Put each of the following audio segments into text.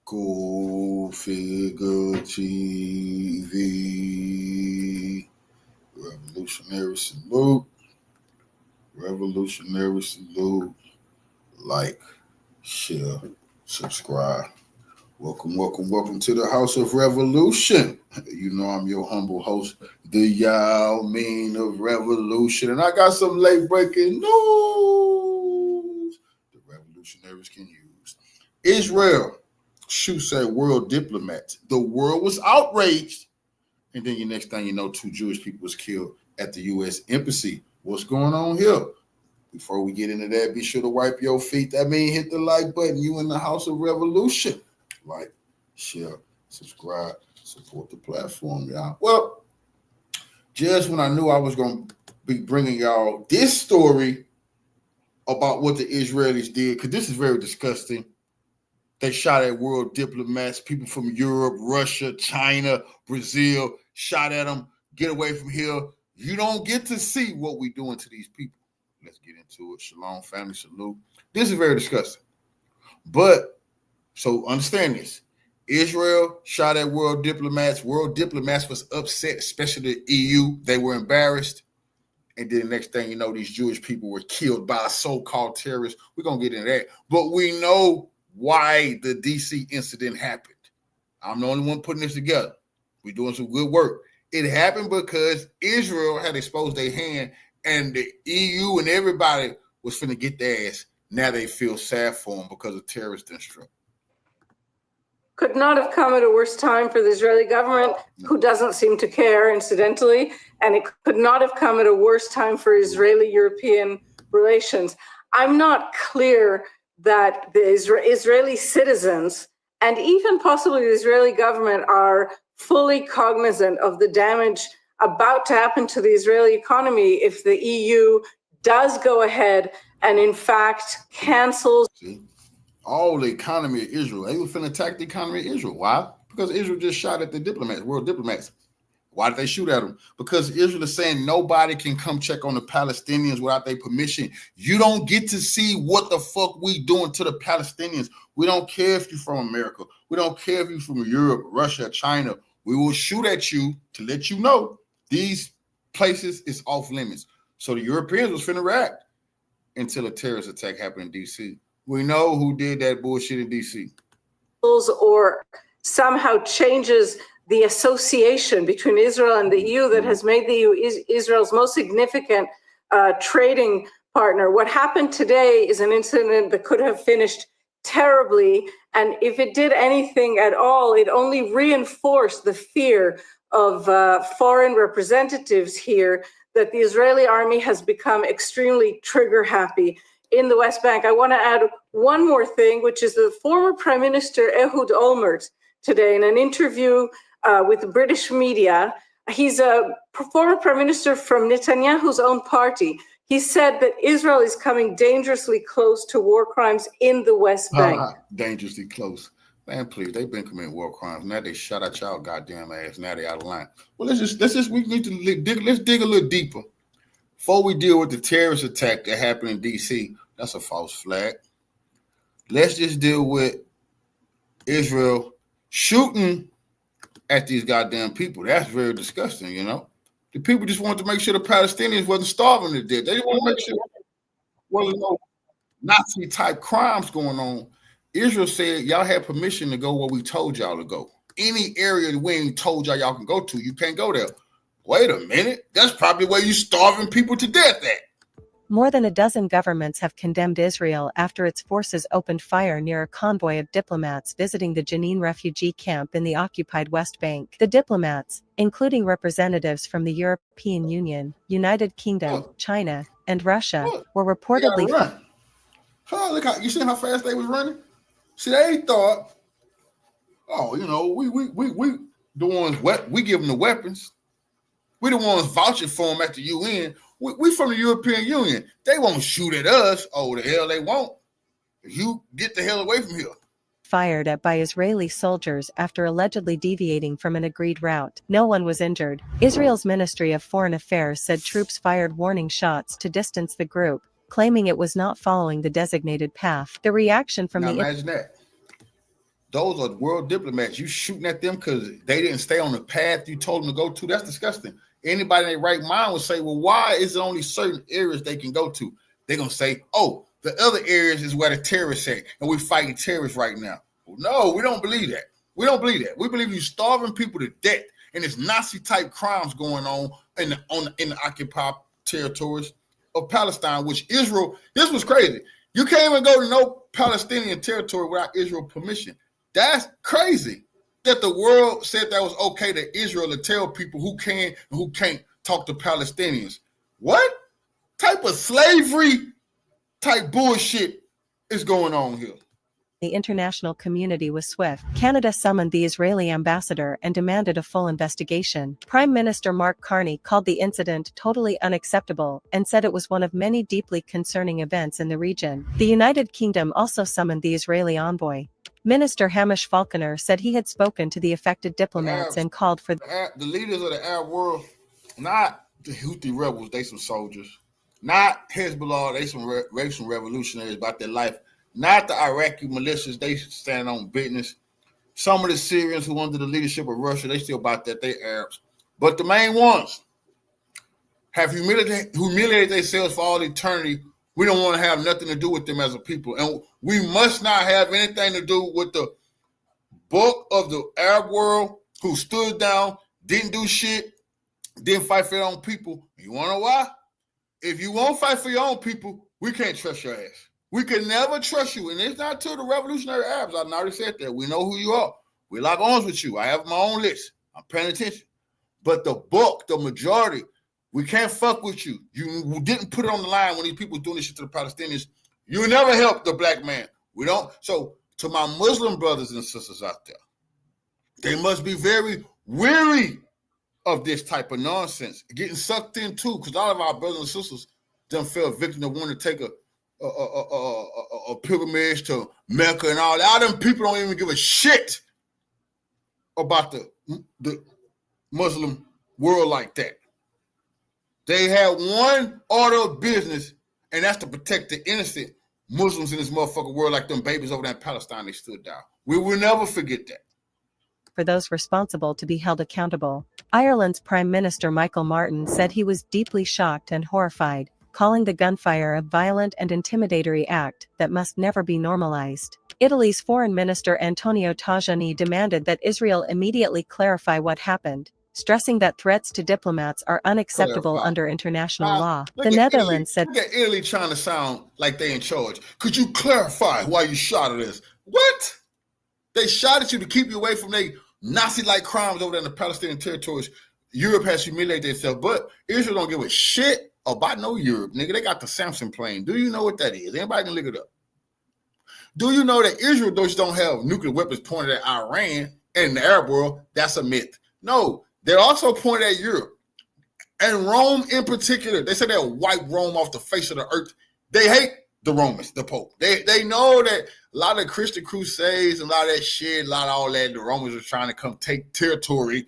Go Figure TV. Revolutionary salute. Revolutionary salute. Like, share, subscribe. Welcome to the House of Revolution. You know I'm your humble host, the Yao Mean of Revolution. And I got some late breaking news the revolutionaries can use. Israel shoots at world diplomats. The world was outraged. And then the next thing you know, 2 Jewish people was killed at the U.S. Embassy. What's going on here? Before we get into that, be sure to wipe your feet. That means hit the like button. You in the House of Revolution. Like, share, subscribe, support the platform, y'all. Well, just when I knew I was going to be bringing y'all this story about what the Israelis did, because this is very disgusting. They shot at world diplomats, people from Europe, Russia, China, Brazil, shot at them. Get away from here. You don't get to see what we're doing to these people. Let's get into it. Shalom, family, salute. This is very disgusting. But, so understand this. Israel shot at world diplomats. World diplomats was upset, especially the EU. They were embarrassed. And then the next thing you know, these Jewish people were killed by a so-called terrorist. We're going to get into that. But we know why the D.C. incident happened. I'm the only one putting this together. We're doing some good work. It happened because Israel had exposed their hand and the EU and everybody was finna get their ass. Now they feel sad for them because of terrorist struck. Could not have come at a worse time for the Israeli government, who doesn't seem to care, incidentally, and it could not have come at a worse time for Israeli-European relations. I'm not clear that the Israeli citizens and even possibly the Israeli government are fully cognizant of the damage about to happen to the Israeli economy if the EU does go ahead and in fact cancels. See? All the economy of Israel. They were finna attack the economy of Israel. Why? Because Israel just shot at the diplomats, world diplomats. Why did they shoot at them? Because Israel is saying nobody can come check on the Palestinians without their permission. You don't get to see what the fuck we doing to the Palestinians. We don't care if you're from America. We don't care if you're from Europe, Russia, China. We will shoot at you to let you know these places is off limits. So the Europeans was finna react until a terrorist attack happened in D.C. We know who did that bullshit in D.C. Or somehow changes the association between Israel and the EU that has made the EU Israel's most significant trading partner. What happened today is an incident that could have finished terribly. And if it did anything at all, it only reinforced the fear of foreign representatives here that the Israeli army has become extremely trigger happy in the West Bank. I want to add one more thing, which is the former Prime Minister Ehud Olmert today in an interview with the British media. He's a former Prime Minister from Netanyahu's own party. He said that Israel is coming dangerously close to war crimes in the West Bank. Dangerously close. Man, please, they've been committing war crimes. Now they shot at y'all goddamn ass. Now they out of line. Well, let's just we need to dig a little deeper. Before we deal with the terrorist attack that happened in D.C., that's a false flag. Let's just deal with Israel shooting at these goddamn people. That's very disgusting, you know. The people just wanted to make sure the Palestinians wasn't starving to death. They didn't want to make sure there wasn't no Nazi-type crimes going on. Israel said y'all had permission to go where we told y'all to go. Any area that we ain't told y'all can go to, you can't go there. Wait a minute. That's probably where you starving people to death at. More than a dozen governments have condemned Israel after its forces opened fire near a convoy of diplomats visiting the Jenin refugee camp in the occupied West Bank. The diplomats, including representatives from the European Union, United Kingdom, China, and Russia, were reportedly... Look how, you see how fast they was running? See, they thought, oh, you know, we the ones, we give them the weapons. We the ones vouching for them at the UN. We from the European Union. They won't shoot at us. Oh, the hell they won't. You get the hell away from here. Fired at by Israeli soldiers after allegedly deviating from an agreed route. No one was injured. Israel's Ministry of Foreign Affairs said troops fired warning shots to distance the group, claiming it was not following the designated path. The reaction from imagine that. Those are world diplomats. You shooting at them because they didn't stay on the path you told them to go to. That's disgusting. Anybody in their right mind would say, well, why is it only certain areas they can go to? They're going to say, oh, the other areas is where the terrorists at, and we're fighting terrorists right now. Well, no, we don't believe that. We don't believe that. We believe you're starving people to death, and there's Nazi-type crimes going on in the occupied territories of Palestine, which Israel, this was crazy. You can't even go to no Palestinian territory without Israel permission. That's crazy that the world said that was okay to Israel to tell people who can and who can't talk to Palestinians. What type of slavery type bullshit is going on here? The international community was swift. Canada summoned the Israeli ambassador and demanded a full investigation. Prime Minister Mark Carney called the incident totally unacceptable and said it was one of many deeply concerning events in the region. The United Kingdom also summoned the Israeli envoy. Minister Hamish Falconer said he had spoken to the affected diplomats and called for the leaders of the Arab world, not the Houthi rebels, they some soldiers, not Hezbollah, they some revolutionaries about their life, not the Iraqi militias, they stand on business. Some of the Syrians who under the leadership of Russia, they still about that, they Arabs. But the main ones have humiliated themselves for all eternity. We don't want to have nothing to do with them as a people. And we must not have anything to do with the bulk of the Arab world who stood down, didn't do shit, didn't fight for their own people. You want to know why? If you won't fight for your own people, we can't trust your ass. We can never trust you. And it's not to the revolutionary Arabs. I already said that. We know who you are. We lock arms with you. I have my own list. I'm paying attention. But the bulk, the majority, we can't fuck with you. You didn't put it on the line when these people doing this shit to the Palestinians. You never helped the black man. We don't. So to my Muslim brothers and sisters out there, they must be very weary of this type of nonsense, getting sucked in too, because all of our brothers and sisters done fell victim to wanting to take a pilgrimage to Mecca and all that. All them people don't even give a shit about the Muslim world like that. They had one order of business, and that's to protect the innocent Muslims in this motherfucking world, like them babies over there in Palestine. They stood down. We will never forget that. For those responsible to be held accountable. Ireland's Prime Minister Michael Martin said he was deeply shocked and horrified, calling the gunfire a violent and intimidatory act that must never be normalized. Italy's Foreign Minister Antonio Tajani demanded that Israel immediately clarify what happened, stressing that threats to diplomats are unacceptable under international law. The Netherlands said, look at Italy trying to sound like they in charge. Could you clarify why you shot at us? What? They shot at you to keep you away from their Nazi-like crimes over there in the Palestinian territories. Europe has humiliated itself, but Israel don't give a shit about no Europe, nigga. They got the Samson plane. Do you know what that is? Anybody can look it up. Do you know that Israel don't have nuclear weapons pointed at Iran and the Arab world? That's a myth. No, they're also pointed at Europe. And Rome in particular. They said they'll wipe Rome off the face of the earth. They hate the Romans, the Pope. They know that a lot of Christian crusades, a lot of that shit, a lot of all that, the Romans are trying to come take territory.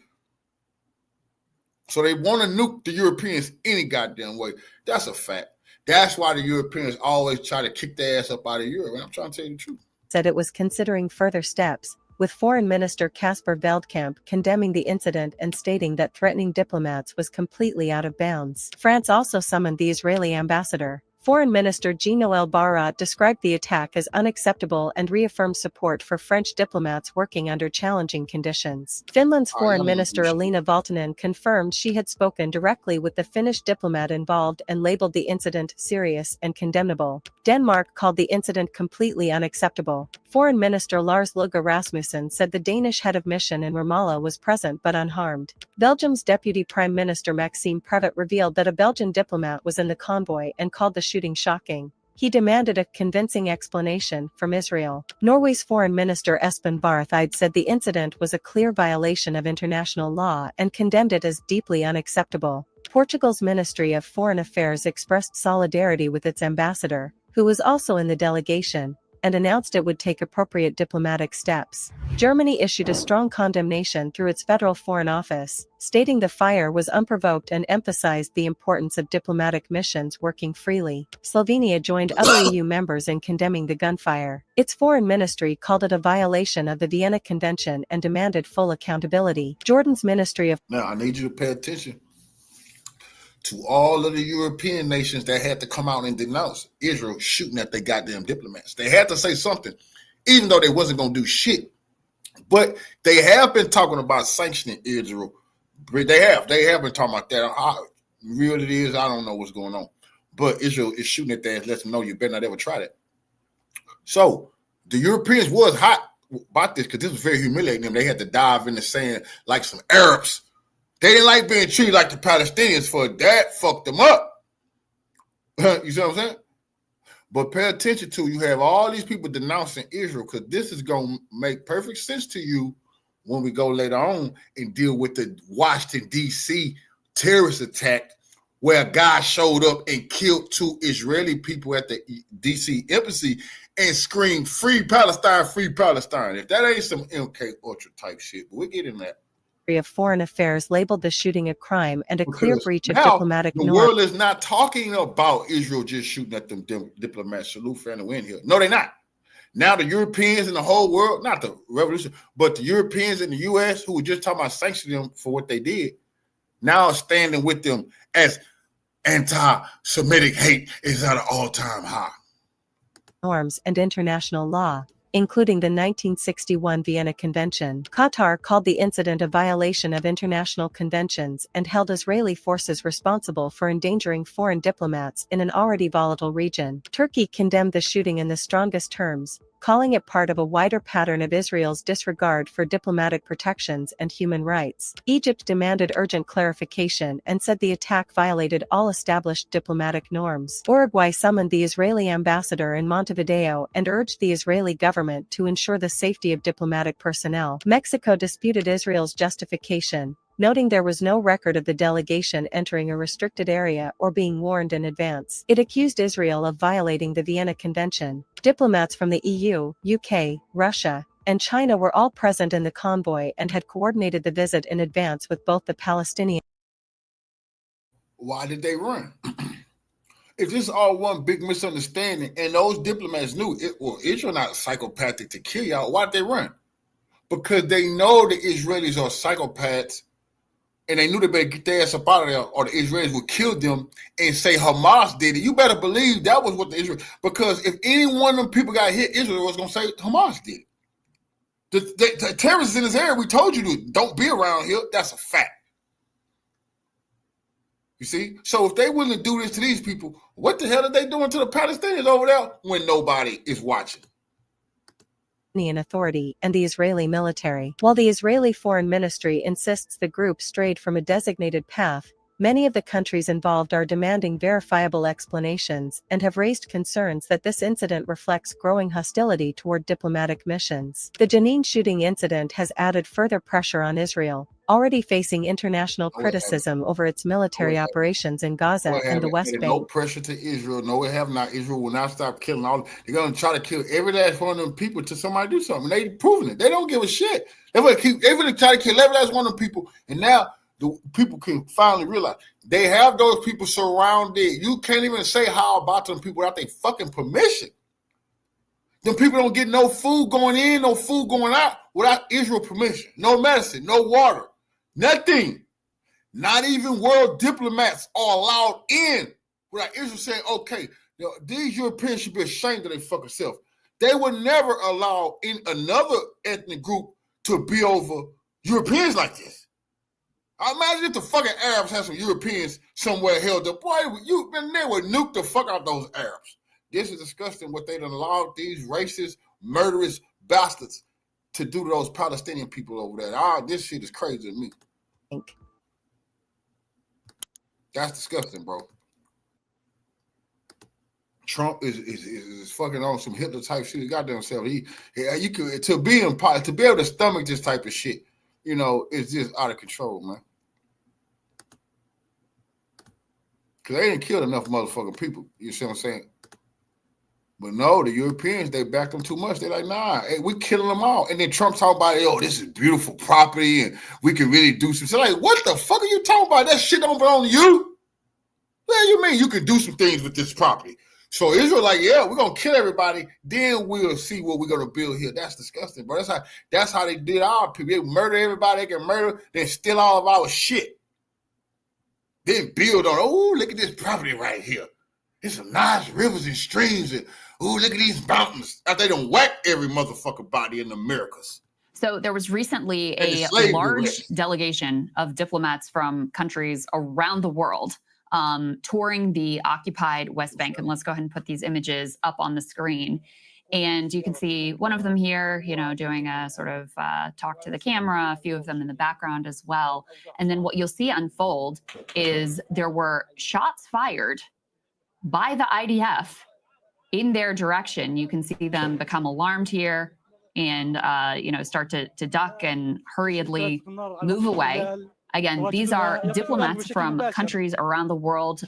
So they want to nuke the Europeans any goddamn way. That's a fact. That's why the Europeans always try to kick their ass up out of Europe. And I'm trying to tell you the truth. Said it was considering further steps, with Foreign Minister Casper Veldkamp condemning the incident and stating that threatening diplomats was completely out of bounds. France also summoned the Israeli ambassador. Foreign Minister Jean-Noël Barrot described the attack as unacceptable and reaffirmed support for French diplomats working under challenging conditions. Finland's Foreign Minister Elina Valtonen confirmed she had spoken directly with the Finnish diplomat involved and labeled the incident serious and condemnable. Denmark called the incident completely unacceptable. Foreign Minister Lars Løkke Rasmussen said the Danish head of mission in Ramallah was present but unharmed. Belgium's Deputy Prime Minister Maxime Prevot revealed that a Belgian diplomat was in the convoy and called the shooting shocking. He demanded a convincing explanation from Israel. Norway's Foreign Minister Espen Barth Eide said the incident was a clear violation of international law and condemned it as deeply unacceptable. Portugal's Ministry of Foreign Affairs expressed solidarity with its ambassador, who was also in the delegation, and announced it would take appropriate diplomatic steps. Germany issued a strong condemnation through its Federal Foreign Office, stating the fire was unprovoked and emphasized the importance of diplomatic missions working freely. Slovenia joined other EU members in condemning the gunfire. Its foreign ministry called it a violation of the Vienna Convention and demanded full accountability. Jordan's Ministry of Now, I need you to pay attention to all of the European nations that had to come out and denounce Israel shooting at their goddamn diplomats. They had to say something, even though they wasn't going to do shit. But they have been talking about sanctioning Israel. They have been talking about that. How real it is, I don't know what's going on. But Israel is shooting at that and lets them know you better not ever try that. So the Europeans was hot about this because this was very humiliating them. They had to dive in the sand like some Arabs. They didn't like being treated like the Palestinians, for that fucked them up. You see what I'm saying? But pay attention to, you have all these people denouncing Israel because this is going to make perfect sense to you when we go later on and deal with the Washington, D.C. terrorist attack where a guy showed up and killed 2 Israeli people at the D.C. embassy and screamed, "Free Palestine, free Palestine." If that ain't some MK Ultra type shit, but we'll get in that. of Foreign Affairs labeled the shooting a crime and a clear breach of now, diplomatic the norms. world is not talking about Israel just shooting at them diplomats. Salute for the win here. No, they're not. Now the Europeans in the whole world, not the revolution, but the Europeans in the U.S. who were just talking about sanctioning them for what they did, now standing with them as anti-Semitic hate is at an all-time high. Norms and international law, including the 1961 Vienna Convention. Qatar called the incident a violation of international conventions and held Israeli forces responsible for endangering foreign diplomats in an already volatile region. Turkey condemned the shooting in the strongest terms, calling it part of a wider pattern of Israel's disregard for diplomatic protections and human rights. Egypt demanded urgent clarification and said the attack violated all established diplomatic norms. Uruguay summoned the Israeli ambassador in Montevideo and urged the Israeli government to ensure the safety of diplomatic personnel. Mexico disputed Israel's justification, noting there was no record of the delegation entering a restricted area or being warned in advance. It accused Israel of violating the Vienna Convention. Diplomats from the EU, UK, Russia, and China were all present in the convoy and had coordinated the visit in advance with both the Palestinian. Why did they run? If this is all one big misunderstanding and those diplomats knew it, well, Israel not psychopathic to kill y'all, why'd they run? Because they know the Israelis are psychopaths and they knew they better get their ass up out of there or the Israelis would kill them and say Hamas did it. You better believe that was what the Israel, because if any one of them people got hit, Israel was going to say Hamas did it. The terrorists in this area, we told you to don't be around here. That's a fact. You see? So if they willing to do this to these people, what the hell are they doing to the Palestinians over there when nobody is watching? Authority and the Israeli military. While the Israeli Foreign Ministry insists the group strayed from a designated path, many of the countries involved are demanding verifiable explanations and have raised concerns that this incident reflects growing hostility toward diplomatic missions. The Jenin shooting incident has added further pressure on Israel, already facing international criticism over its military operations in Gaza and the West Bank. No pressure to Israel. No, we have not. Israel will not stop killing all. They're going to try to kill every last one of them people till somebody do something. They proving it. They don't give a shit. They're going to try to kill every last one of them people. And now the people can finally realize they have those people surrounded. You can't even say how about them people without their fucking permission. Them people don't get no food going in, no food going out without Israel permission. No medicine, no water, nothing. Not even world diplomats are allowed in without Israel saying, okay, these Europeans should be ashamed of their fucking self. They would never allow in another ethnic group to be over Europeans like this. I imagine if the fucking Arabs had some Europeans somewhere held up. Boy, they would nuke the fuck out those Arabs. This is disgusting what they done allowed these racist, murderous bastards to do to those Palestinian people over there. This shit is crazy to me. That's disgusting, bro. Trump is fucking on some Hitler type shit. He got himself. You could to be able to stomach this type of shit, it's just out of control, man. Cause they didn't kill enough motherfucking people. You see what I'm saying? But no, the Europeans, they backed them too much. They're like, nah, hey, we killing them all. And then Trump talking about, yo, this is beautiful property and we can really do some shit. Like, what the fuck are you talking about? That shit don't belong to you? What do you mean you can do some things with this property? So Israel like, yeah, we're going to kill everybody. Then we'll see what we're going to build here. That's disgusting, bro. That's how they did our people. They murder everybody they can murder, then steal all of our shit. Then build on, oh, look at this property right here. There's some nice rivers and streams and ooh, look at these mountains. They don't whack every motherfucker body in the Americas. So there was recently a large delegation of diplomats from countries around the world touring the occupied West Bank. And let's go ahead and put these images up on the screen. And you can see one of them here, doing a sort of talk to the camera, a few of them in the background as well. And then what you'll see unfold is there were shots fired by the IDF in their direction. You can see them become alarmed here and, start to duck and hurriedly move away. Again, these are diplomats from countries around the world,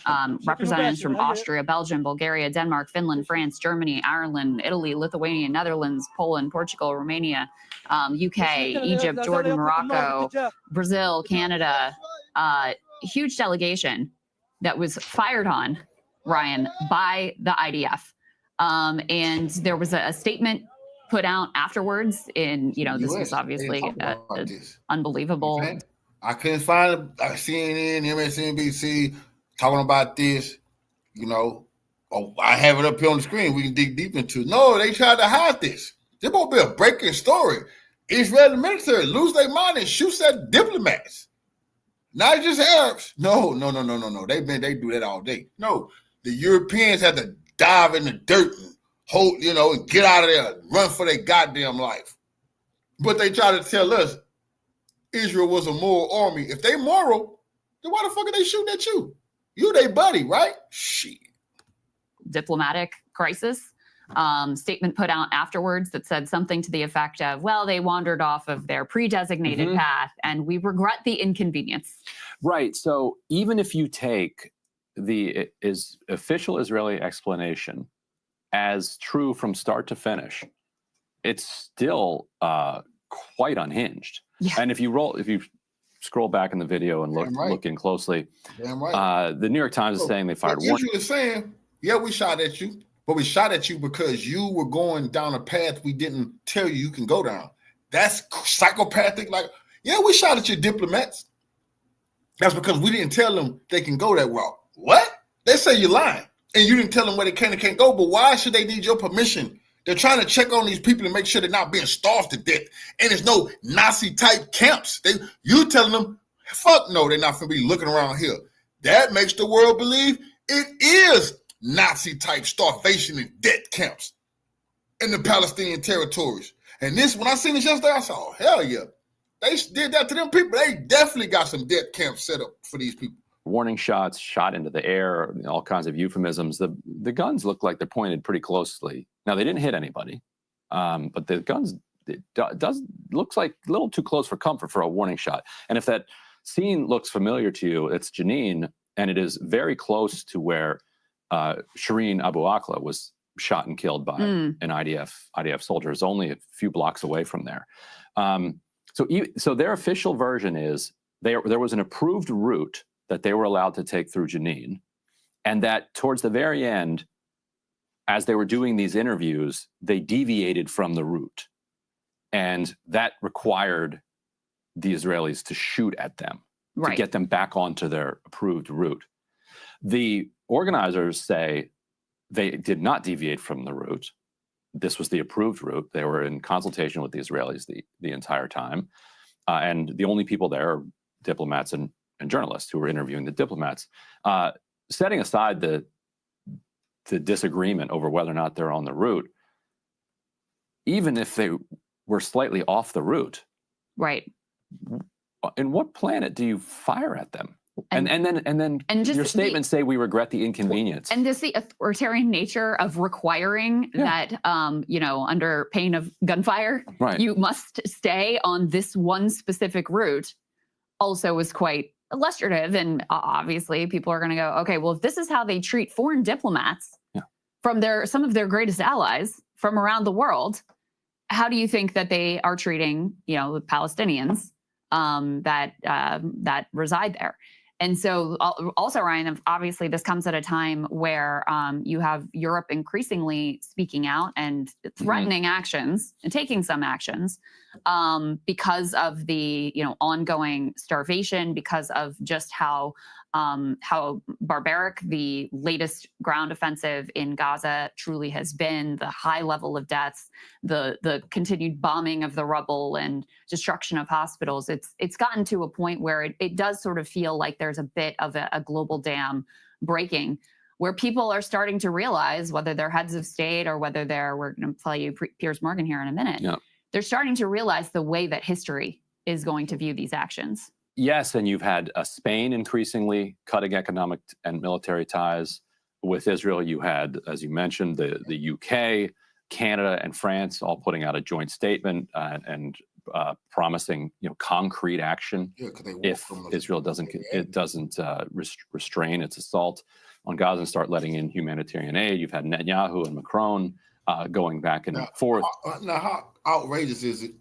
representatives from Austria, Belgium, Bulgaria, Denmark, Finland, France, Germany, Ireland, Italy, Lithuania, Netherlands, Poland, Portugal, Romania, UK, Egypt, Jordan, Morocco, Brazil, Canada. Huge delegation that was fired on, Ryan, by the IDF. And there was a statement put out afterwards this was obviously unbelievable. I couldn't find CNN, MSNBC talking about this, Oh, I have it up here on the screen. We can dig deep into it. No, they tried to hide this. There won't be a breaking story. Israeli military lose their mind and shoots at diplomats. Not just Arabs. No. They do that all day. No, the Europeans had to dive in the dirt and hold, and get out of there, run for their goddamn life. But they try to tell us Israel was a moral army. If they moral, then why the fuck are they shooting at you? You their buddy, right? Shit. Diplomatic crisis. Statement put out afterwards that said something to the effect of, well, they wandered off of their pre-designated path and we regret the inconvenience. Right. So even if you take the official Israeli explanation as true from start to finish, it's still quite unhinged. Yeah. And if you scroll back in the video and look in closely, the New York Times is saying they fired one. Israel is saying, yeah, we shot at you, but we shot at you because you were going down a path we didn't tell you can go down. That's psychopathic. Like, yeah, we shot at your diplomats. That's because we didn't tell them they can go that route. What? They say you're lying, and you didn't tell them where they can and can't go, but why should they need your permission? They're trying to check on these people and make sure they're not being starved to death. And there's no Nazi-type camps. You telling them, fuck no, they're not going to be looking around here. That makes the world believe it is Nazi-type starvation and death camps in the Palestinian territories. And this, when I seen this yesterday, I said, oh, hell yeah. They did that to them people. They definitely got some death camps set up for these people. Warning shots shot into the air, all kinds of euphemisms. The guns look like they're pointed pretty closely. Now, they didn't hit anybody, but the guns looks like a little too close for comfort for a warning shot. And if that scene looks familiar to you, it's Jenin, and it is very close to where Shireen Abu Akleh was shot and killed by an IDF soldier. It's only a few blocks away from there. So their official version is there was an approved route that they were allowed to take through Jenin, and that towards the very end, as they were doing these interviews, they deviated from the route, and that required the Israelis to shoot at them to get them back onto their approved route. The organizers say they did not deviate from the route. This was the approved route. They were in consultation with the Israelis the entire time, and the only people there are diplomats and journalists who were interviewing the diplomats. Setting aside the disagreement over whether or not they're on the route, even if they were slightly off the route, right? In what planet do you fire at them? And then your statements say we regret the inconvenience. And just the authoritarian nature of requiring that, under pain of gunfire, you must stay on this one specific route, also was quite illustrative. And obviously people are going to go, okay, well, if this is how they treat foreign diplomats, from some of their greatest allies from around the world, how do you think that they are treating, the Palestinians that reside there? And so also, Ryan, obviously this comes at a time where you have Europe increasingly speaking out and threatening actions and taking some actions because of the ongoing starvation, because of just how barbaric the latest ground offensive in Gaza truly has been, the high level of deaths, the continued bombing of the rubble and destruction of hospitals. It's gotten to a point where it does sort of feel like there's a bit of a global dam breaking, where people are starting to realize, whether they're heads of state or whether we're going to play you Piers Morgan here in a minute, they're starting to realize the way that history is going to view these actions. Yes, and you've had Spain increasingly cutting economic and military ties with Israel. You had, as you mentioned, the UK, Canada, and France all putting out a joint statement and promising concrete action if Israel doesn't restrain its assault on Gaza and start letting in humanitarian aid. You've had Netanyahu and Macron going back and forth. Now, how outrageous is it?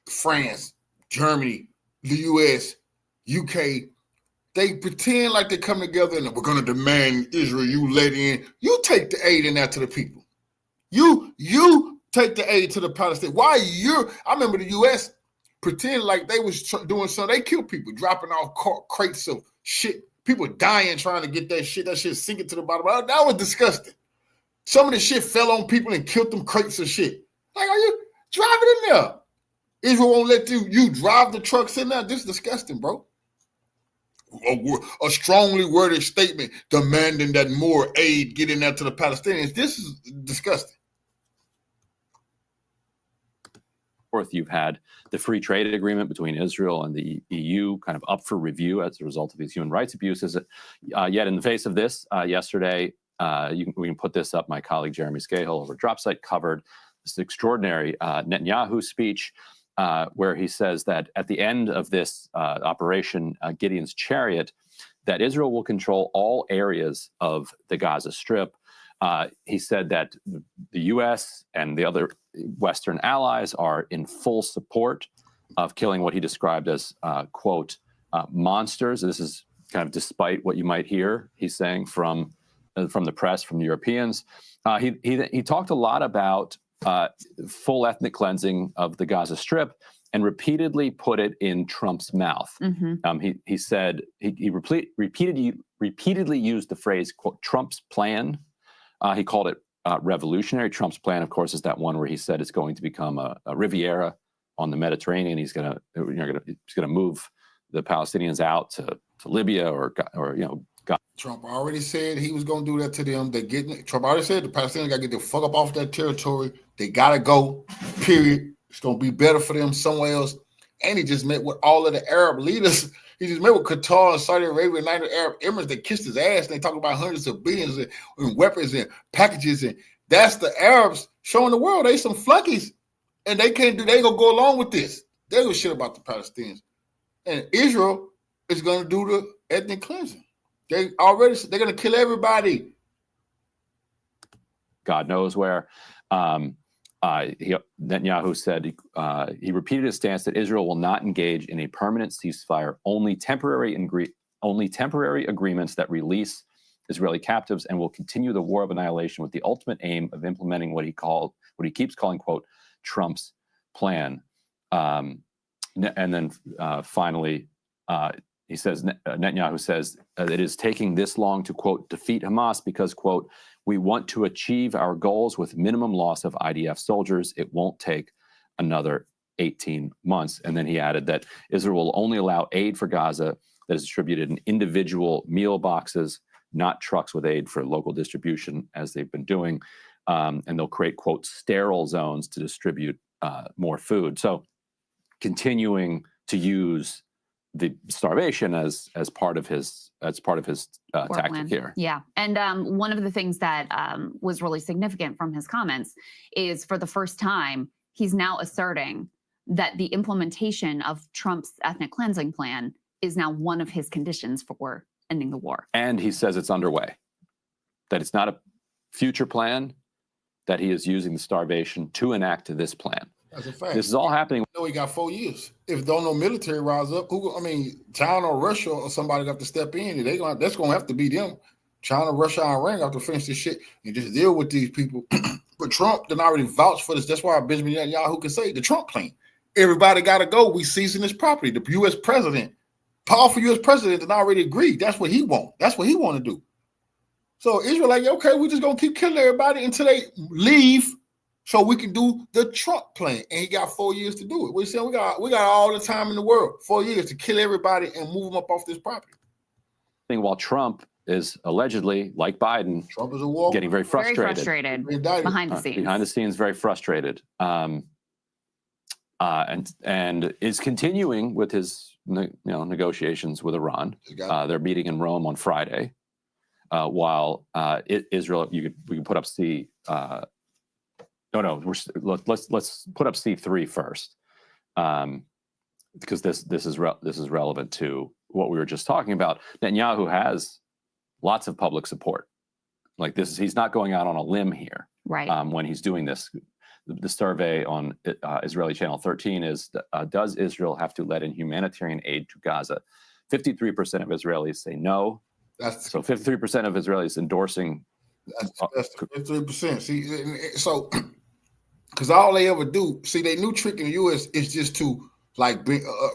France, Germany, the US, UK, they pretend like they come together and we're going to demand Israel, you let in. You take the aid in there to the people. You take the aid to the Palestinians. Why I remember the US pretending like they was doing something. They killed people, dropping off crates of shit. People dying trying to get that shit sinking to the bottom. That was disgusting. Some of the shit fell on people and killed them crates of shit. Like, are you driving in there? Israel won't let you drive the trucks in there. This is disgusting, bro. A strongly worded statement demanding that more aid get in there to the Palestinians. This is disgusting. Fourth, you've had the free trade agreement between Israel and the EU kind of up for review as a result of these human rights abuses. Yet in the face of this, yesterday, we can put this up. My colleague Jeremy Scahill over Dropsite covered this extraordinary Netanyahu speech where he says that at the end of this operation, Gideon's Chariot, that Israel will control all areas of the Gaza Strip. He said that the U.S. and the other Western allies are in full support of killing what he described as, quote, monsters. This is kind of despite what you might hear, he's saying, from the press, from the Europeans. He talked a lot about full ethnic cleansing of the Gaza Strip and repeatedly put it in Trump's mouth. Mm-hmm. He said he repeatedly used the phrase, quote, Trump's plan. He called it revolutionary. Trump's plan, of course, is that one where he said it's going to become a Riviera on the Mediterranean. He's going to move the Palestinians out to Libya or Trump already said he was going to do that to them. Trump already said the Palestinians got to get the fuck up off that territory. They got to go, period. It's going to be better for them somewhere else. And he just met with all of the Arab leaders. He just met with Qatar and Saudi Arabia and United Arab Emirates. They kissed his ass. And they talk about hundreds of billions and weapons and packages. And that's the Arabs showing the world they some flunkies. And they can't do, they going to go along with this. They don't shit about the Palestinians. And Israel is going to do the ethnic cleansing. They're going to kill everybody. God knows where. Netanyahu said he repeated his stance that Israel will not engage in a permanent ceasefire, only temporary agreements that release Israeli captives, and will continue the war of annihilation with the ultimate aim of implementing what he keeps calling, quote, Trump's plan. And then finally, he says, Netanyahu says it is taking this long to, quote, defeat Hamas because, quote, we want to achieve our goals with minimum loss of IDF soldiers. It won't take another 18 months. And then he added that Israel will only allow aid for Gaza that is distributed in individual meal boxes, not trucks with aid for local distribution, as they've been doing. And they'll create, quote, sterile zones to distribute more food. So continuing to use the starvation as part of his tactic here. Yeah, and one of the things that was really significant from his comments is, for the first time, he's now asserting that the implementation of Trump's ethnic cleansing plan is now one of his conditions for ending the war. And he says it's underway. that it's not a future plan, that he is using the starvation to enact this plan. That's a fact. This is all happening. No, he got 4 years. If don't no military rise up, China or Russia or somebody got to step in. That's gonna have to be them. China, Russia, and Iran got to finish this shit and just deal with these people. But Trump done already vouched for this. That's why Benjamin Netanyahu can say the Trump plan. Everybody got to go. We seizing this property. The U.S. president, powerful U.S. president, done already agreed. That's what he want. That's what he want to do. So Israel like, okay, we just gonna keep killing everybody until they leave, so we can do the Trump plan. And he got 4 years to do it. We said we got all the time in the world, 4 years to kill everybody and move them up off this property. While Trump is allegedly, like Biden, Trump is a war, getting very frustrated. Very frustrated behind the scenes. Behind the scenes, very frustrated. And is continuing with his negotiations with Iran. They're meeting in Rome on Friday. While Israel, we can put up let's put up C3 first, because this is relevant to what we were just talking about. Netanyahu has lots of public support. Like this, he's not going out on a limb here, right? When he's doing this, the survey on Israeli Channel 13 is: does Israel have to let in humanitarian aid to Gaza? 53% of Israelis say no. So 53% of Israelis endorsing. That's 53%. See, so because all they ever do, their new trick in the U.S. is just to like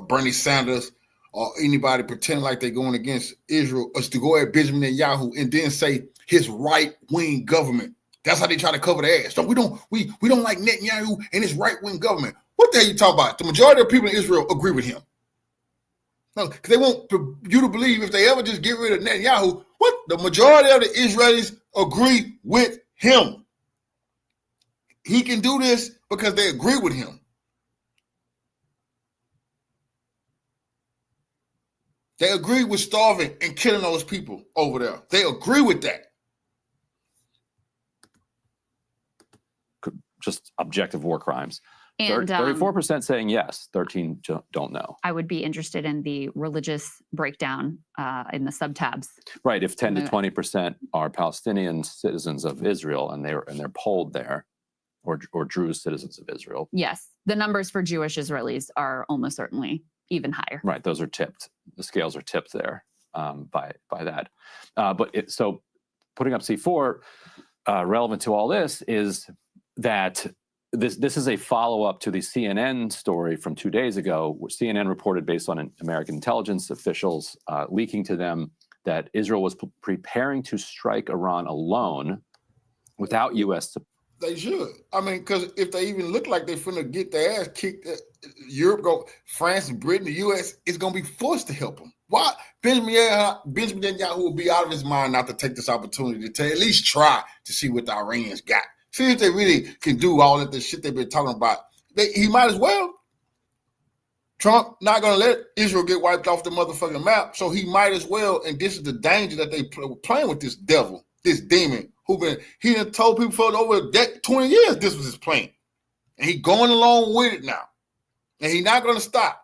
Bernie Sanders or anybody pretend like they're going against Israel, is to go at Benjamin Netanyahu and then say his right-wing government. That's how they try to cover their ass. So we don't like Netanyahu and his right-wing government. What the hell you talking about? The majority of people in Israel agree with him. No, because they want you to believe if they ever just get rid of Netanyahu, what? The majority of the Israelis agree with him. He can do this because they agree with him. They agree with starving and killing those people over there. They agree with that. Just objective war crimes. And 34% saying yes, 13 don't know. I would be interested in the religious breakdown in the subtabs. Right, if 10 to 20% are Palestinian citizens of Israel and they're polled there, or Druze citizens of Israel. Yes, the numbers for Jewish Israelis are almost certainly even higher. Right, those are tipped. The scales are tipped there by that. So putting up C4, relevant to all this is that this is a follow-up to the CNN story from 2 days ago, where CNN reported, based on American intelligence officials leaking to them, that Israel was preparing to strike Iran alone without U.S. support. They should. I mean, because if they even look like they're finna get their ass kicked, France, Britain, the U.S. is going to be forced to help them. Why? Benjamin Netanyahu will be out of his mind not to take this opportunity to at least try to see what the Iranians got. See if they really can do all of the shit they've been talking about. He might as well. Trump not going to let Israel get wiped off the motherfucking map, so he might as well. And this is the danger that they were playing with this devil, this demon, he done told people for over 20 years this was his plan. And he going along with it now. And he's not going to stop.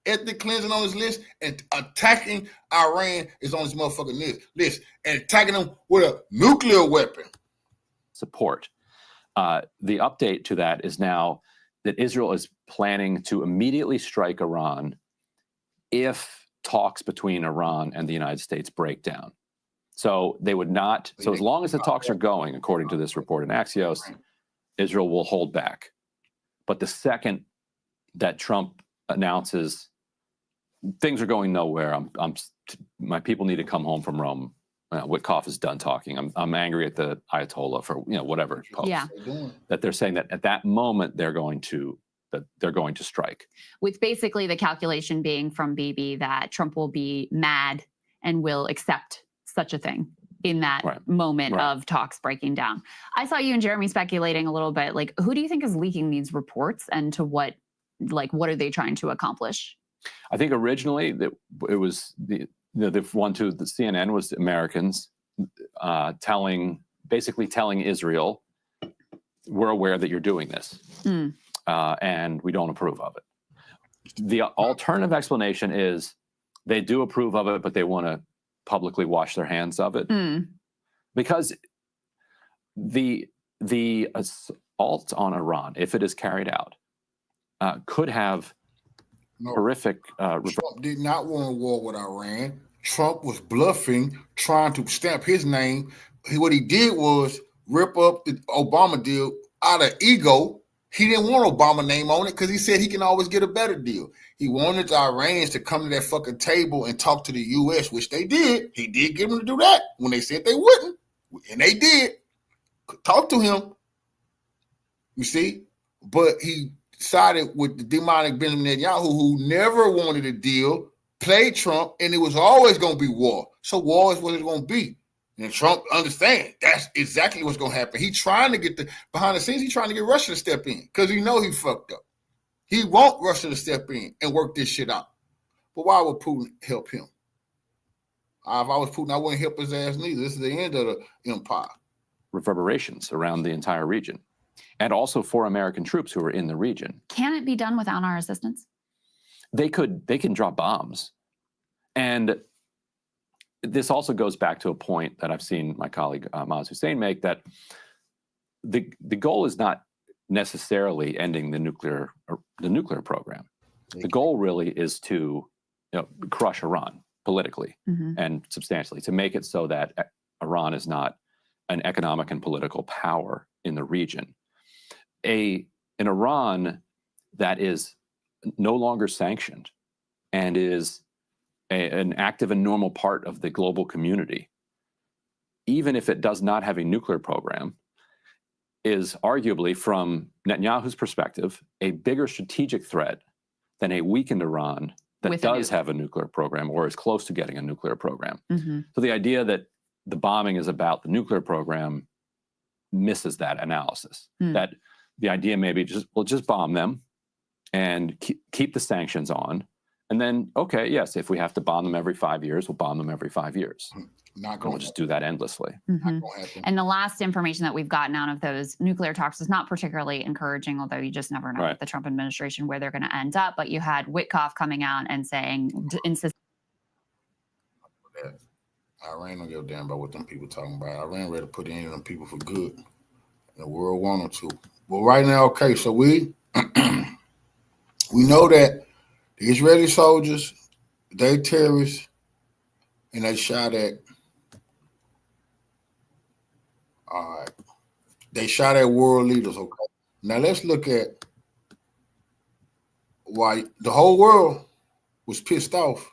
Ethnic cleansing on his list and attacking Iran is on his motherfucking list. And attacking them with a nuclear weapon. Support. The update to that is now that Israel is planning to immediately strike Iran if talks between Iran and the United States break down. So they would not. So as long as the talks are going, according to this report in Axios, Israel will hold back. But the second that Trump announces things are going nowhere, my people need to come home from Rome. Witkoff is done talking. I'm angry at the Ayatollah for whatever post. Yeah. That they're saying that at that moment they're going to strike. With basically the calculation being from Bibi that Trump will be mad and will accept such a thing in that moment of talks breaking down. I saw you and Jeremy speculating a little bit. Like, who do you think is leaking these reports, and to what are they trying to accomplish? I think originally that it was the CNN was Americans basically telling Israel, we're aware that you're doing this and we don't approve of it. The alternative explanation is they do approve of it, but they want to publicly wash their hands of it. because the assault on Iran, if it is carried out, could have horrific. Trump did not want a war with Iran. Trump was bluffing, trying to stamp his name. What he did was rip up the Obama deal out of ego. He didn't want Obama's name on it because he said he can always get a better deal. He wanted the Iranians to come to that fucking table and talk to the U.S., which they did. He did get them to do that when they said they wouldn't, and they did. Talk to him, you see? But he sided with the demonic Benjamin Netanyahu, who never wanted a deal, played Trump, and it was always going to be war. So war is what it's going to be. And Trump understands that's exactly what's going to happen. He's trying to get behind the scenes, he's trying to get Russia to step in because he know he fucked up. He want Russia to step in and work this shit out. But why would Putin help him? If I was Putin, I wouldn't help his ass neither. This is the end of the empire. Reverberations around the entire region, and also for American troops who are in the region. Can it be done without our assistance? They can drop bombs. And this also goes back to a point that I've seen my colleague Maz Hussein make, that the goal is not necessarily ending the nuclear program. The goal really is to crush Iran politically and substantially, to make it so that Iran is not an economic and political power in the region. An Iran that is no longer sanctioned and is an active and normal part of the global community, even if it does not have a nuclear program, is arguably, from Netanyahu's perspective, a bigger strategic threat than a weakened Iran that does have a nuclear program or is close to getting a nuclear program. So the idea that the bombing is about the nuclear program misses that analysis. That the idea maybe we'll just bomb them and keep the sanctions on. And then, okay, yes, if we have to bomb them every 5 years, we'll bomb them every 5 years. We'll just do that endlessly. And the last information that we've gotten out of those nuclear talks is not particularly encouraging, although you just never know with the Trump administration where they're going to end up. But you had Witkoff coming out and saying, Iran don't give a damn about what them people talking about. Iran ready to put in them people for good. The world want them to. Well, right now, okay, so we know that the Israeli soldiers, they terrorists, and they shot at. All right, they shot at world leaders. Okay, now let's look at why the whole world was pissed off,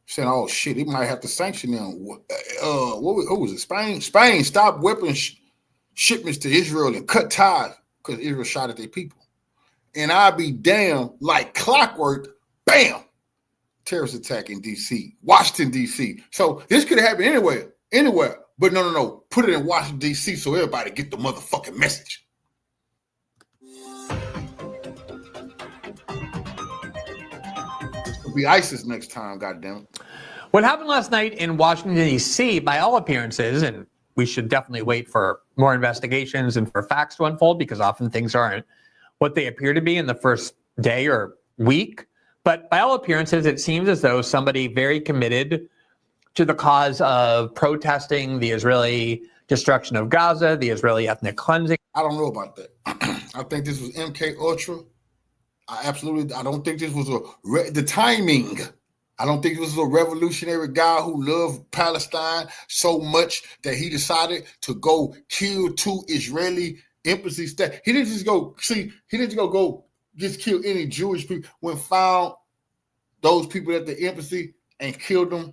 saying, "Oh shit, he might have to sanction them." Who was it? Spain. Spain stopped weapons shipments to Israel and cut ties because Israel shot at their people. And I'd be damned, like clockwork, bam, terrorist attack in D.C., Washington, D.C. So this could have happened anywhere. But no. Put it in Washington, D.C. so everybody get the motherfucking message. This could be ISIS next time, goddammit. What happened last night in Washington, D.C., by all appearances, and we should definitely wait for more investigations and for facts to unfold, because often things aren't what they appear to be in the first day or week. But by all appearances, it seems as though somebody very committed to the cause of protesting the Israeli destruction of Gaza, the Israeli ethnic cleansing. I don't know about that. I think this was MK Ultra. I don't think this was the timing. I don't think this was a revolutionary guy who loved Palestine so much that he decided to go kill 2 Israeli embassy staff. He didn't just go just kill any Jewish people. When found those people at the embassy and killed them.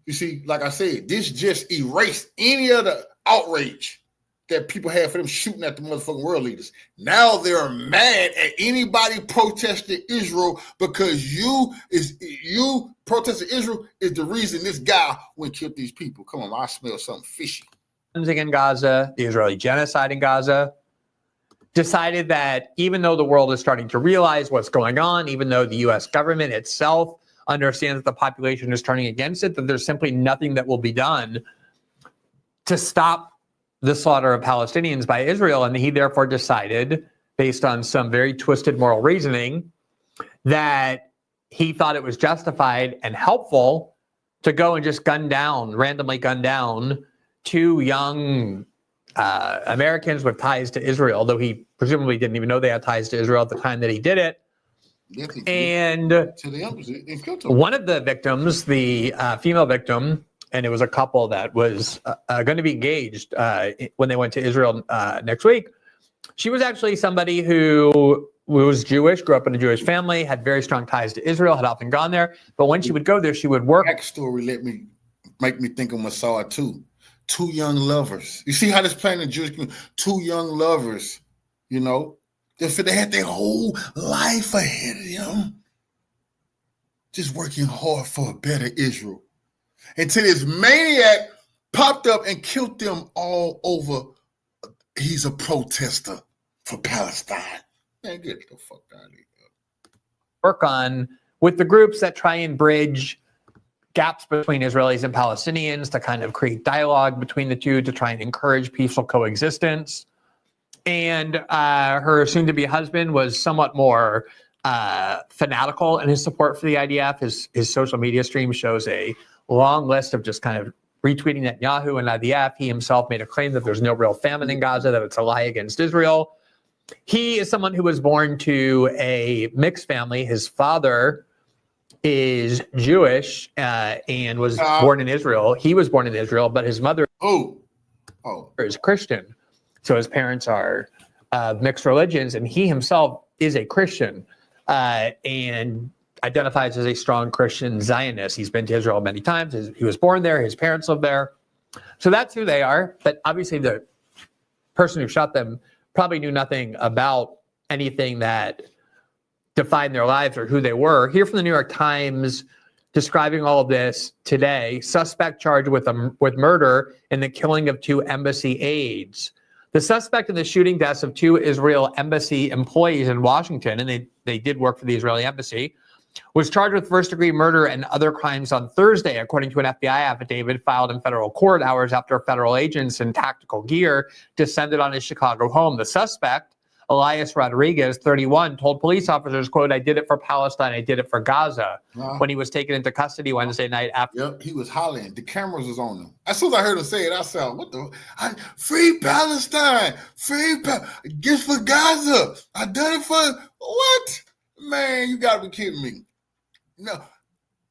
You see, like I said, this just erased any other outrage that people had for them shooting at the motherfucking world leaders. Now they're mad at anybody protesting Israel because you protesting Israel is the reason this guy went and killed these people. Come on, I smell something fishy. In Gaza, the Israeli genocide in Gaza, decided that even though the world is starting to realize what's going on, even though the U.S. government itself understands that the population is turning against it, that there's simply nothing that will be done to stop the slaughter of Palestinians by Israel. And he therefore decided, based on some very twisted moral reasoning, that he thought it was justified and helpful to go and just randomly gun down 2 young Americans with ties to Israel, though he presumably didn't even know they had ties to Israel at the time that he did it. And one of the victims, the female victim, and it was a couple that was going to be engaged when they went to Israel next week. She was actually somebody who was Jewish, grew up in a Jewish family, had very strong ties to Israel, had often gone there. But when she would go there, she would work. Backstory make me think of Messiah too. 2 young lovers. You see how this playing in Jewish community? 2 young lovers, you know. They had their whole life ahead of them. Just working hard for a better Israel. Until this maniac popped up and killed them all over. He's a protester for Palestine. Man, get the fuck out of here. Work on with the groups that try and bridge gaps between Israelis and Palestinians to kind of create dialogue between the two to try and encourage peaceful coexistence. And her soon-to-be husband was somewhat more fanatical in his support for the IDF. His social media stream shows a long list of just kind of retweeting Netanyahu and IDF. He himself made a claim that there's no real famine in Gaza, that it's a lie against Israel. He is someone who was born to a mixed family. His father is Jewish and was born in Israel. He was born in Israel, but his mother is Christian. So his parents are mixed religions, and he himself is a Christian and identifies as a strong Christian Zionist. He's been to Israel many times. He was born there. His parents live there. So that's who they are. But obviously the person who shot them probably knew nothing about anything that defined their lives or who they were. Here from the New York Times, describing all of this today: suspect charged with murder in the killing of 2 embassy aides. The suspect in the shooting deaths of 2 Israel embassy employees in Washington, and they did work for the Israeli embassy, was charged with first-degree murder and other crimes on Thursday, according to an FBI affidavit filed in federal court hours after federal agents in tactical gear descended on his Chicago home. The suspect, Elias Rodriguez, 31, told police officers, quote, "I did it for Palestine, I did it for Gaza," when he was taken into custody Wednesday night after. Yep, he was hollering. The cameras was on him. As soon as I heard him say it, I said, free Palestine, just for Gaza. I done it for, what? Man, you gotta be kidding me. No.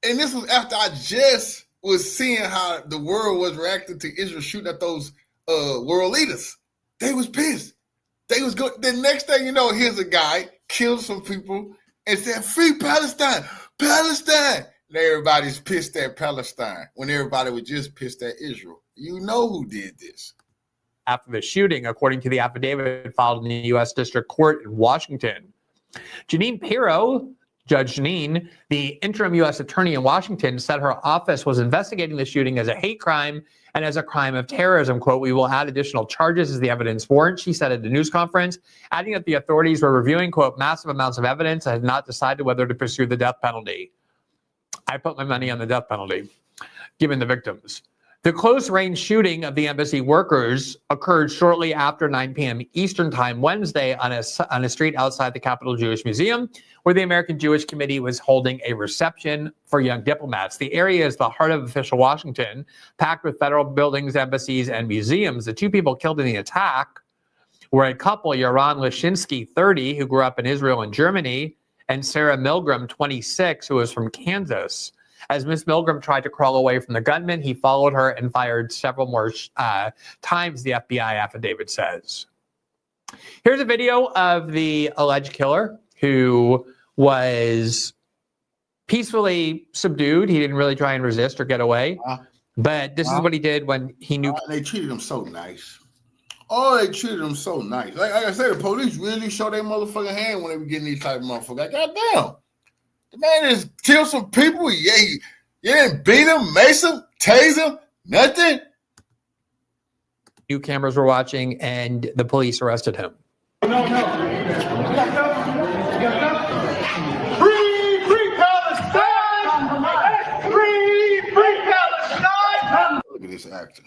And this was after I just was seeing how the world was reacting to Israel shooting at those world leaders. They was pissed. They was good. The next thing you know, here's a guy killed some people and said, "Free Palestine, Palestine." And everybody's pissed at Palestine when everybody was just pissed at Israel. You know who did this. After the shooting, according to the affidavit filed in the U.S. District Court in Washington. Janine Pirro, Judge Janine, the interim U.S. attorney in Washington, said her office was investigating the shooting as a hate crime and as a crime of terrorism. Quote, "We will add additional charges as the evidence warrants," she said at the news conference, adding that the authorities were reviewing, quote, "massive amounts of evidence and had not decided whether to pursue the death penalty." I put my money on the death penalty, given the victims. The close-range shooting of the embassy workers occurred shortly after 9 p.m. Eastern Time Wednesday on a street outside the Capitol Jewish Museum, where the American Jewish Committee was holding a reception for young diplomats. The area is the heart of official Washington, packed with federal buildings, embassies, and museums. The 2 people killed in the attack were a couple, Yaron Lashinsky, 30, who grew up in Israel and Germany, and Sarah Milgram, 26, who was from Kansas. As Ms. Milgram tried to crawl away from the gunman, he followed her and fired several more times, the FBI affidavit says. Here's a video of the alleged killer who was peacefully subdued. He didn't really try and resist or get away. But this is what he did when he knew. They treated him so nice. Oh, they treated him so nice. Like I said, the police really show their motherfucking hand when they were getting these type of motherfuckers. Like, goddamn. The man just killed some people. Yeah, you didn't beat him, mace him, tase him, nothing. New cameras were watching, and the police arrested him. No. Free Palestine! Free Palestine! Look at this actor.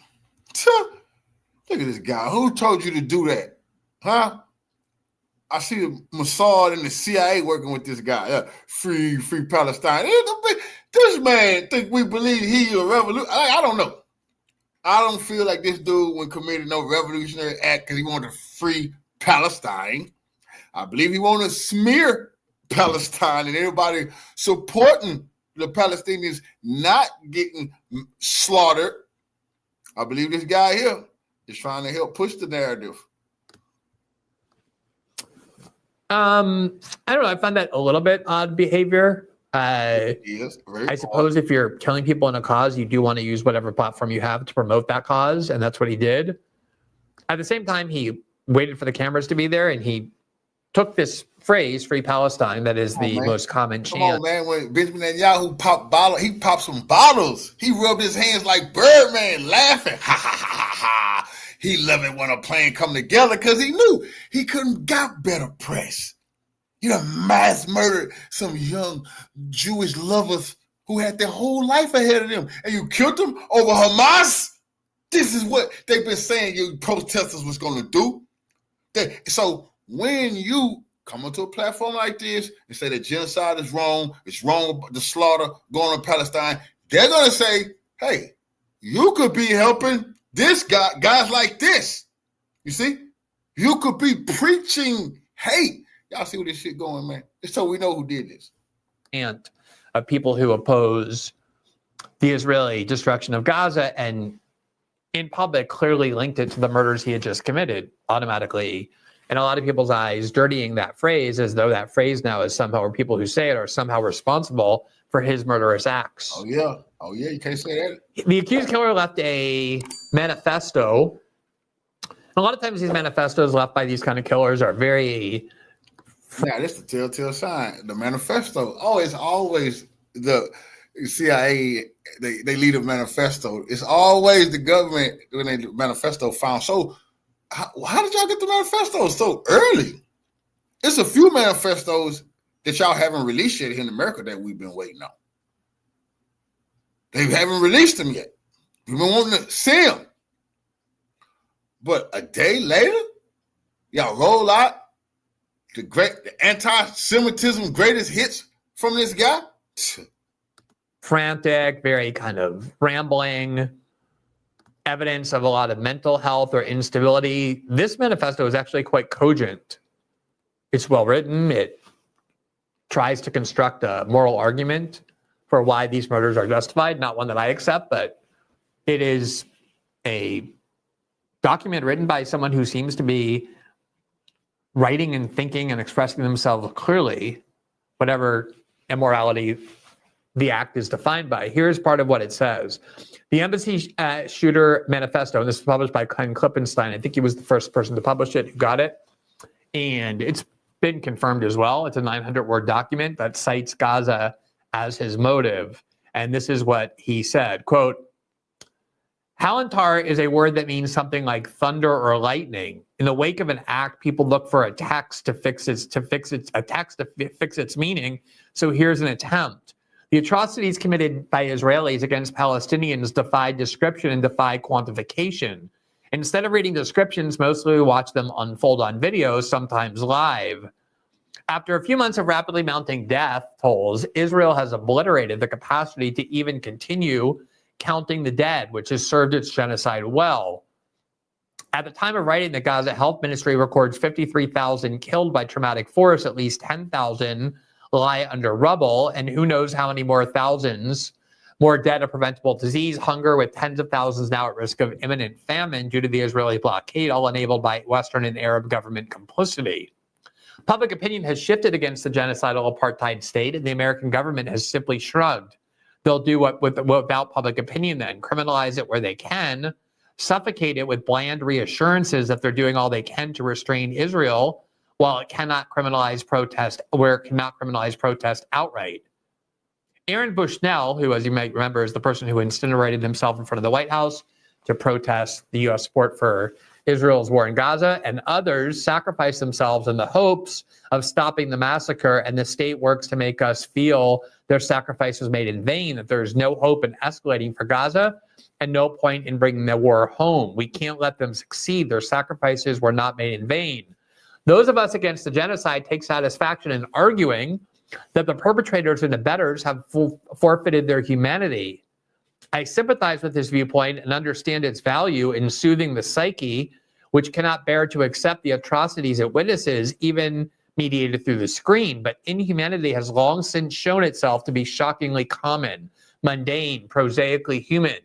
Look at this guy. Who told you to do that? Huh? I see Mossad and the CIA working with this guy. Free Palestine. This man think we believe he a revolution. I don't know. I don't feel like this dude would committed no revolutionary act because he wanted to free Palestine. I believe he wanted to smear Palestine and everybody supporting the Palestinians not getting slaughtered. I believe this guy here is trying to help push the narrative. I don't know. I find that a little bit odd behavior. Yes, I suppose if you're killing people in a cause, you do want to use whatever platform you have to promote that cause, and that's what he did. At the same time, he waited for the cameras to be there, and he took this phrase, Free Palestine, that is the most common chant. Come on, man. When Benjamin Netanyahu he popped some bottles. He rubbed his hands like Birdman, laughing. Ha, ha, ha, ha, ha. He loved it when a plane come together because he knew he couldn't got better press. You done mass murdered some young Jewish lovers who had their whole life ahead of them, and you killed them over Hamas? This is what they've been saying you protesters was going to do. So when you come onto a platform like this and say that genocide is wrong, it's wrong, the slaughter going on Palestine, they're going to say, hey, you could be helping this guys like this. You see? You could be preaching hate. Y'all see where this shit going, man? Just so we know who did this. And people who oppose the Israeli destruction of Gaza and in public clearly linked it to the murders he had just committed automatically. In a lot of people's eyes, dirtying that phrase as though that phrase now is somehow, or people who say it are somehow responsible for his murderous acts. Oh, yeah. You can't say that. The accused killer left a manifesto. A lot of times these manifestos left by these kind of killers are very... Now, this is the telltale sign. The manifesto, it's always the CIA, they lead a manifesto. It's always the government when they manifesto found. So how did y'all get the manifesto so early? It's a few manifestos that y'all haven't released yet here in America that we've been waiting on. They haven't released them yet. We've been wanting to see them. But a day later, y'all roll out the anti-Semitism greatest hits from this guy. Frantic, very kind of rambling, evidence of a lot of mental health or instability. This manifesto is actually quite cogent. It's well written. It tries to construct a moral argument for why these murders are justified. Not one that I accept, but it is a document written by someone who seems to be writing and thinking and expressing themselves clearly, whatever immorality the act is defined by. Here's part of what it says. The embassy shooter manifesto, and this was published by Ken Klippenstein. I think he was the first person to publish it who got it. And it's been confirmed as well. It's a 900-word document that cites Gaza as his motive. And this is what he said, quote, Halantar is a word that means something like thunder or lightning. In the wake of an act, people look for attacks to fix its meaning. So here's an attempt. The atrocities committed by Israelis against Palestinians defy description and defy quantification. Instead of reading descriptions, mostly we watch them unfold on videos, sometimes live. After a few months of rapidly mounting death tolls, Israel has obliterated the capacity to even continue counting the dead, which has served its genocide well. At the time of writing, the Gaza Health Ministry records 53,000 killed by traumatic force, at least 10,000 lie under rubble, and who knows how many more thousands more dead of preventable disease, hunger, with tens of thousands now at risk of imminent famine due to the Israeli blockade, all enabled by Western and Arab government complicity. Public opinion has shifted against the genocidal apartheid state, and the American government has simply shrugged. They'll do what without public opinion then, criminalize it where they can, suffocate it with bland reassurances that they're doing all they can to restrain Israel, while it cannot criminalize protest, where it cannot criminalize protest outright. Aaron Bushnell, who, as you might remember, is the person who incinerated himself in front of the White House to protest the U.S. support for Israel's war in Gaza, and others sacrificed themselves in the hopes of stopping the massacre, and the state works to make us feel their sacrifice was made in vain, that there's no hope in escalating for Gaza and no point in bringing the war home. We can't let them succeed. Their sacrifices were not made in vain. Those of us against the genocide take satisfaction in arguing that the perpetrators and abettors have forfeited their humanity. I sympathize with this viewpoint and understand its value in soothing the psyche, which cannot bear to accept the atrocities it witnesses, even mediated through the screen. But inhumanity has long since shown itself to be shockingly common, mundane, prosaically human.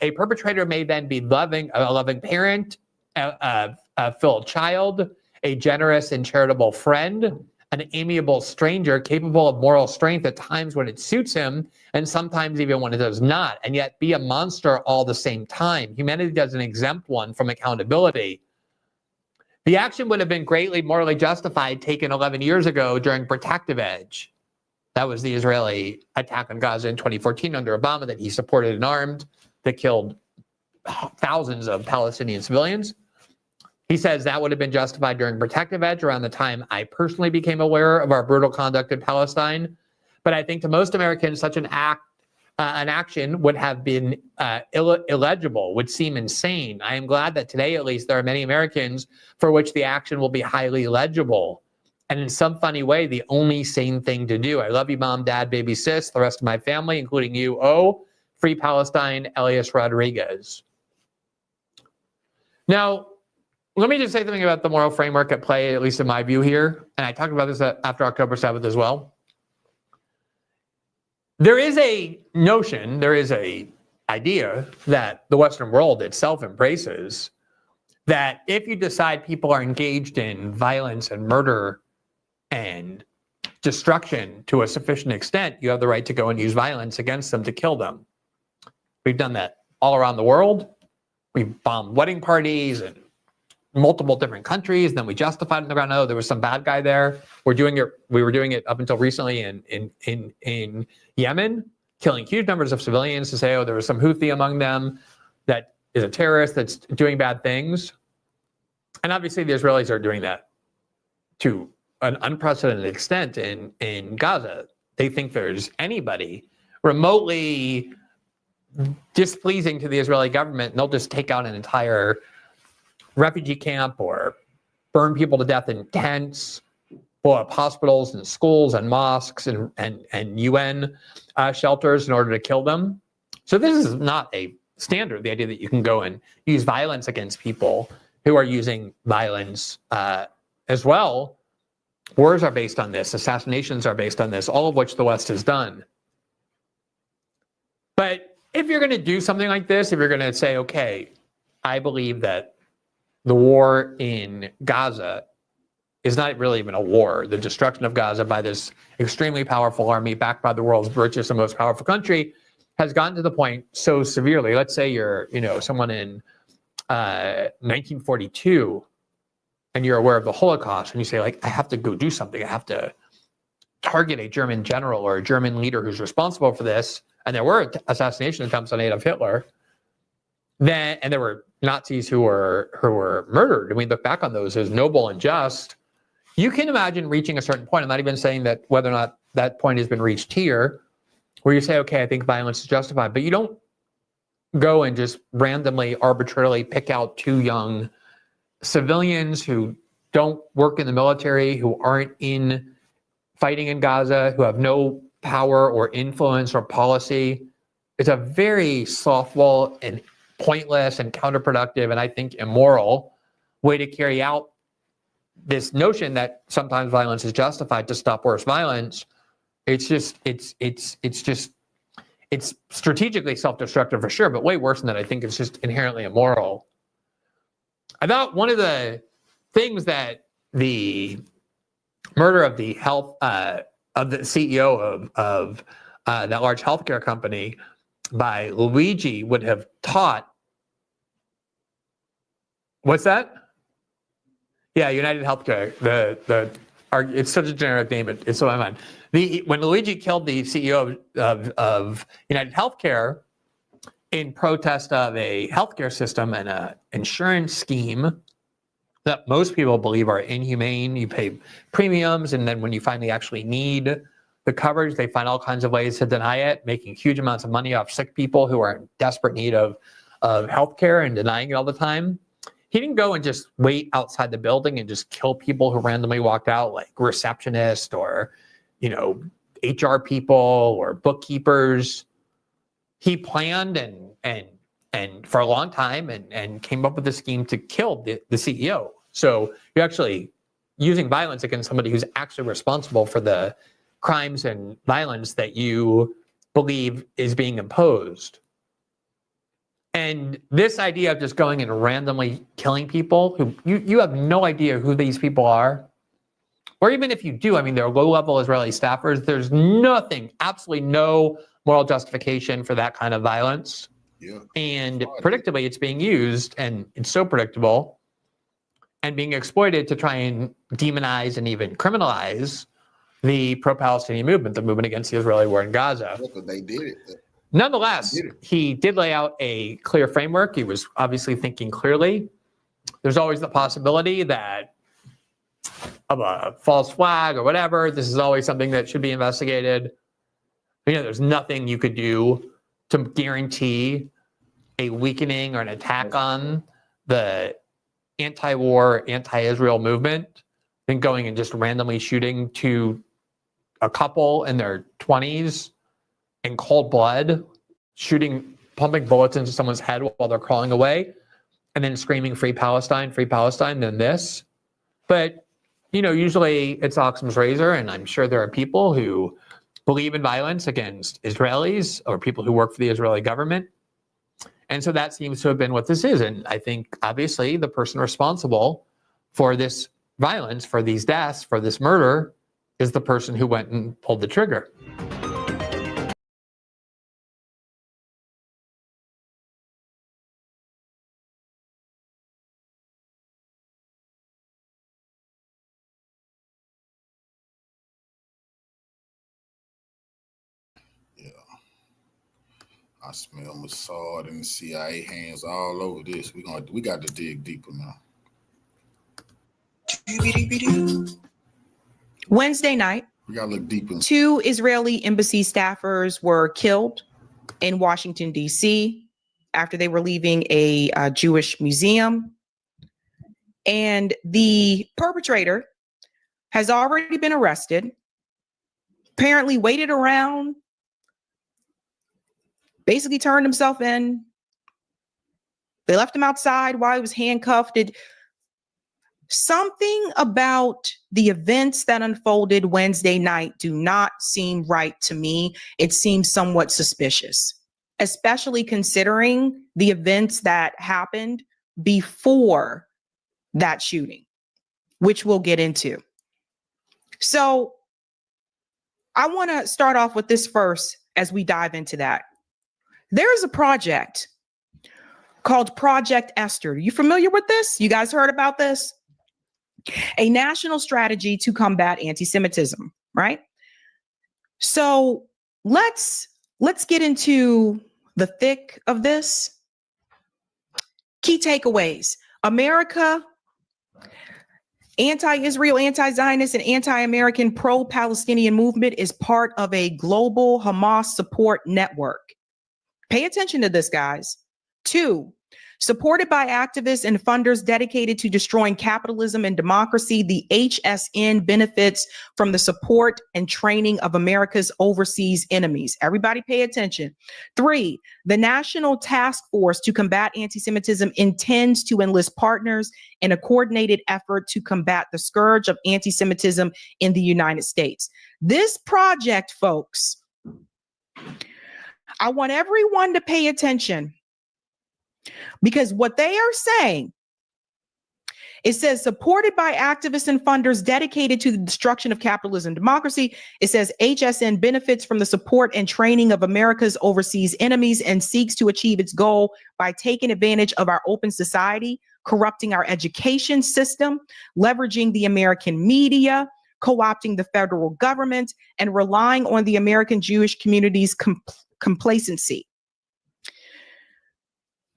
A perpetrator may then be a loving parent, a filled child, a generous and charitable friend, an amiable stranger capable of moral strength at times when it suits him, and sometimes even when it does not, and yet be a monster all the same time. Humanity doesn't exempt one from accountability. The action would have been greatly morally justified taken 11 years ago during Protective Edge. That was the Israeli attack on Gaza in 2014 under Obama that he supported and armed, that killed thousands of Palestinian civilians. He says that would have been justified during Protective Edge, around the time I personally became aware of our brutal conduct in Palestine. But I think to most Americans, such an action would have been illegible, would seem insane. I am glad that today, at least, there are many Americans for which the action will be highly legible, and in some funny way, the only sane thing to do. I love you, Mom, Dad, baby, sis, the rest of my family, including you. Oh, free Palestine, Elias Rodriguez. Now, let me just say something about the moral framework at play, at least in my view here. And I talked about this after October 7th as well. There is a notion, there is a idea that the Western world itself embraces, that if you decide people are engaged in violence and murder and destruction to a sufficient extent, you have the right to go and use violence against them to kill them. We've done that all around the world. We've bombed wedding parties and multiple different countries, and then we justified it on the ground. Oh, there was some bad guy there. We were doing it up until recently in Yemen, killing huge numbers of civilians to say, oh, there was some Houthi among them that is a terrorist that's doing bad things. And obviously the Israelis are doing that to an unprecedented extent in Gaza. They think there's anybody remotely displeasing to the Israeli government, and they'll just take out an entire refugee camp or burn people to death in tents, blow up hospitals and schools and mosques and UN shelters in order to kill them. So this is not a standard, the idea that you can go and use violence against people who are using violence as well. Wars are based on this, assassinations are based on this, all of which the West has done. But if you're going to do something like this, if you're going to say, okay, I believe that the war in Gaza is not really even a war. The destruction of Gaza by this extremely powerful army backed by the world's richest and most powerful country has gotten to the point so severely. Let's say you're, someone in 1942 and you're aware of the Holocaust and you say, like, I have to go do something. I have to target a German general or a German leader who's responsible for this. And there were assassination attempts on Adolf Hitler. And there were Nazis who were murdered, and we look back on those as noble and just. You can imagine reaching a certain point. I'm not even saying that whether or not that point has been reached here, where you say, okay, I think violence is justified, but you don't go and just randomly, arbitrarily pick out two young civilians who don't work in the military, who aren't in fighting in Gaza, who have no power or influence or policy. It's a very softball and pointless and counterproductive and I think immoral way to carry out this notion that sometimes violence is justified to stop worse violence. It's strategically self-destructive for sure, but way worse than that. I think it's just inherently immoral. I thought one of the things that the murder of the CEO of that large healthcare company by Luigi would have taught. What's that? Yeah, United Healthcare. It's such a generic name, but it's what I meant. When Luigi killed the CEO of United Healthcare in protest of a healthcare system and an insurance scheme that most people believe are inhumane. You pay premiums, and then when you finally actually need the coverage, they find all kinds of ways to deny it, making huge amounts of money off sick people who are in desperate need of healthcare and denying it all the time. he didn't go and just wait outside the building and just kill people who randomly walked out, like receptionists or, HR people or bookkeepers. He planned and for a long time and came up with a scheme to kill the CEO. So you're actually using violence against somebody who's actually responsible for the crimes and violence that you believe is being imposed. And this idea of just going and randomly killing people who you have no idea who these people are, or even if you do, I mean, they're low-level Israeli staffers. There's nothing, absolutely no moral justification for that kind of violence. Yeah. And predictably, it's being used, and it's so predictable, and being exploited to try and demonize and even criminalize the pro-Palestinian movement, the movement against the Israeli war in Gaza. Look, they did it. Nonetheless, he did lay out a clear framework. He was obviously thinking clearly. There's always the possibility that of a false flag or whatever. This is always something that should be investigated. There's nothing you could do to guarantee a weakening or an attack on the anti-war, anti-Israel movement than going and just randomly shooting to a couple in their 20s in cold blood, pumping bullets into someone's head while they're crawling away, and then screaming free Palestine, then this. But, usually it's Occam's razor, and I'm sure there are people who believe in violence against Israelis or people who work for the Israeli government. And so that seems to have been what this is. And I think, obviously, the person responsible for this violence, for these deaths, for this murder, is the person who went and pulled the trigger. I smell Mossad and the CIA hands all over this. We got to dig deeper now. Wednesday night, We got to look deeper. 2 Israeli embassy staffers were killed in Washington, D.C. after they were leaving a Jewish museum. And the perpetrator has already been arrested, apparently waited around, basically turned himself in. They left him outside while he was handcuffed. Something about the events that unfolded Wednesday night do not seem right to me. It seems somewhat suspicious, especially considering the events that happened before that shooting, which we'll get into. So I want to start off with this first as we dive into that. There is a project called Project Esther. Are you familiar with this? You guys heard about this? A national strategy to combat anti-Semitism, right? So let's get into the thick of this. Key takeaways. America, anti-Israel, anti-Zionist, and anti-American pro-Palestinian movement is part of a global Hamas support network. Pay attention to this, guys. 2, supported by activists and funders dedicated to destroying capitalism and democracy, the HSN benefits from the support and training of America's overseas enemies. Everybody pay attention. 3, the National Task Force to Combat Anti-Semitism intends to enlist partners in a coordinated effort to combat the scourge of anti-Semitism in the United States. This project, folks, I want everyone to pay attention, because what they are saying, it says supported by activists and funders dedicated to the destruction of capitalism and democracy. It says HSN benefits from the support and training of America's overseas enemies and seeks to achieve its goal by taking advantage of our open society, corrupting our education system, leveraging the American media, co-opting the federal government, and relying on the American Jewish community's complacency.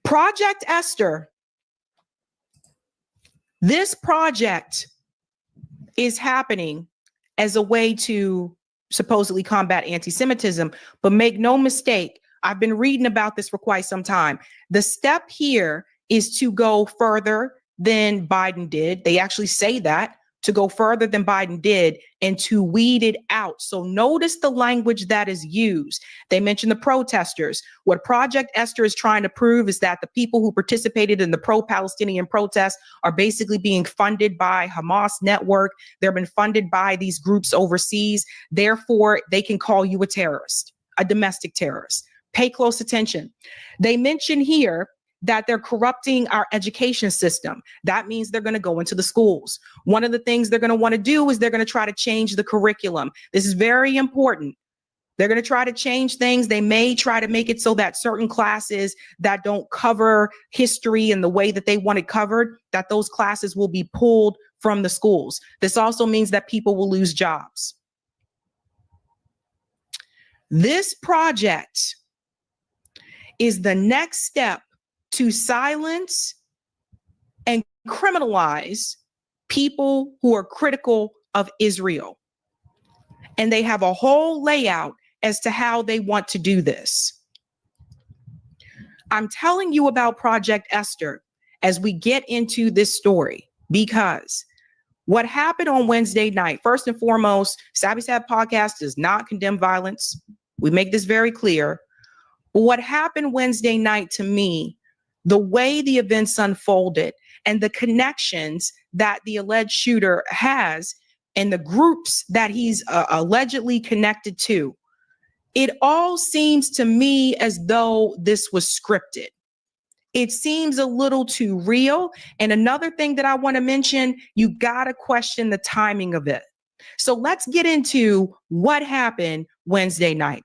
Project Esther. This project is happening as a way to supposedly combat anti-Semitism, but make no mistake, I've been reading about this for quite some time. The step here is to go further than Biden did. They actually say that, to go further than Biden did and to weed it out. So notice the language that is used. They mention the protesters. What Project Esther is trying to prove is that the people who participated in the pro-Palestinian protests are basically being funded by Hamas network. They've been funded by these groups overseas. Therefore, they can call you a terrorist, a domestic terrorist. Pay close attention. They mention here that they're corrupting our education system. That means they're going to go into the schools. One of the things they're going to want to do is they're going to try to change the curriculum. This is very important. They're going to try to change things. They may try to make it so that certain classes that don't cover history in the way that they want it covered, that those classes will be pulled from the schools. This also means that people will lose jobs. This project is the next step to silence and criminalize people who are critical of Israel. And they have a whole layout as to how they want to do this. I'm telling you about Project Esther as we get into this story, because what happened on Wednesday night, first and foremost, Savvy Sab podcast does not condemn violence. We make this very clear. But what happened Wednesday night, to me, the way the events unfolded and the connections that the alleged shooter has and the groups that he's allegedly connected to, it all seems to me as though this was scripted. It seems a little too real. And another thing that I want to mention, you got to question the timing of it. So let's get into what happened Wednesday night.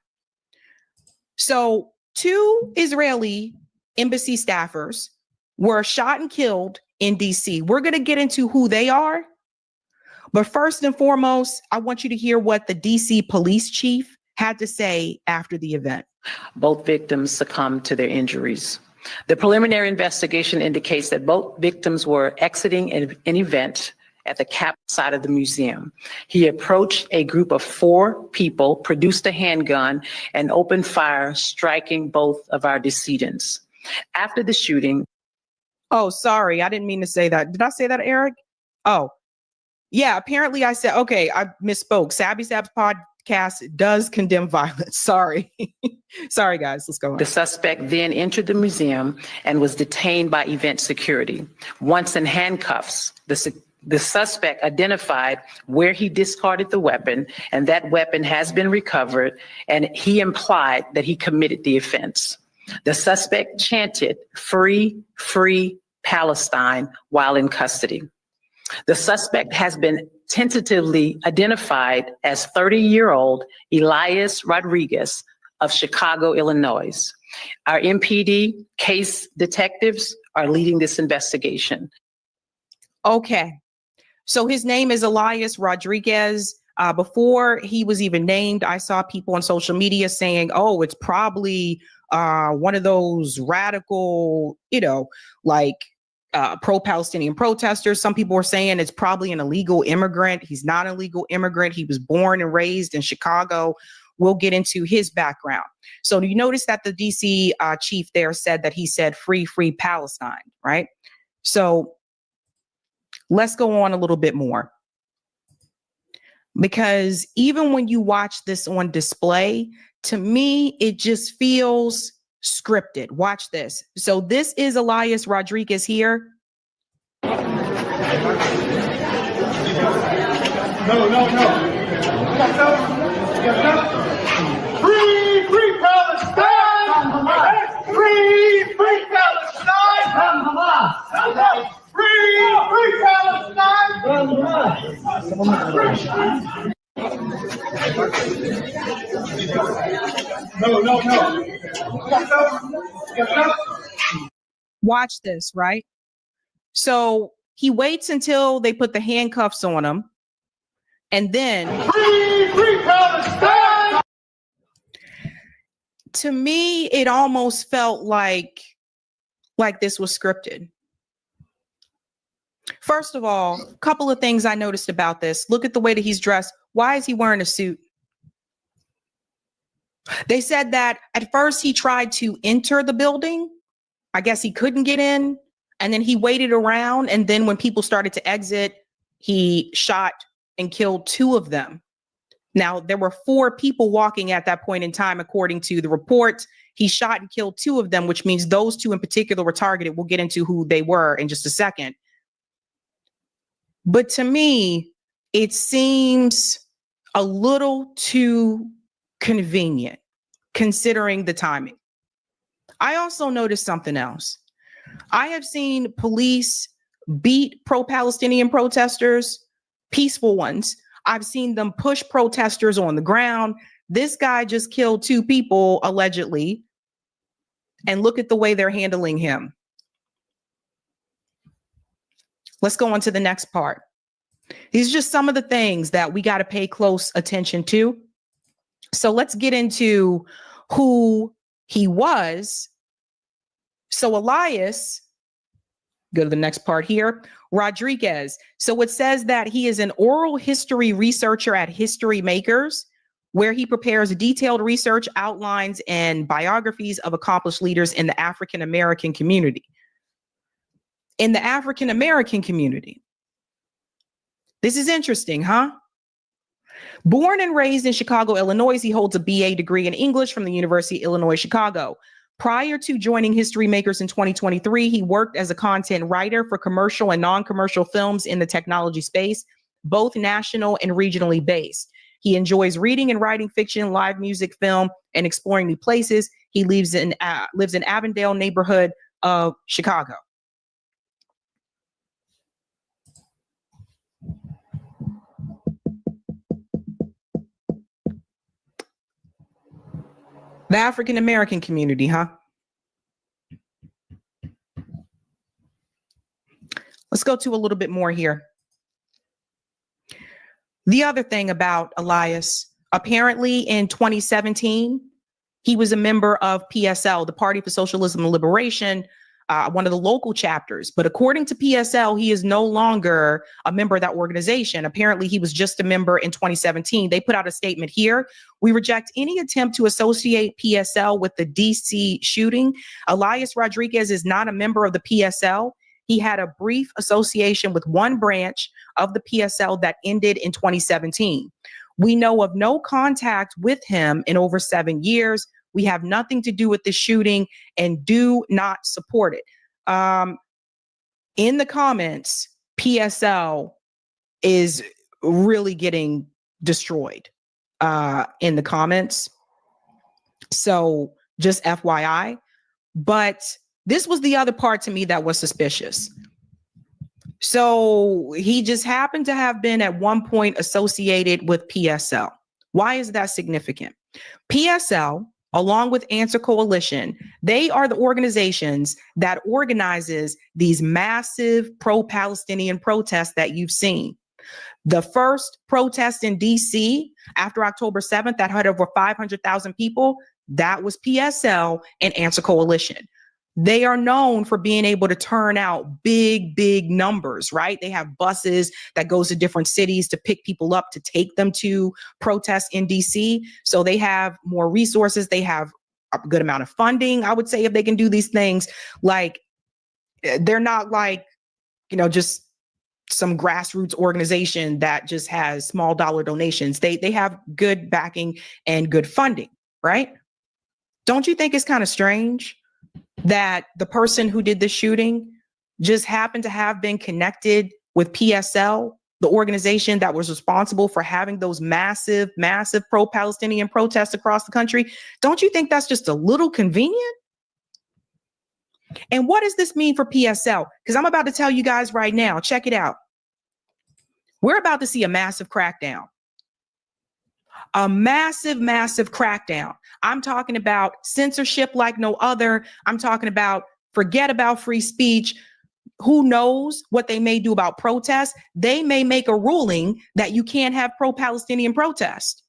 So 2 Israeli embassy staffers were shot and killed in DC. We're going to get into who they are. But first and foremost, I want you to hear what the DC police chief had to say after the event. Both victims succumbed to their injuries. The preliminary investigation indicates that both victims were exiting an event at the cap side of the museum. He approached a group of 4 people, produced a handgun, and opened fire, striking both of our decedents. After the shooting. Oh, sorry. I didn't mean to say that. Did I say that, Eric? Oh, yeah. Apparently I said, okay, I misspoke. Savvy Sab's podcast does condemn violence. Sorry. Sorry, guys. Let's go on. The suspect then entered the museum and was detained by event security. Once in handcuffs, the suspect identified where he discarded the weapon, and that weapon has been recovered, and he implied that he committed the offense. The suspect chanted, "Free, free Palestine," while in custody. The suspect has been tentatively identified as 30-year-old Elias Rodriguez of Chicago, Illinois. Our MPD case detectives are leading this investigation. Okay. So his name is Elias Rodriguez. Before he was even named, I saw people on social media saying, oh, it's probably one of those radical, pro-Palestinian protesters. Some people were saying it's probably an illegal immigrant. He's not an illegal immigrant. He was born and raised in Chicago. We'll get into his background. So you notice that the DC chief there said that he said free, free Palestine, right? So let's go on a little bit more. Because even when you watch this on display, to me, it just feels scripted. Watch this. So this is Elias Rodriguez here. No. Free, free Palestine! Free, free Palestine! Free, free Palestine! No. Watch this, right? So he waits until they put the handcuffs on him, and then free Palestine! To me, it almost felt like this was scripted. First of all, a couple of things I noticed about this. Look at the way that he's dressed. Why is he wearing a suit? They said that at first he tried to enter the building. I guess he couldn't get in. And then he waited around. And then when people started to exit, he shot and killed 2 of them. Now, there were 4 people walking at that point in time, according to the report. He shot and killed 2 of them, which means those 2 in particular were targeted. We'll get into who they were in just a second. But to me, it seems a little too convenient considering the timing. I also noticed something else. I have seen police beat pro-Palestinian protesters, peaceful ones. I've seen them push protesters on the ground. This guy just killed 2 people, allegedly. And look at the way they're handling him. Let's go on to the next part. These are just some of the things that we got to pay close attention to. So let's get into who he was. So Elias, go to the next part here. Rodriguez. So it says that he is an oral history researcher at History Makers, where he prepares detailed research outlines and biographies of accomplished leaders in the African American community. In the African American community. This is interesting, huh? Born and raised in Chicago, Illinois, he holds a BA degree in English from the University of Illinois, Chicago. Prior to joining History Makers in 2023, he worked as a content writer for commercial and non-commercial films in the technology space, both national and regionally based. He enjoys reading and writing fiction, live music, film, and exploring new places. He lives in Avondale neighborhood of Chicago. The African American community, huh? Let's go to a little bit more here. The other thing about Elias, apparently in 2017, he was a member of PSL, the Party for Socialism and Liberation, one of the local chapters. But according to PSL, he is no longer a member of that organization. Apparently, he was just a member in 2017. They put out a statement here. We reject any attempt to associate PSL with the DC shooting. Elias Rodriguez is not a member of the PSL. He had a brief association with one branch of the PSL that ended in 2017. We know of no contact with him in over 7 years. We have nothing to do with the shooting and do not support it. In the comments, PSL is really getting destroyed in the comments. So just FYI. But this was the other part to me that was suspicious. So he just happened to have been at one point associated with PSL. Why is that significant? PSL, along with Answer Coalition, they are the organizations that organizes these massive pro-Palestinian protests that you've seen. The first protest in DC after October 7th that had over 500,000 people, that was PSL and Answer Coalition. They are known for being able to turn out big, big numbers, right? They have buses that goes to different cities to pick people up to take them to protests in DC. So they have more resources. They have a good amount of funding, I would say, if they can do these things. Like, they're not like, just some grassroots organization that just has small dollar donations. They have good backing and good funding, right? Don't you think it's kind of strange that the person who did the shooting just happened to have been connected with PSL, the organization that was responsible for having those massive, massive pro-Palestinian protests across the country? Don't you think that's just a little convenient? And what does this mean for PSL? Because I'm about to tell you guys right now, check it out. We're about to see a massive crackdown. A massive, massive crackdown. I'm talking about censorship like no other. I'm talking about forget about free speech. Who knows what they may do about protests? They may make a ruling that you can't have pro-Palestinian protest.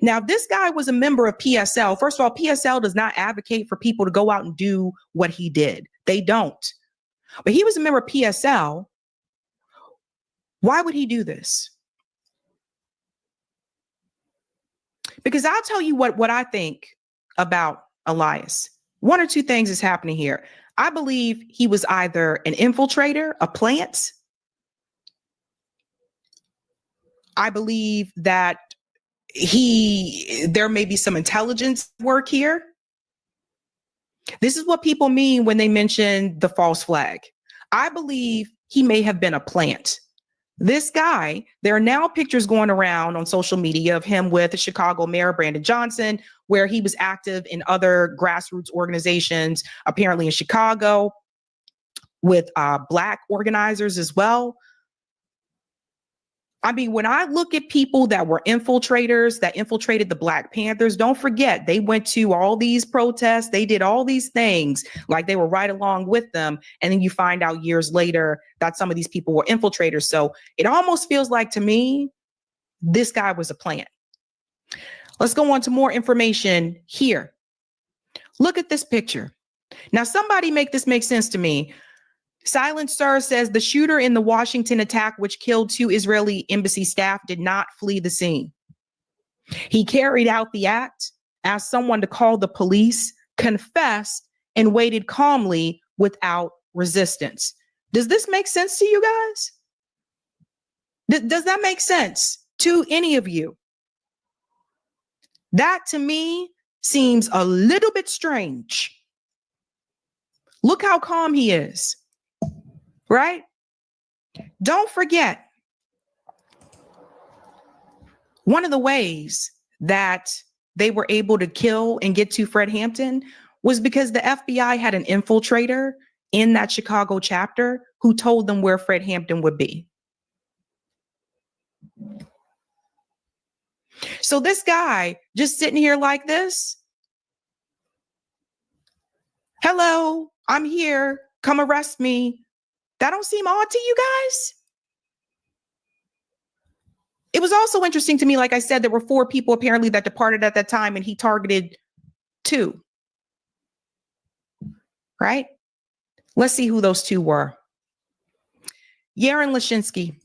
Now, this guy was a member of PSL. First of all, PSL does not advocate for people to go out and do what he did. They don't. But he was a member of PSL. Why would he do this? Because I'll tell you what I think about Elias. One or two things is happening here. I believe he was either an infiltrator, a plant. I believe that there may be some intelligence work here. This is what people mean when they mention the false flag. I believe he may have been a plant. This guy, there are now pictures going around on social media of him with Chicago Mayor Brandon Johnson, where he was active in other grassroots organizations, apparently in Chicago, with Black organizers as well. I mean, when I look at people that were infiltrators, that infiltrated the Black Panthers, don't forget, they went to all these protests. They did all these things like they were right along with them. And then you find out years later that some of these people were infiltrators. So it almost feels like to me, this guy was a plant. Let's go on to more information here. Look at this picture. Now, somebody make this make sense to me. Silent Star says the shooter in the Washington attack, which killed 2 Israeli embassy staff, did not flee the scene. He carried out the act, asked someone to call the police, confessed, and waited calmly without resistance. Does this make sense to you guys? Does that make sense to any of you? That to me seems a little bit strange. Look how calm he is. Right? Don't forget, one of the ways that they were able to kill and get to Fred Hampton was because the FBI had an infiltrator in that Chicago chapter who told them where Fred Hampton would be. So this guy just sitting here like this. Hello, I'm here. Come arrest me. That don't seem odd to you guys? It was also interesting to me, like I said, there were 4 people apparently that departed at that time and he targeted 2. Right? Let's see who those 2 were. Yaron Lashinsky.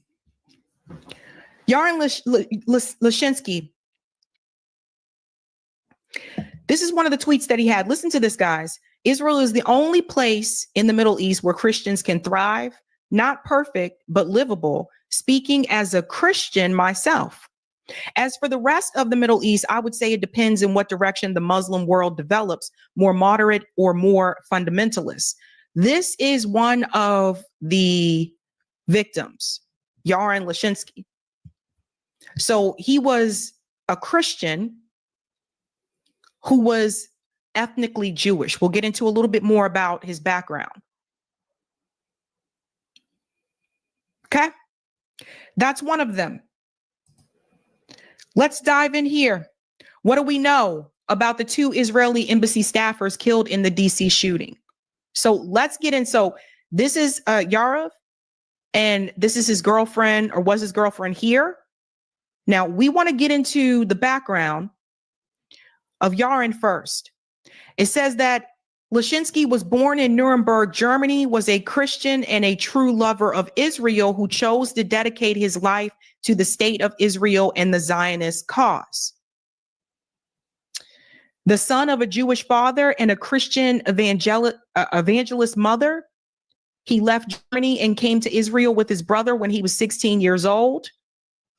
Yaron Lashinsky. This is one of the tweets that he had. Listen to this, guys. Israel is the only place in the Middle East where Christians can thrive, not perfect, but livable, speaking as a Christian myself. As for the rest of the Middle East, I would say it depends in what direction the Muslim world develops, more moderate or more fundamentalist. This is one of the victims, Yaron Lashinsky. So he was a Christian who was ethnically Jewish. We'll get into a little bit more about his background. Okay, that's one of them. Let's dive in here. What do we know about the 2 Israeli embassy staffers killed in the DC shooting? So let's get in. So this is Yarav, and this is his girlfriend, or was his girlfriend here. Now we want to get into the background of Yaron first. It says that Lashinsky was born in Nuremberg, Germany, was a Christian and a true lover of Israel who chose to dedicate his life to the state of Israel and the Zionist cause. The son of a Jewish father and a Christian evangelist mother, he left Germany and came to Israel with his brother when he was 16 years old.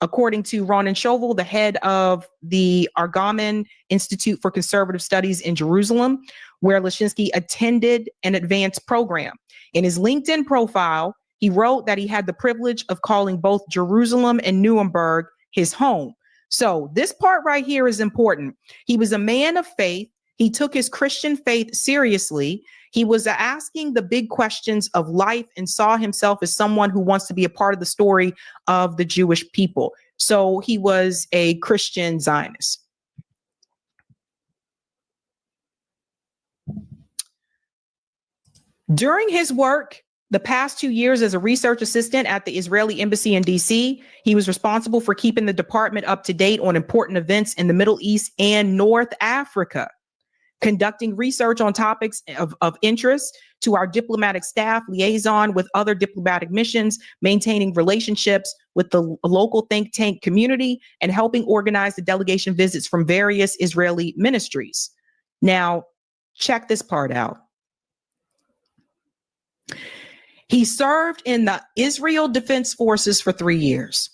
According to Ronan Chauvel, the head of the Argaman Institute for Conservative Studies in Jerusalem, where Lashinsky attended an advanced program. In his LinkedIn profile, he wrote that he had the privilege of calling both Jerusalem and Nuremberg his home. So this part right here is important. He was a man of faith. He took his Christian faith seriously. He was asking the big questions of life and saw himself as someone who wants to be a part of the story of the Jewish people. So he was a Christian Zionist. During his work, the past 2 years as a research assistant at the Israeli embassy in DC, he was responsible for keeping the department up to date on important events in the Middle East and North Africa, conducting research on topics of interest to our diplomatic staff, liaison with other diplomatic missions, maintaining relationships with the local think tank community, and helping organize the delegation visits from various Israeli ministries. Now, check this part out. He served in the Israel Defense Forces for 3 years.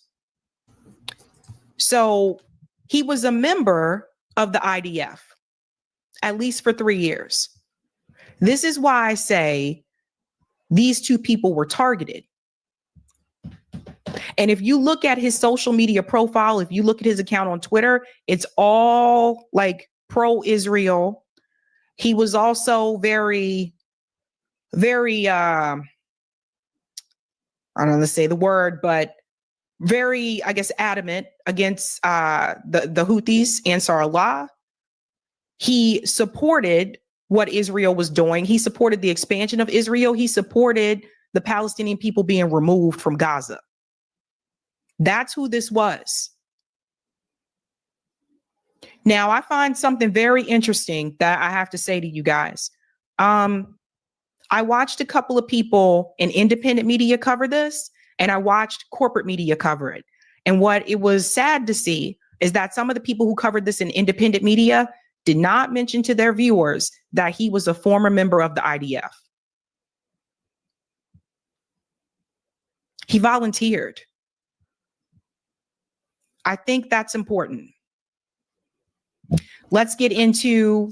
So he was a member of the IDF, at least for 3 years. This is why I say these two people were targeted. And if you look at his social media profile, if you look at his account on Twitter, it's all like pro-Israel. He was also very, I don't know to say the word, but very, I guess, adamant against the Houthis, Ansar Allah. He supported what Israel was doing. He supported the expansion of Israel. He supported the Palestinian people being removed from Gaza. That's who this was. Now, I find something very interesting that I have to say to you guys. I watched a couple of people in independent media cover this, and I watched corporate media cover it. And what it was sad to see is that some of the people who covered this in independent media did not mention to their viewers that he was a former member of the IDF. He volunteered. I think that's important. Let's get into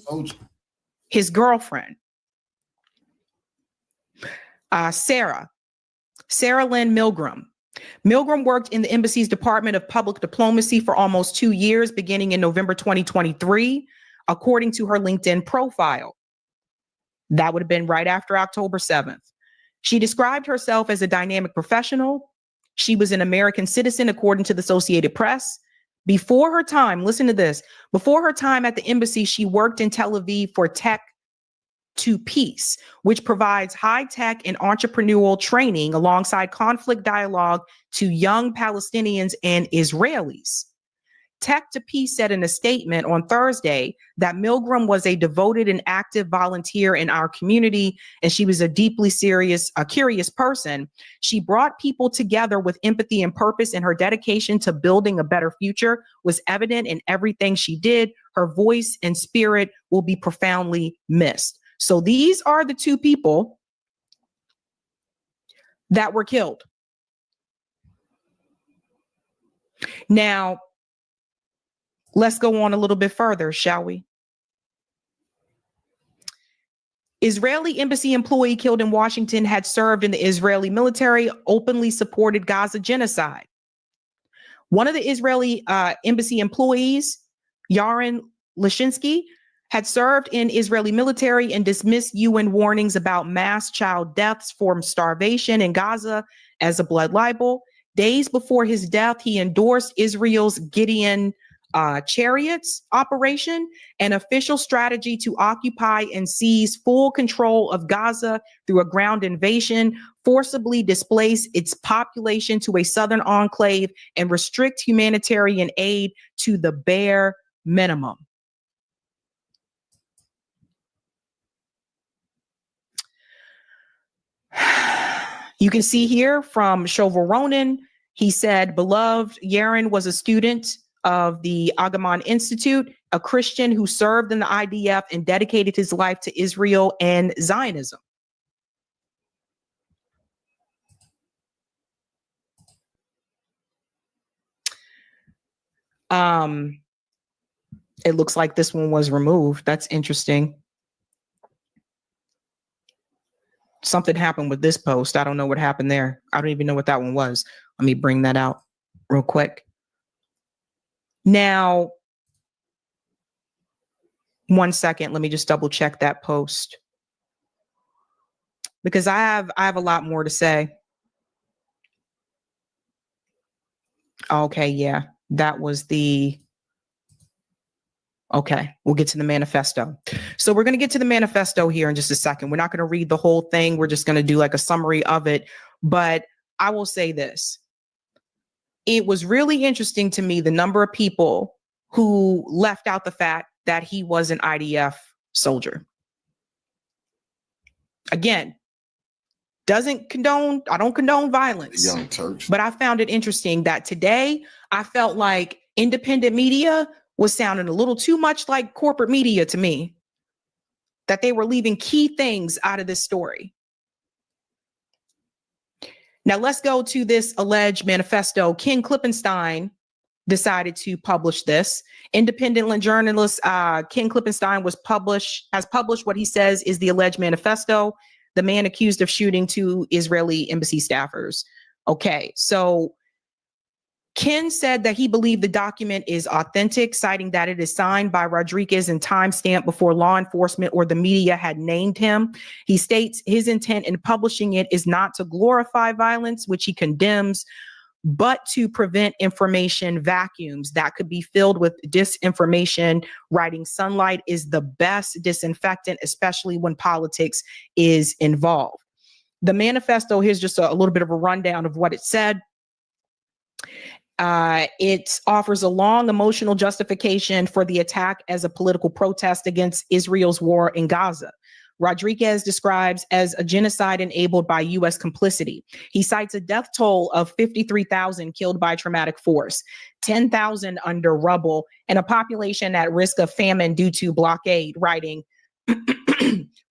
his girlfriend, Sarah Lynn Milgram. Milgram worked in the embassy's Department of Public Diplomacy for almost 2 years, beginning in November 2023, according to her LinkedIn profile. That would have been right after October 7th. She described herself as a dynamic professional. She was an American citizen, according to the Associated Press. Before her time, listen to this, before her time at the embassy, she worked in Tel Aviv for Tech to Peace, which provides high-tech and entrepreneurial training alongside conflict dialogue to young Palestinians and Israelis. Tech to Peace said in a statement on Thursday that Milgram was a devoted and active volunteer in our community, and she was a deeply curious person. She brought people together with empathy and purpose, and her dedication to building a better future was evident in everything she did. Her voice and spirit will be profoundly missed. So these are the two people that were killed. Now, let's go on a little bit further, shall we? Israeli embassy employee killed in Washington had served in the Israeli military, openly supported Gaza genocide. One of the Israeli embassy employees, Yaron Lashinsky, had served in Israeli military and dismissed UN warnings about mass child deaths from starvation in Gaza as a blood libel. Days before his death, he endorsed Israel's Gideon Chariots operation, an official strategy to occupy and seize full control of Gaza through a ground invasion, forcibly displace its population to a southern enclave, and restrict humanitarian aid to the bare minimum. You can see here from Shovel Ronan, he said, beloved Yaron was a student of the Agamon Institute, a Christian who served in the IDF and dedicated his life to Israel and Zionism. It looks like this one was removed. That's interesting. Something happened with this post. I don't know what happened there. I don't even know what that one was. Let me bring that out real quick. Now, one second. Let me just double check that post because I have a lot more to say. Okay, yeah, that was the. Okay, we'll get to the manifesto. So we're going to get to the manifesto here in just a second. We're not going to read the whole thing. We're just going to do like a summary of it. But I will say this. It was really interesting to me, the number of people who left out the fact that he was an IDF soldier. Again, I don't condone violence. Young Turks. But I found it interesting that today I felt like independent media was sounding a little too much like corporate media to me, that they were leaving key things out of this story. Now let's go to this alleged manifesto. Ken Klippenstein decided to publish this. Independent journalist Ken Klippenstein has published what he says is the alleged manifesto. The man accused of shooting 2 Israeli embassy staffers. Okay, so Ken said that he believed the document is authentic, citing that it is signed by Rodriguez and timestamped before law enforcement or the media had named him. He states his intent in publishing it is not to glorify violence, which he condemns, but to prevent information vacuums that could be filled with disinformation. Writing sunlight is the best disinfectant, especially when politics is involved. The manifesto, here's just a little bit of a rundown of what it said. It offers a long emotional justification for the attack as a political protest against Israel's war in Gaza. Rodriguez describes as a genocide enabled by U.S. complicity. He cites a death toll of 53,000 killed by traumatic force, 10,000 under rubble, and a population at risk of famine due to blockade, writing,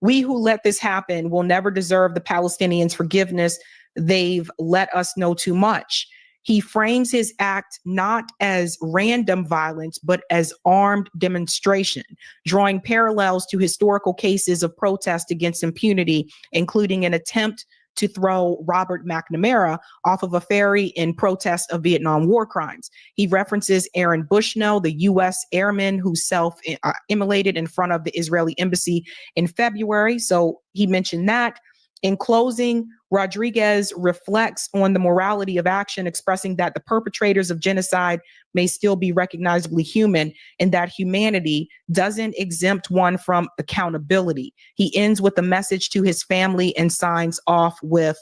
"We who let this happen will never deserve the Palestinians' forgiveness. They've let us know too much." He frames his act not as random violence, but as armed demonstration, drawing parallels to historical cases of protest against impunity, including an attempt to throw Robert McNamara off of a ferry in protest of Vietnam War crimes. He references Aaron Bushnell, the U.S. airman who self-immolated in front of the Israeli embassy in February. So he mentioned that. In closing, Rodriguez reflects on the morality of action, expressing that the perpetrators of genocide may still be recognizably human and that humanity doesn't exempt one from accountability. He ends with a message to his family and signs off with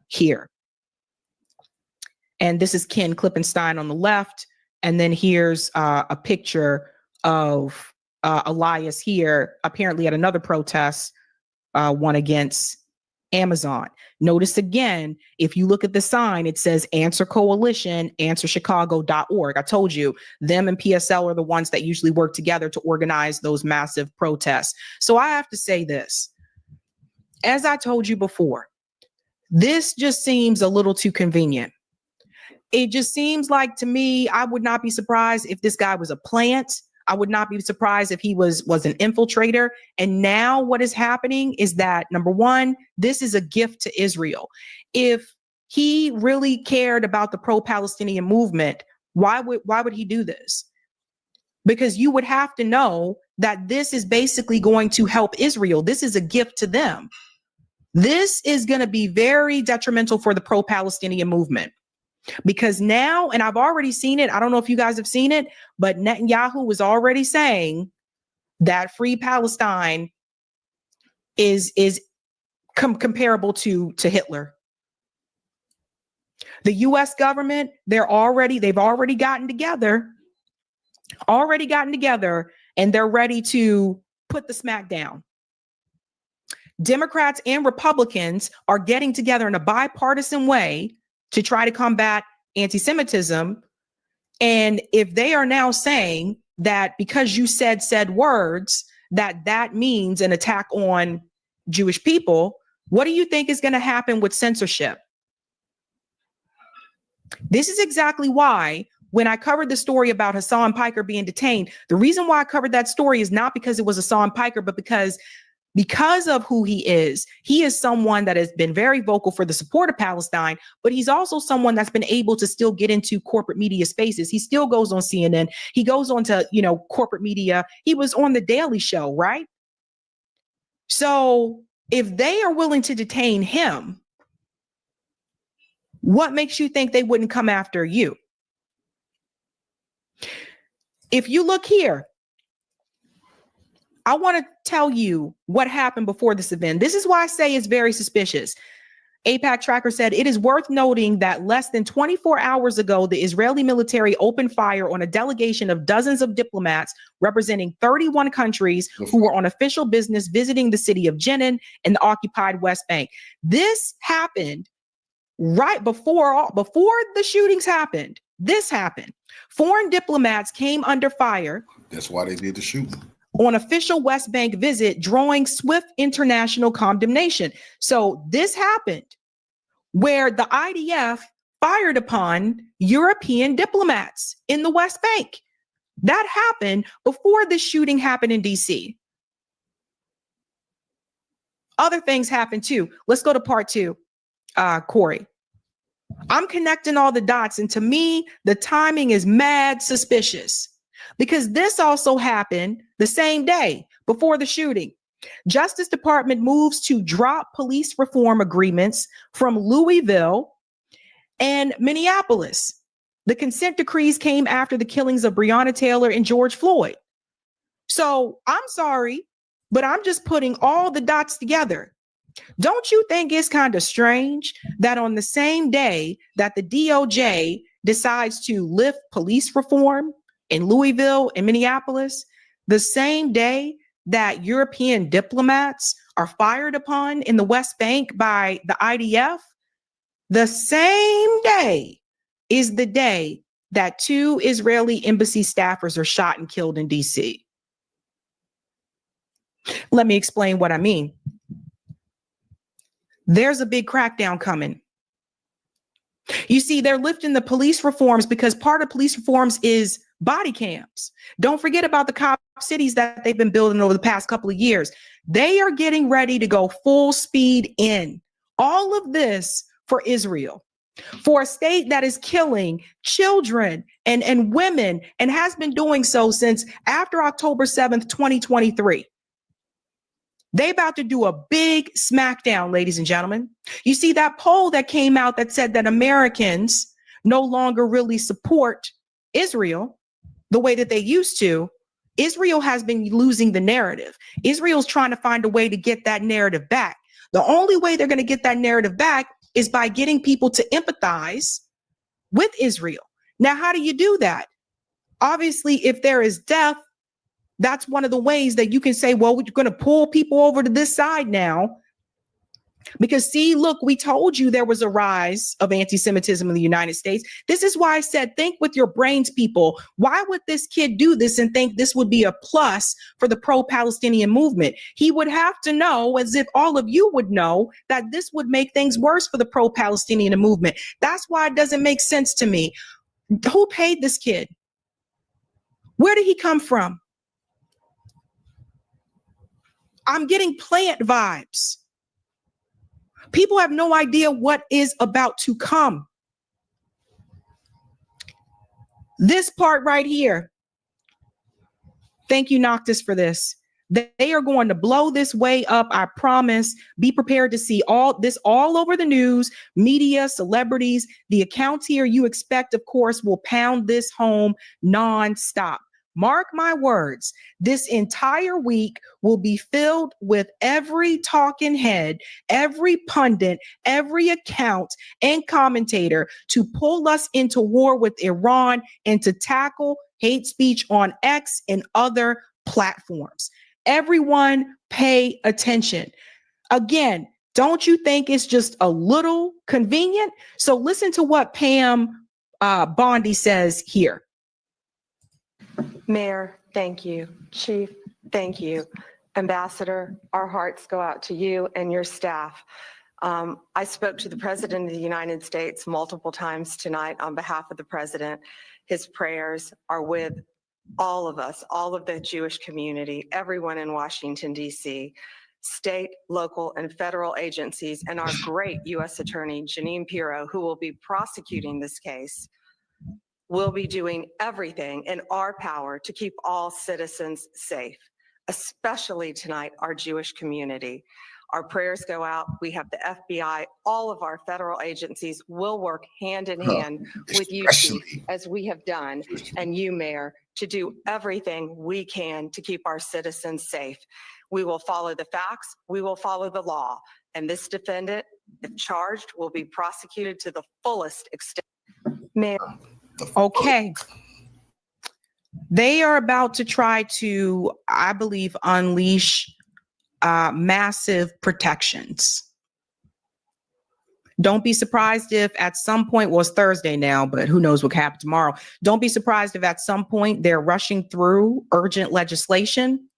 here. And this is Ken Klippenstein on the left. And then here's a picture of Elias here, apparently at another protest, one against Amazon. Notice again, if you look at the sign, it says Answer Coalition, answerchicago.org. I told you, them and PSL are the ones that usually work together to organize those massive protests. So I have to say this, as I told you before, this just seems a little too convenient. It just seems like, to me, I would not be surprised if this guy was a plant. I would not be surprised if he was an infiltrator. And now what is happening is that, number one, this is a gift to Israel. If he really cared about the pro-Palestinian movement, why would he do this? Because you would have to know that this is basically going to help Israel. This is a gift to them. This is going to be very detrimental for the pro-Palestinian movement. Because now, and I've already seen it, I don't know if you guys have seen it, but Netanyahu was already saying that Free Palestine is comparable to Hitler. The US government, they've already gotten together, and they're ready to put the smack down. Democrats and Republicans are getting together in a bipartisan way to try to combat anti-Semitism. And if they are now saying that because you said words, that means an attack on Jewish people, what do you think is going to happen with censorship? This is exactly why when I covered the story about Hassan Piker being detained, the reason why I covered that story is not because it was Hassan Piker, but because of who he is someone that has been very vocal for the support of Palestine, but he's also someone that's been able to still get into corporate media spaces. He still goes on CNN. He goes on to, corporate media. He was on The Daily Show, right? So if they are willing to detain him, what makes you think they wouldn't come after you? If you look here, I want to tell you what happened before this event. This is why I say it's very suspicious. AIPAC Tracker said, it is worth noting that less than 24 hours ago, the Israeli military opened fire on a delegation of dozens of diplomats representing 31 countries who were on official business visiting the city of Jenin in the occupied West Bank. This happened right before the shootings happened. This happened. Foreign diplomats came under fire. That's why they did the shooting. On official West Bank visit, drawing swift international condemnation. So this happened where the IDF fired upon European diplomats in the West Bank. That happened before the shooting happened in DC. Other things happened too. Let's go to part 2, Corey. I'm connecting all the dots, and to me, the timing is mad suspicious because this also happened the same day before the shooting. Justice Department moves to drop police reform agreements from Louisville and Minneapolis. The consent decrees came after the killings of Breonna Taylor and George Floyd. So I'm sorry, but I'm just putting all the dots together. Don't you think it's kind of strange that on the same day that the DOJ decides to lift police reform in Louisville and Minneapolis, the same day that European diplomats are fired upon in the West Bank by the IDF, the same day is the day that 2 Israeli embassy staffers are shot and killed in DC. Let me explain what I mean. There's a big crackdown coming. You see, they're lifting the police reforms because part of police reforms is body cams. Don't forget about the cop cities that they've been building over the past couple of years. They are getting ready to go full speed in. All of this for Israel, for a state that is killing children and women and has been doing so since after October 7th, 2023. They about to do a big smackdown, ladies and gentlemen. You see that poll that came out that said that Americans no longer really support Israel the way that they used to. Israel has been losing the narrative. Israel's trying to find a way to get that narrative back. The only way they're going to get that narrative back is by getting people to empathize with Israel. Now, how do you do that? Obviously, if there is death, that's one of the ways that you can say, well, we're going to pull people over to this side now. Because see, look, we told you there was a rise of anti-Semitism in the United States. This is why I said, think with your brains, people. Why would this kid do this and think this would be a plus for the pro-Palestinian movement? He would have to know, as if all of you would know, that this would make things worse for the pro-Palestinian movement. That's why it doesn't make sense to me. Who paid this kid? Where did he come from? I'm getting plant vibes. People have no idea what is about to come. This part right here. Thank you, Noctis, for this. They are going to blow this way up. I promise. Be prepared to see all this all over the news, media, celebrities. The accounts here you expect, of course, will pound this home nonstop. Mark my words, this entire week will be filled with every talking head, every pundit, every account and commentator to pull us into war with Iran and to tackle hate speech on X and other platforms. Everyone pay attention. Again, don't you think it's just a little convenient? So listen to what Pam Bondi says here. Mayor, thank you. Chief, thank you. Ambassador, our hearts go out to you and your staff. I spoke to the President of the United States multiple times tonight on behalf of the President. His prayers are with all of us, all of the Jewish community, everyone in Washington, D.C., state, local, and federal agencies, and our great U.S. Attorney, Jeanine Pirro, who will be prosecuting this case. We'll be doing everything in our power to keep all citizens safe, especially tonight, our Jewish community. Our prayers go out. We have the FBI, all of our federal agencies will work hand in hand with you, Chief, as we have done, and you, Mayor, to do everything we can to keep our citizens safe. We will follow the facts. We will follow the law. And this defendant, if charged, will be prosecuted to the fullest extent. Mayor. Okay. They are about to try to, I believe, unleash massive protections. Don't be surprised if at some point, well, it's Thursday now, but who knows what will happen tomorrow. Don't be surprised if at some point they're rushing through urgent legislation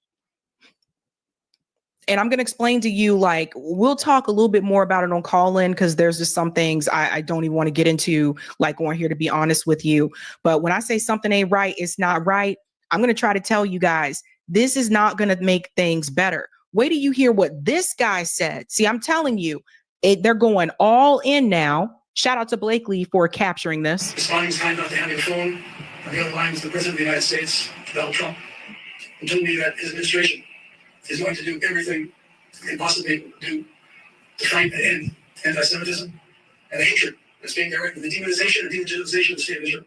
And I'm going to explain to you, like, we'll talk a little bit more about it on call-in because there's just some things I don't even want to get into, like, on here, to be honest with you. But when I say something ain't right, it's not right. I'm going to try to tell you guys, this is not going to make things better. Wait till you hear what this guy said. See, I'm telling you, they're going all in now. Shout out to Blakely for capturing this. This line was kind enough to hand me the phone. On the other line was the President of the United States, Donald Trump, and told me that his administration is going to do everything it can possibly do to fight and end anti-Semitism and the hatred that's being directed, the demonization and delegitimization of the state of Israel.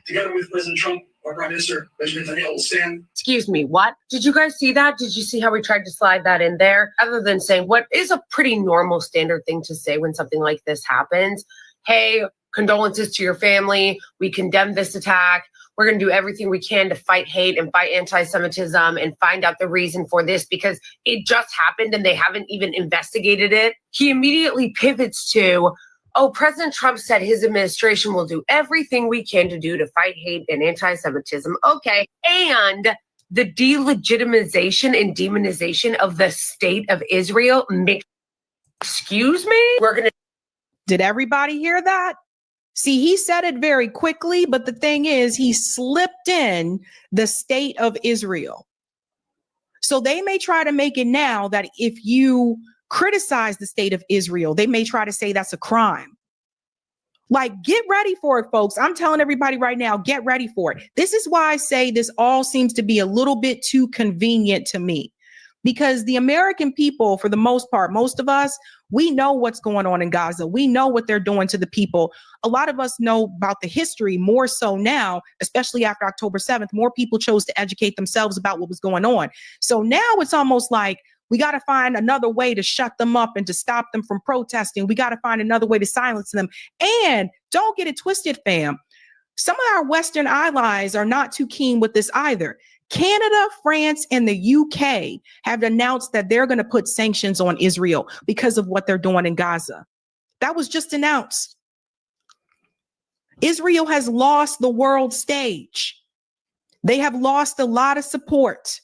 Together with President Trump, our Prime Minister, Benjamin Netanyahu, will stand. Excuse me, what? Did you guys see that? Did you see how we tried to slide that in there? Other than saying what is a pretty normal standard thing to say when something like this happens. Hey, condolences to your family. We condemn this attack. We're going to do everything we can to fight hate and fight anti-Semitism and find out the reason for this because it just happened and they haven't even investigated it. He immediately pivots to, oh, President Trump said his administration will do everything we can to do to fight hate and anti-Semitism. Okay. And the delegitimization and demonization of the state of Israel. Excuse me? Did everybody hear that? See, he said it very quickly, but the thing is, he slipped in the state of Israel. So they may try to make it now that if you criticize the state of Israel, they may try to say that's a crime. Like, get ready for it, folks. I'm telling everybody right now, get ready for it. This is why I say this all seems to be a little bit too convenient to me. Because the American people, for the most part, most of us, we know what's going on in Gaza. We know what they're doing to the people. A lot of us know about the history more so now, especially after October 7th. More people chose to educate themselves about what was going on. So now it's almost like we got to find another way to shut them up and to stop them from protesting. We got to find another way to silence them. And don't get it twisted, fam. Some of our Western allies are not too keen with this either. Canada, France, and the UK have announced that they're going to put sanctions on Israel because of what they're doing in Gaza. That was just announced. Israel has lost the world stage. They have lost a lot of support.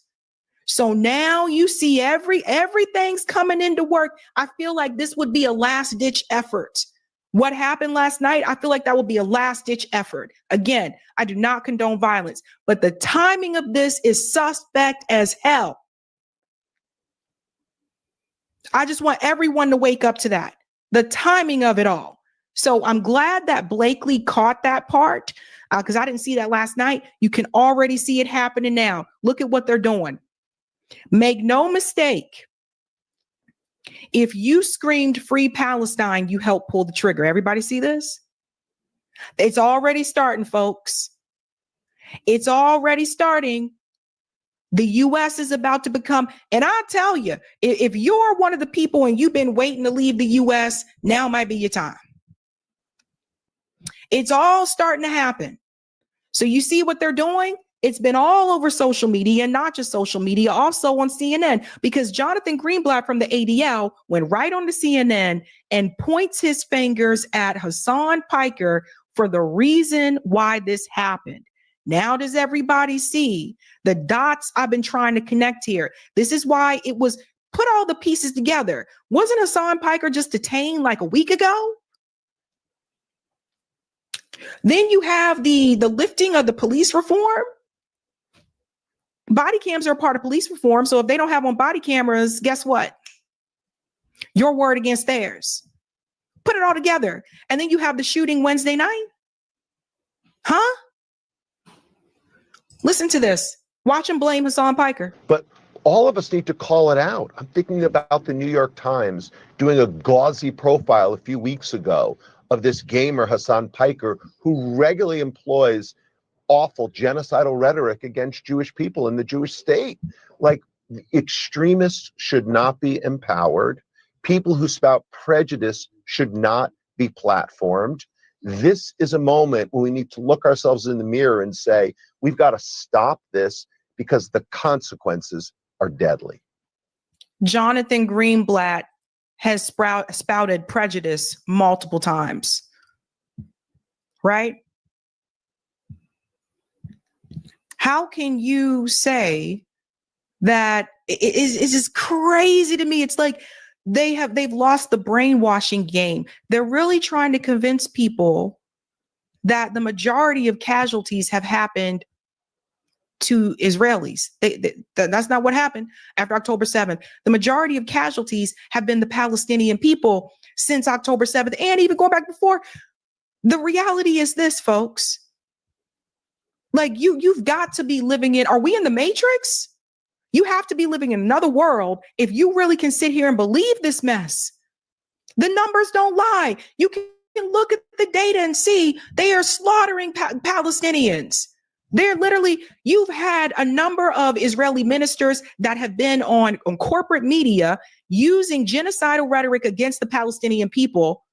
So now you see everything's coming into work. I feel like this would be a last-ditch effort. What happened last night, I feel like that will be a last-ditch effort. Again, I do not condone violence, but the timing of this is suspect as hell. I just want everyone to wake up to that. The timing of it all. So I'm glad that Blakely caught that part because I didn't see that last night. You can already see it happening now. Look at what they're doing. Make no mistake. If you screamed free Palestine, you helped pull the trigger. Everybody see this? It's already starting, folks. It's already starting. The U.S. is about to become, and I'll tell you, if you're one of the people and you've been waiting to leave the U.S., now might be your time. It's all starting to happen. So you see what they're doing? It's been all over social media, and not just social media, also on CNN, because Jonathan Greenblatt from the ADL went right on to CNN and points his fingers at Hassan Piker for the reason why this happened. Now does everybody see the dots I've been trying to connect here? This is why it was put all the pieces together. Wasn't Hassan Piker just detained like a week ago? Then you have the lifting of the police reform. Body cams are a part of police reform. So if they don't have on body cameras, guess what? Your word against theirs. Put it all together. And then you have the shooting Wednesday night. Huh? Listen to this. Watch him blame Hassan Piker. But all of us need to call it out. I'm thinking about the New York Times doing a gauzy profile a few weeks ago of this gamer, Hassan Piker, who regularly employs awful genocidal rhetoric against Jewish people in the Jewish state. Like, extremists should not be empowered. People who spout prejudice should not be platformed. This is a moment when we need to look ourselves in the mirror and say, we've got to stop this because the consequences are deadly. Jonathan Greenblatt has spouted prejudice multiple times, right? How can you say that is just crazy to me. It's like they've lost the brainwashing game. They're really trying to convince people that the majority of casualties have happened to Israelis. That's not what happened after October 7th. The majority of casualties have been the Palestinian people since October 7th, and even going back before. The reality is this, folks. Like you've got to be living in, are we in the Matrix? You have to be living in another world if you really can sit here and believe this mess. The numbers don't lie. You can look at the data and see they are slaughtering Palestinians. They're literally, you've had a number of Israeli ministers that have been on corporate media using genocidal rhetoric against the Palestinian people.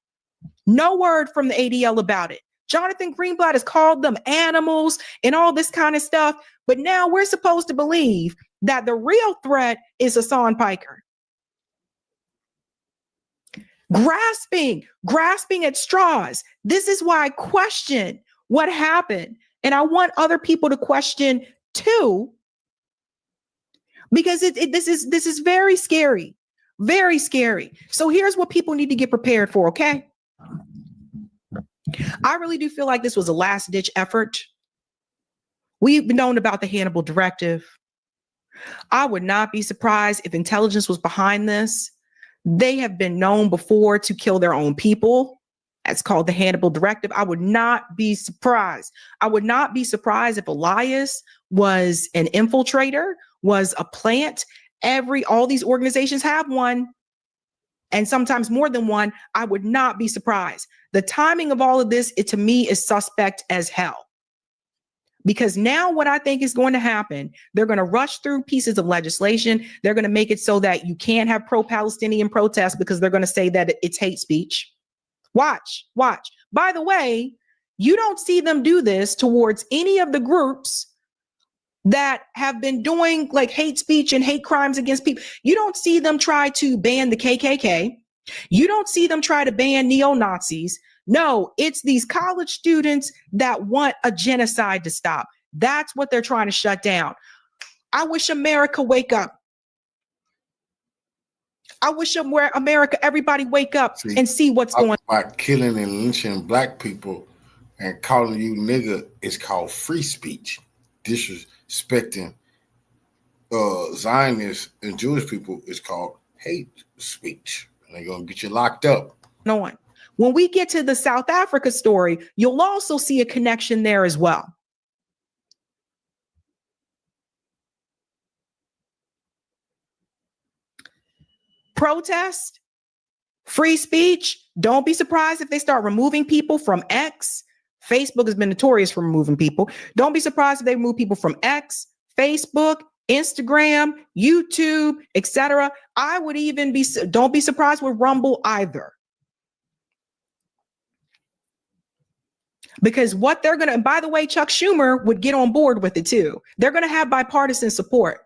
No word from the ADL about it. Jonathan Greenblatt has called them animals and all this kind of stuff. But now we're supposed to believe that the real threat is Hassan Piker. Grasping at straws. This is why I question what happened. And I want other people to question too, because this is very scary, very scary. So here's what people need to get prepared for, okay? I really do feel like this was a last-ditch effort. We've known about the Hannibal Directive. I would not be surprised if intelligence was behind this. They have been known before to kill their own people. That's called the Hannibal Directive. I would not be surprised. I would not be surprised if Elias was an infiltrator, was a plant. All these organizations have one, and sometimes more than one. I would not be surprised. The timing of all of this, to me, is suspect as hell. Because now what I think is going to happen, they're going to rush through pieces of legislation. They're going to make it so that you can't have pro-Palestinian protests because they're going to say that it's hate speech. Watch. By the way, you don't see them do this towards any of the groups that have been doing like hate speech and hate crimes against people. You don't see them try to ban the KKK. You don't see them try to ban neo-Nazis. No, it's these college students that want a genocide to stop. That's what they're trying to shut down. I wish America wake up. I wish America, everybody wake up and see what's going on. By killing and lynching black people and calling you nigga is called free speech. Disrespecting Zionists and Jewish people is called hate speech. And they're going to get you locked up. No one. When we get to the South Africa story, you'll also see a connection there as well. Protest, free speech. Don't be surprised if they start removing people from X. Facebook has been notorious for removing people. Don't be surprised if they remove people from X, Facebook, Instagram, YouTube, etc. Don't be surprised with Rumble either. Because what they're going to, and by the way, Chuck Schumer would get on board with it too. They're going to have bipartisan support.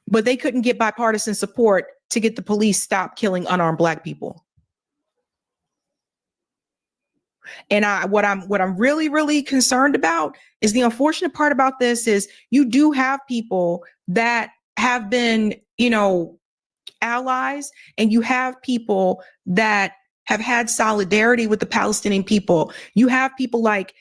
But they couldn't get bipartisan support to get the police stop killing unarmed black people. And what I'm really, really concerned about is the unfortunate part about this is you do have people that have been, allies, and you have people that have had solidarity with the Palestinian people. You have people like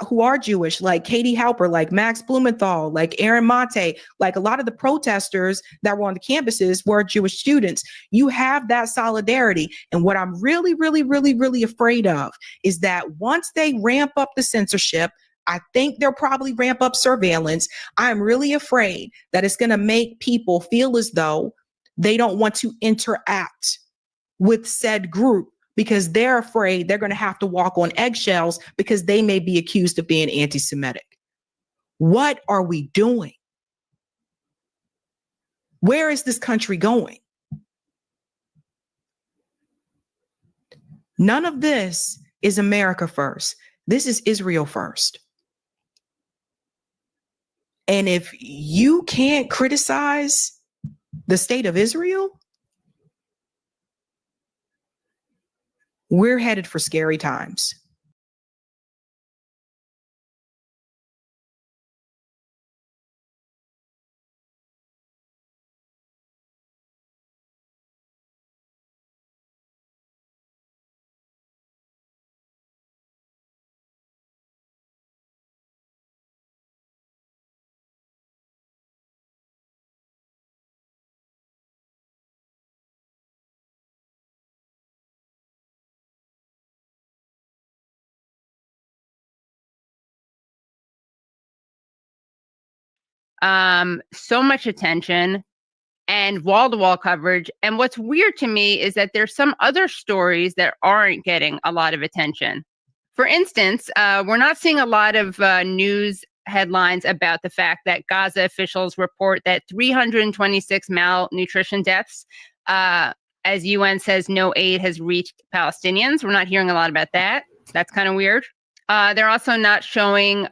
who are Jewish, like Katie Halper, like Max Blumenthal, like Aaron Mate, like a lot of the protesters that were on the campuses were Jewish students. You have that solidarity. And what I'm really, really, really, really afraid of is that once they ramp up the censorship, I think they'll probably ramp up surveillance. I'm really afraid that it's going to make people feel as though they don't want to interact with said group, because they're afraid they're going to have to walk on eggshells because they may be accused of being anti-Semitic. What are we doing? Where is this country going? None of this is America first. This is Israel first. And if you can't criticize the state of Israel, we're headed for scary times. so much attention and wall-to-wall coverage. And what's weird to me is that there's some other stories that aren't getting a lot of attention. For instance, we're not seeing a lot of news headlines about the fact that Gaza officials report that 326 malnutrition deaths. As UN says, no aid has reached Palestinians. We're not hearing a lot about that. That's kind of weird. They're also not showing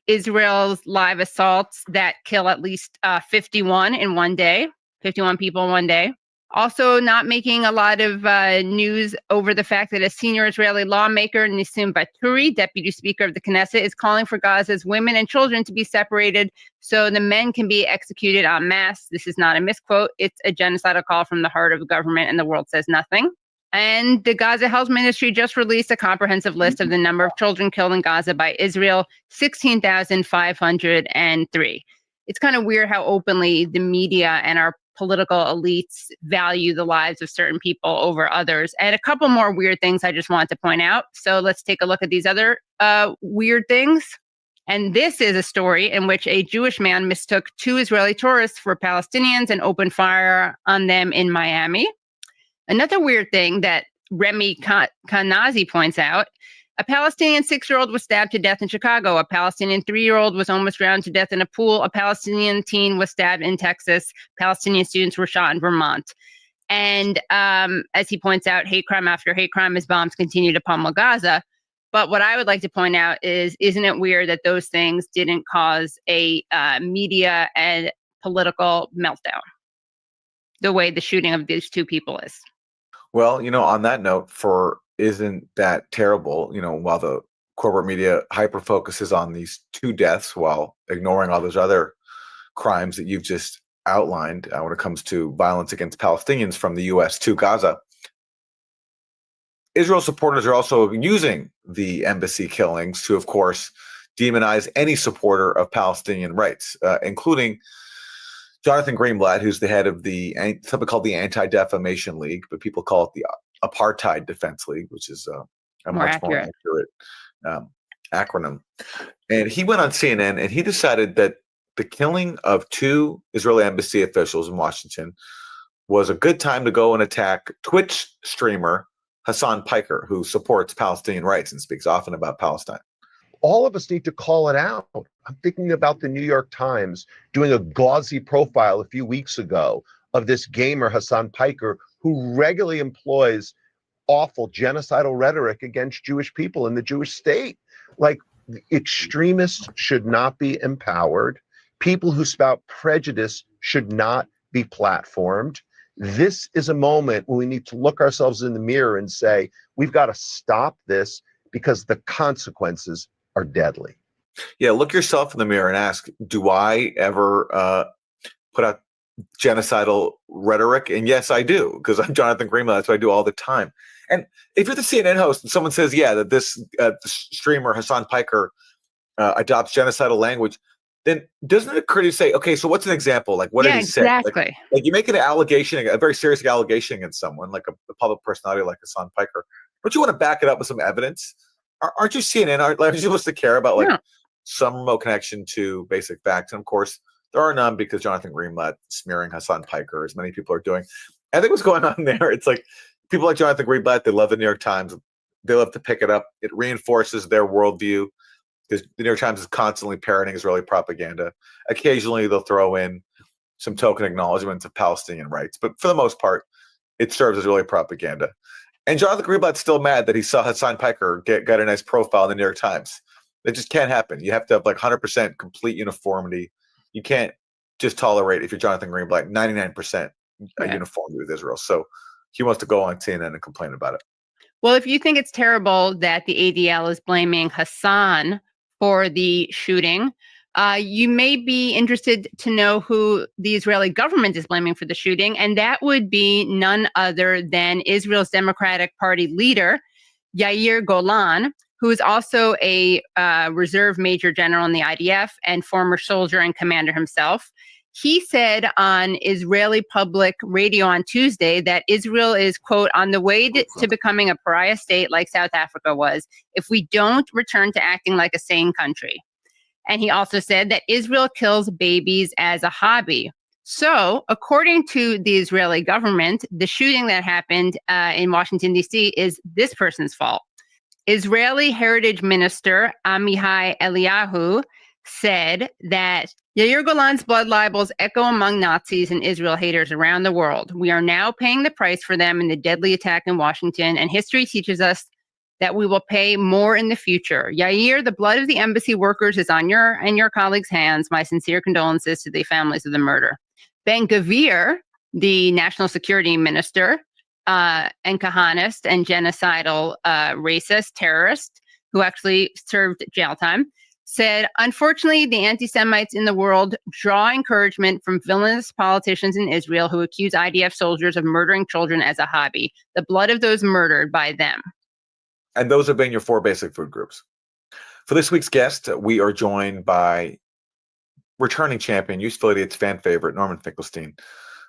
Israel's live assaults that kill at least 51 in one day, 51 people in one day. Also not making a lot of news over the fact that a senior Israeli lawmaker, Nissim Baturi, deputy speaker of the Knesset, is calling for Gaza's women and children to be separated so the men can be executed en masse. This is not a misquote. It's a genocidal call from the heart of the government, and the world says nothing. And the Gaza Health Ministry just released a comprehensive list of the number of children killed in Gaza by Israel, 16,503. It's kind of weird how openly the media and our political elites value the lives of certain people over others. And a couple more weird things I just wanted to point out. So let's take a look at these other weird things. And this is a story in which a Jewish man mistook 2 Israeli tourists for Palestinians and opened fire on them in Miami. Another weird thing that Remy Kanazi points out, a Palestinian 6-year-old was stabbed to death in Chicago. A Palestinian 3-year-old was almost drowned to death in a pool. A Palestinian teen was stabbed in Texas. Palestinian students were shot in Vermont. And as he points out, hate crime after hate crime as bombs continue to pummel Gaza. But what I would like to point out is, isn't it weird that those things didn't cause a media and political meltdown the way the shooting of these 2 people is? Well, on that note, isn't that terrible, while the corporate media hyper focuses on these 2 deaths while ignoring all those other crimes that you've just outlined when it comes to violence against Palestinians from the U.S. to Gaza. Israel supporters are also using the embassy killings to, of course, demonize any supporter of Palestinian rights, including Jonathan Greenblatt, who's the head of something called the Anti-Defamation League, but people call it the Apartheid Defense League, which is a much more accurate acronym. And he went on CNN and he decided that the killing of 2 Israeli embassy officials in Washington was a good time to go and attack Twitch streamer Hassan Piker, who supports Palestinian rights and speaks often about Palestine. All of us need to call it out. I'm thinking about the New York Times doing a gauzy profile a few weeks ago of this gamer, Hassan Piker, who regularly employs awful genocidal rhetoric against Jewish people in the Jewish state. Like, extremists should not be empowered. People who spout prejudice should not be platformed. This is a moment when we need to look ourselves in the mirror and say, we've got to stop this because the consequences are deadly. Yeah, look yourself in the mirror and ask, do I ever put out genocidal rhetoric? And yes, I do, because I'm Jonathan Greenblatt. That's what I do all the time. And if you're the CNN host and someone says, yeah, that this streamer, Hassan Piker, adopts genocidal language, then doesn't it occur to you to say, okay, so what's an example? Like, what did he say? Exactly. Like you make an allegation, a very serious allegation against someone, like a public personality like Hassan Piker. Don't you want to back it up with some evidence? Aren't you CNN? Aren't you supposed to care about some remote connection to basic facts? And of course, there are none, because Jonathan Greenblatt smearing Hassan Piker, as many people are doing. I think what's going on there, it's like people like Jonathan Greenblatt, they love the New York Times. They love to pick it up. It reinforces their worldview, because the New York Times is constantly parroting Israeli propaganda. Occasionally, they'll throw in some token acknowledgments of Palestinian rights. But for the most part, it serves as Israeli propaganda. And Jonathan Greenblatt's still mad that he saw Hassan Piker get a nice profile in the New York Times. It just can't happen. You have to have like 100% complete uniformity. You can't just tolerate, if you're Jonathan Greenblatt, 99% uniformity with Israel. So he wants to go on CNN and complain about it. Well, if you think it's terrible that the ADL is blaming Hassan for the shooting, you may be interested to know who the Israeli government is blaming for the shooting, and that would be none other than Israel's Democratic Party leader, Yair Golan, who is also a reserve major general in the IDF and former soldier and commander himself. He said on Israeli public radio on Tuesday that Israel is, quote, on the way to becoming a pariah state like South Africa was, if we don't return to acting like a sane country. And he also said that Israel kills babies as a hobby. So, according to the Israeli government, the shooting that happened in Washington, D.C. is this person's fault. Israeli Heritage Minister Amihai Eliyahu said that Yair Golan's blood libels echo among Nazis and Israel haters around the world. We are now paying the price for them in the deadly attack in Washington, and history teaches us that we will pay more in the future. Yair, the blood of the embassy workers is on your and your colleagues' hands. My sincere condolences to the families of the murder. Ben-Gvir, the national security minister, and Kahanist and genocidal racist terrorist who actually served jail time, said, unfortunately, the anti-Semites in the world draw encouragement from villainous politicians in Israel who accuse IDF soldiers of murdering children as a hobby. The blood of those murdered by them. And those have been your 4 basic food groups. For this week's guest, we are joined by returning champion, Youth Affiliate's fan favorite, Norman Finkelstein,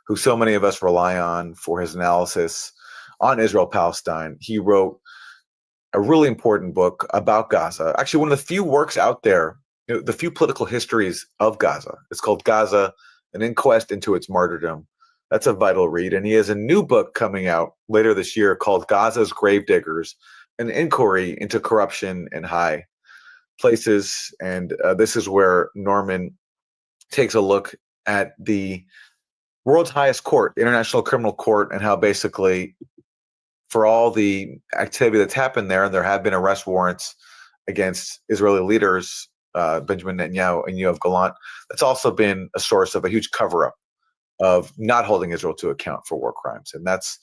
who so many of us rely on for his analysis on Israel-Palestine. He wrote a really important book about Gaza. Actually, one of the few works out there, the few political histories of Gaza. It's called Gaza, An Inquest into Its Martyrdom. That's a vital read. And he has a new book coming out later this year called Gaza's Gravediggers, an inquiry into corruption in high places. And this is where Norman takes a look at the world's highest court, International Criminal Court, and how basically for all the activity that's happened there, and there have been arrest warrants against Israeli leaders, Benjamin Netanyahu and Yoav Gallant, that's also been a source of a huge cover-up of not holding Israel to account for war crimes. And that's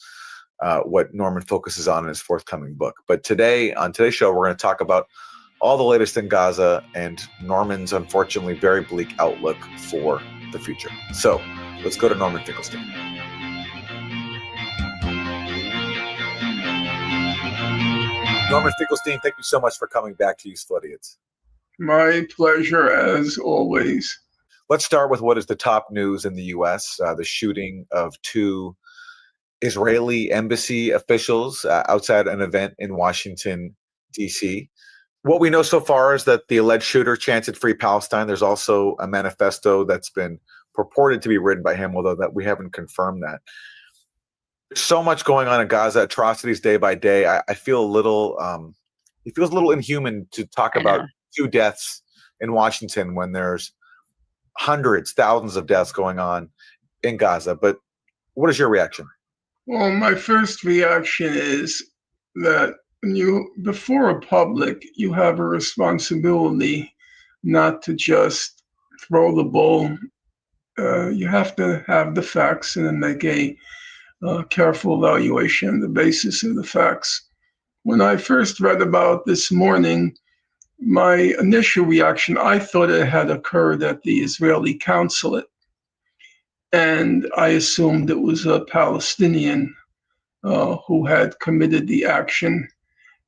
what Norman focuses on in his forthcoming book. But today, on today's show, we're going to talk about all the latest in Gaza and Norman's unfortunately very bleak outlook for the future. So let's go to Norman Finkelstein. Norman Finkelstein, thank you so much for coming back to Youth Affiliates. My pleasure, as always. Let's start with what is the top news in the U.S., the shooting of 2 Israeli embassy officials outside an event in Washington, D.C. What we know so far is that the alleged shooter chanted Free Palestine. There's also a manifesto that's been purported to be written by him, although that we haven't confirmed that. There's so much going on in Gaza, atrocities day by day. I feel a little, it feels a little inhuman to talk about 2 deaths in Washington when there's hundreds, thousands of deaths going on in Gaza. But what is your reaction? Well, my first reaction is that before a public, you have a responsibility not to just throw the ball. You have to have the facts and then make a careful evaluation on the basis of the facts. When I first read about this morning, my initial reaction, I thought it had occurred at the Israeli consulate. And I assumed it was a Palestinian who had committed the action.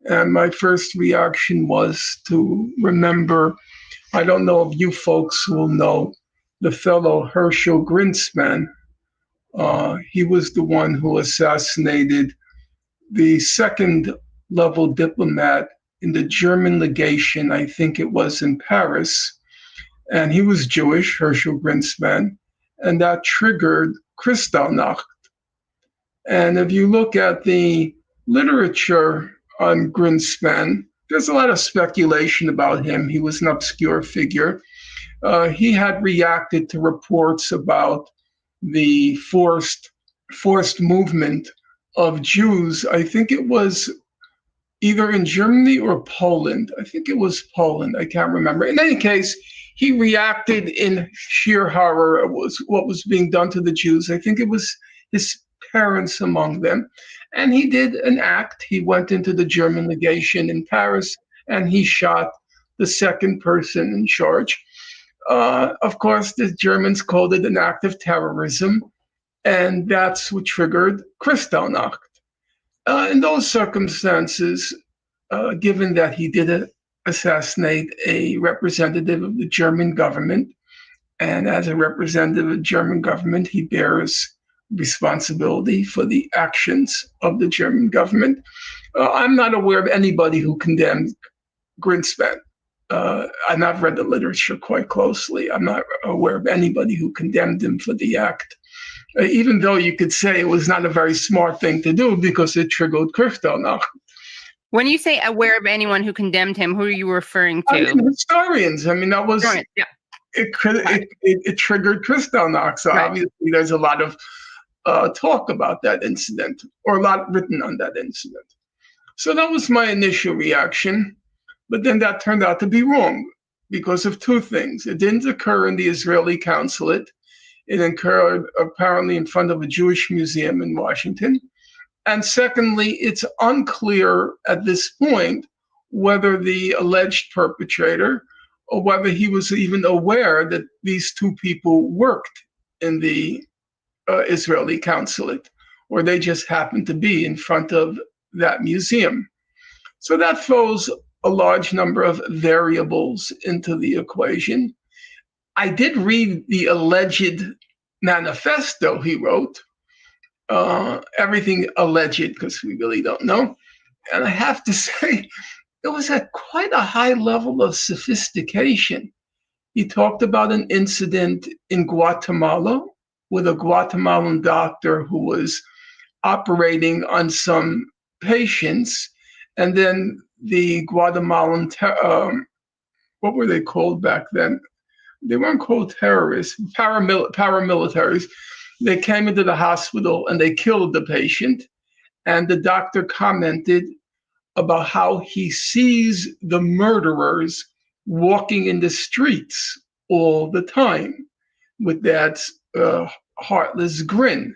And my first reaction was to remember, I don't know if you folks will know, the fellow Herschel Greenspan. He was the one who assassinated the second-level diplomat in the German legation, I think it was in Paris. And he was Jewish, Herschel Greenspan, and that triggered Kristallnacht. And if you look at the literature on Greenspan, there's a lot of speculation about him. He was an obscure figure. He had reacted to reports about the forced movement of Jews. I think it was either in Germany or Poland. I think it was Poland. I can't remember. In any case, he reacted in sheer horror at what was being done to the Jews. I think it was his parents among them. And he did an act. He went into the German legation in Paris and he shot the second person in charge. Of course, the Germans called it an act of terrorism, and that's what triggered Kristallnacht. In those circumstances, given that he did assassinate a representative of the German government, and as a representative of the German government, he bears responsibility for the actions of the German government. I'm not aware of anybody who condemned Greenspan. and I've read the literature quite closely. I'm not aware of anybody who condemned him for the act, even though you could say it was not a very smart thing to do because it triggered Kristallnacht. When you say aware of anyone who condemned him, who are you referring to? I mean, historians. I mean, that was yeah. it triggered Kristallnacht. So obviously, there's a lot of talk about that incident, or a lot written on that incident. So that was my initial reaction, but then that turned out to be wrong because of two things. It didn't occur in the Israeli consulate. It occurred apparently in front of a Jewish museum in Washington. And secondly, it's unclear at this point whether the alleged perpetrator or whether he was even aware that these two people worked in the Israeli consulate, or they just happened to be in front of that museum. So that throws a large number of variables into the equation. I did read the alleged manifesto he wrote, everything alleged because we really don't know. And I have to say, it was at quite a high level of sophistication. He talked about an incident in Guatemala with a Guatemalan doctor who was operating on some patients, and then the Guatemalan, what were they called back then? They weren't called terrorists, paramilitaries. They came into the hospital and they killed the patient. And the doctor commented about how he sees the murderers walking in the streets all the time with that heartless grin.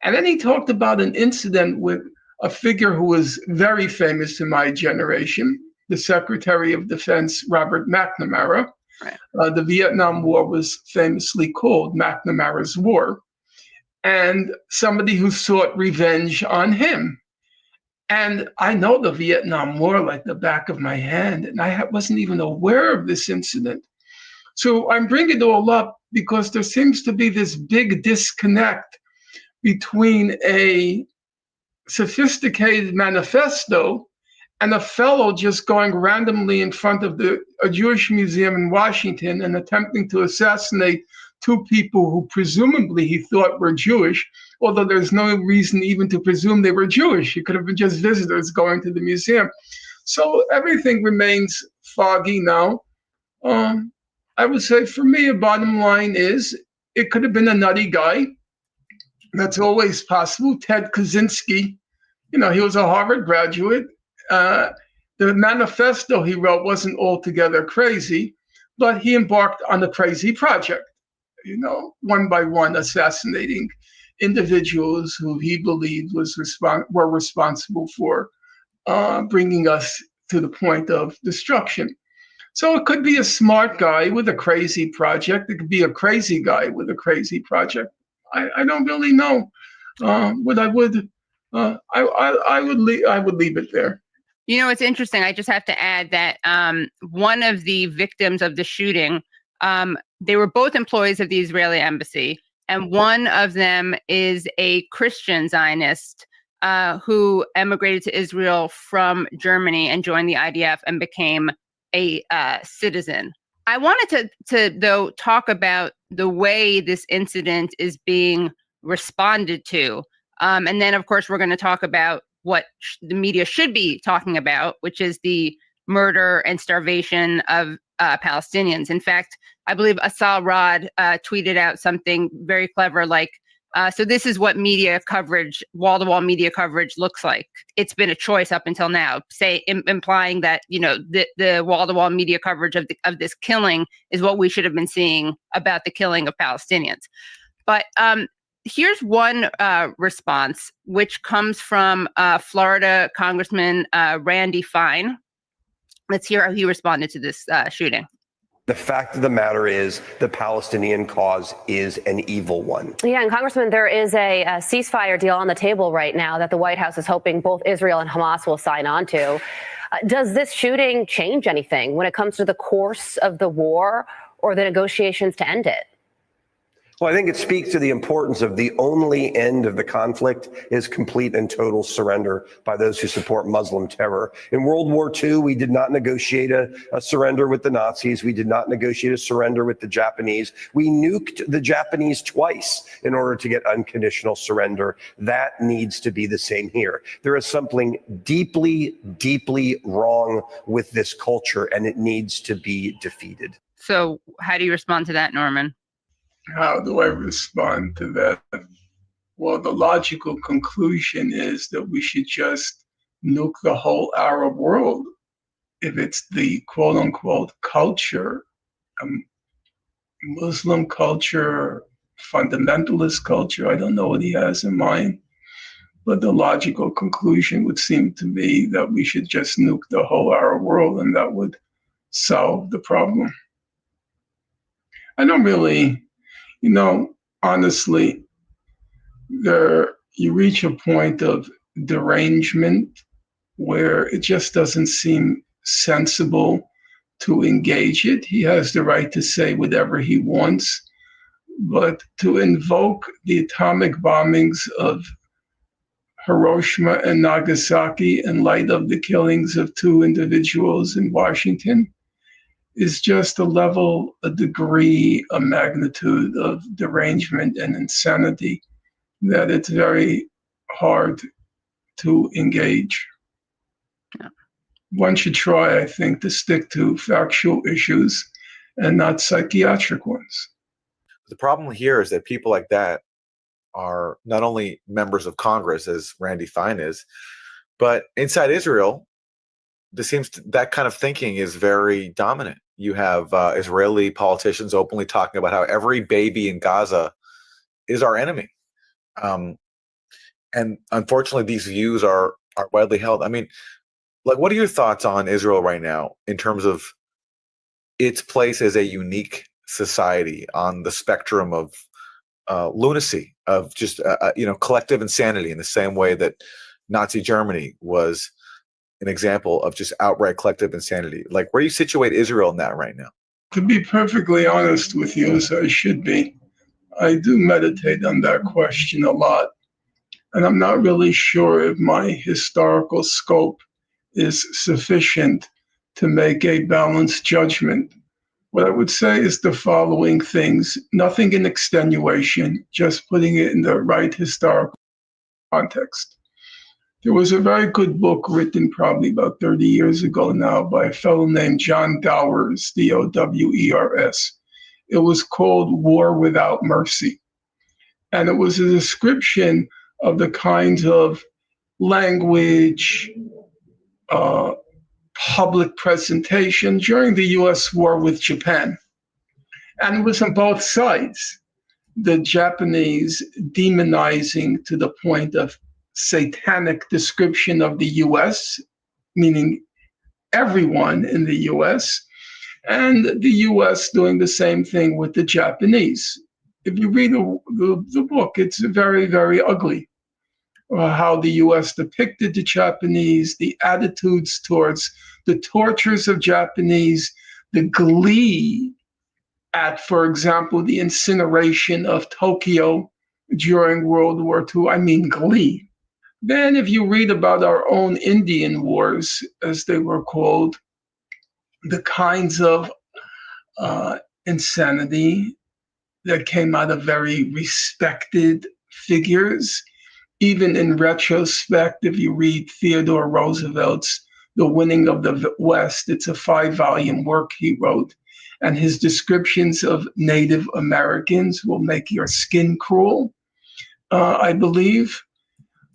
And then he talked about an incident with a figure who was very famous in my generation, the Secretary of Defense, Robert McNamara. The Vietnam War was famously called McNamara's War. And somebody who sought revenge on him. And I know the Vietnam War like the back of my hand, and I wasn't even aware of this incident. So I'm bringing it all up because there seems to be this big disconnect between a sophisticated manifesto and a fellow just going randomly in front of a Jewish museum in Washington and attempting to assassinate two people who presumably he thought were Jewish, although there's no reason even to presume they were Jewish. It could have been just visitors going to the museum. So everything remains foggy now. I would say for me, a bottom line is it could have been a nutty guy. That's always possible. Ted Kaczynski, he was a Harvard graduate. The manifesto he wrote wasn't altogether crazy, but he embarked on a crazy project, one by one assassinating individuals who he believed were responsible for bringing us to the point of destruction. So it could be a smart guy with a crazy project. It could be a crazy guy with a crazy project. I don't really know. What I would leave it there. It's interesting. I just have to add that one of the victims of the shooting, they were both employees of the Israeli embassy, and one of them is a Christian Zionist who emigrated to Israel from Germany and joined the IDF and became a citizen. I wanted to though talk about the way this incident is being responded to, and then of course we're going to talk about what the media should be talking about, which is the murder and starvation of Palestinians. In fact, I believe Asal Rod tweeted out something very clever like, so this is what media coverage, wall-to-wall media coverage looks like. It's been a choice up until now, implying that, the wall-to-wall media coverage of this killing is what we should have been seeing about the killing of Palestinians. But here's one response, which comes from Florida Congressman Randy Fine. Let's hear how he responded to this shooting. The fact of the matter is the Palestinian cause is an evil one. Yeah, and Congressman, there is a ceasefire deal on the table right now that the White House is hoping both Israel and Hamas will sign on to. Does this shooting change anything when it comes to the course of the war or the negotiations to end it? Well, I think it speaks to the importance of the only end of the conflict is complete and total surrender by those who support Muslim terror. In World War II, we did not negotiate a surrender with the Nazis. We did not negotiate a surrender with the Japanese. We nuked the Japanese twice in order to get unconditional surrender. That needs to be the same here. There is something deeply, deeply wrong with this culture, and it needs to be defeated. So how do you respond to that, Norman? How do I respond to that? Well, the logical conclusion is that we should just nuke the whole Arab world if it's the quote unquote culture, Muslim culture, fundamentalist culture. I don't know what he has in mind, but the logical conclusion would seem to be that we should just nuke the whole Arab world and that would solve the problem. I don't really, honestly, you reach a point of derangement where it just doesn't seem sensible to engage it. He has the right to say whatever he wants, but to invoke the atomic bombings of Hiroshima and Nagasaki in light of the killings of 2 individuals in Washington is just a degree, a magnitude of derangement and insanity that it's very hard to engage. Yeah. One should try, I think, to stick to factual issues and not psychiatric ones. The problem here is that people like that are not only members of Congress, as Randy Fine is, but inside Israel, that kind of thinking is very dominant. You have Israeli politicians openly talking about how every baby in Gaza is our enemy. And unfortunately, these views are widely held. I mean, what are your thoughts on Israel right now in terms of its place as a unique society on the spectrum of lunacy, of just collective insanity, in the same way that Nazi Germany was an example of just outright collective insanity? Where do you situate Israel in that right now? To be perfectly honest with you, as I should be, I do meditate on that question a lot. And I'm not really sure if my historical scope is sufficient to make a balanced judgment. What I would say is the following things: nothing in extenuation, just putting it in the right historical context. There was a very good book written probably about 30 years ago now by a fellow named John Dowers, Dowers. It was called War Without Mercy. And it was a description of the kinds of language, public presentation during the US war with Japan. And it was on both sides. The Japanese demonizing to the point of satanic description of the US, meaning everyone in the US, and the US doing the same thing with the Japanese. If you read the book, it's very, very ugly. How the US depicted the Japanese, the attitudes towards the tortures of Japanese, the glee at, for example, the incineration of Tokyo during World War II. I mean, glee. Then if you read about our own Indian wars, as they were called, the kinds of insanity that came out of very respected figures, even in retrospect, if you read Theodore Roosevelt's The Winning of the West, it's a 5-volume work he wrote, and his descriptions of Native Americans will make your skin crawl, I believe.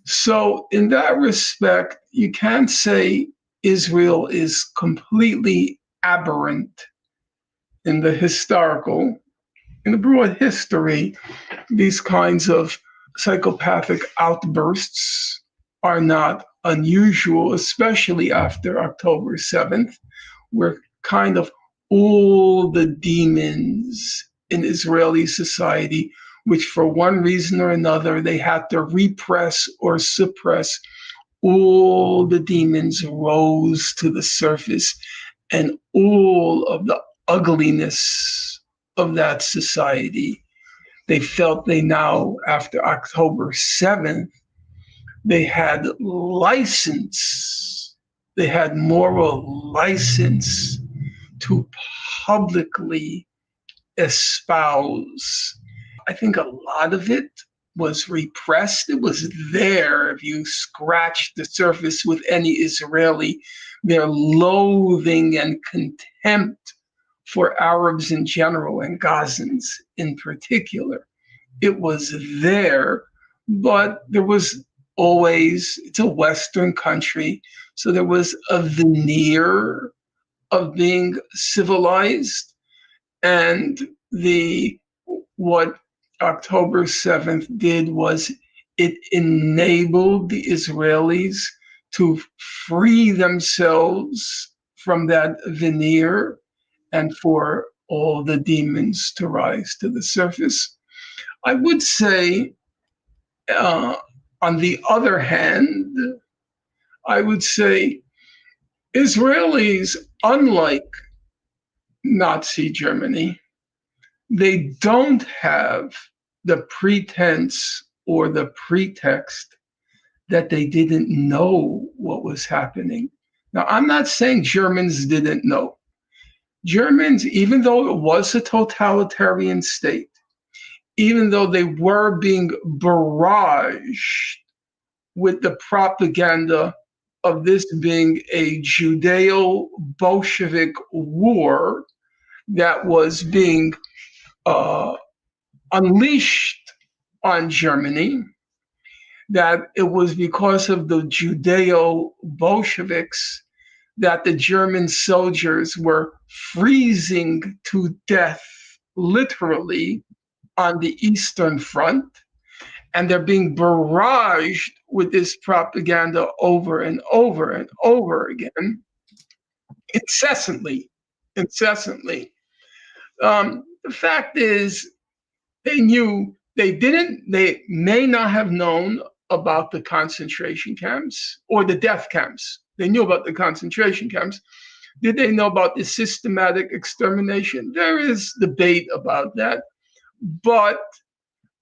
So in that respect, you can't say Israel is completely aberrant in the historical. In the broad history, these kinds of psychopathic outbursts are not unusual, especially after October 7th, where kind of all the demons in Israeli society, which for one reason or another, they had to repress or suppress, all the demons rose to the surface, and all of the ugliness of that society They felt they now, after October 7th, they had license, they had moral license to publicly espouse. I think a lot of it was repressed. It was there. If you scratched the surface with any Israeli, their loathing and contempt for Arabs in general and Gazans in particular. It was there, but there was always, it's a Western country, so there was a veneer of being civilized. And what October 7th did was it enabled the Israelis to free themselves from that veneer and for all the demons to rise to the surface. I would say, on the other hand, I would say Israelis, unlike Nazi Germany, they don't have the pretense or the pretext that they didn't know what was happening. Now, I'm not saying Germans didn't know. Germans, even though it was a totalitarian state, even though they were being barraged with the propaganda of this being a Judeo-Bolshevik war that was being unleashed on Germany, that it was because of the Judeo-Bolsheviks that the German soldiers were freezing to death, literally, on the Eastern Front, and they're being barraged with this propaganda over and over and over again, incessantly. The fact is, they may not have known about the concentration camps or the death camps. They knew about the concentration camps. Did they know about the systematic extermination? There is debate about that, but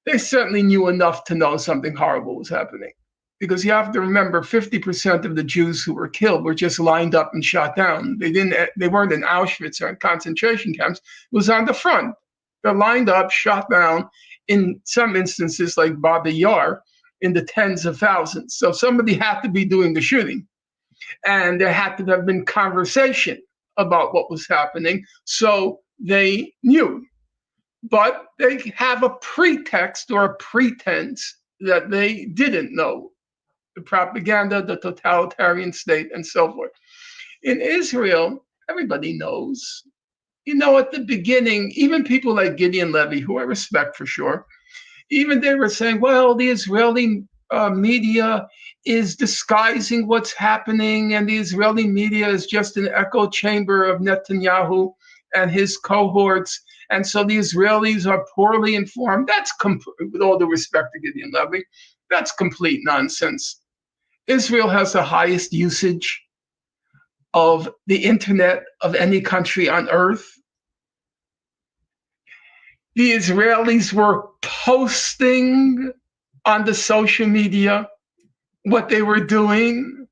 they certainly knew enough to know something horrible was happening. Because you have to remember, 50% of the Jews who were killed were just lined up and shot down. They weren't in Auschwitz or in concentration camps. It was on the front. They're lined up, shot down, in some instances like Babi Yar, in the tens of thousands. So somebody had to be doing the shooting. And there had to have been conversation about what was happening. So they knew. But they have a pretext or a pretense that they didn't know. The propaganda, the totalitarian state, and so forth. In Israel, everybody knows. You know, at the beginning, even people like Gideon Levy, who I respect for sure, even they were saying, well, the Israeli media is disguising what's happening, and the Israeli media is just an echo chamber of Netanyahu and his cohorts. And so the Israelis are poorly informed. That's, with all due respect to Gideon Levy, that's complete nonsense. Israel has the highest usage of the internet of any country on earth. The Israelis were posting on the social media what they were doing.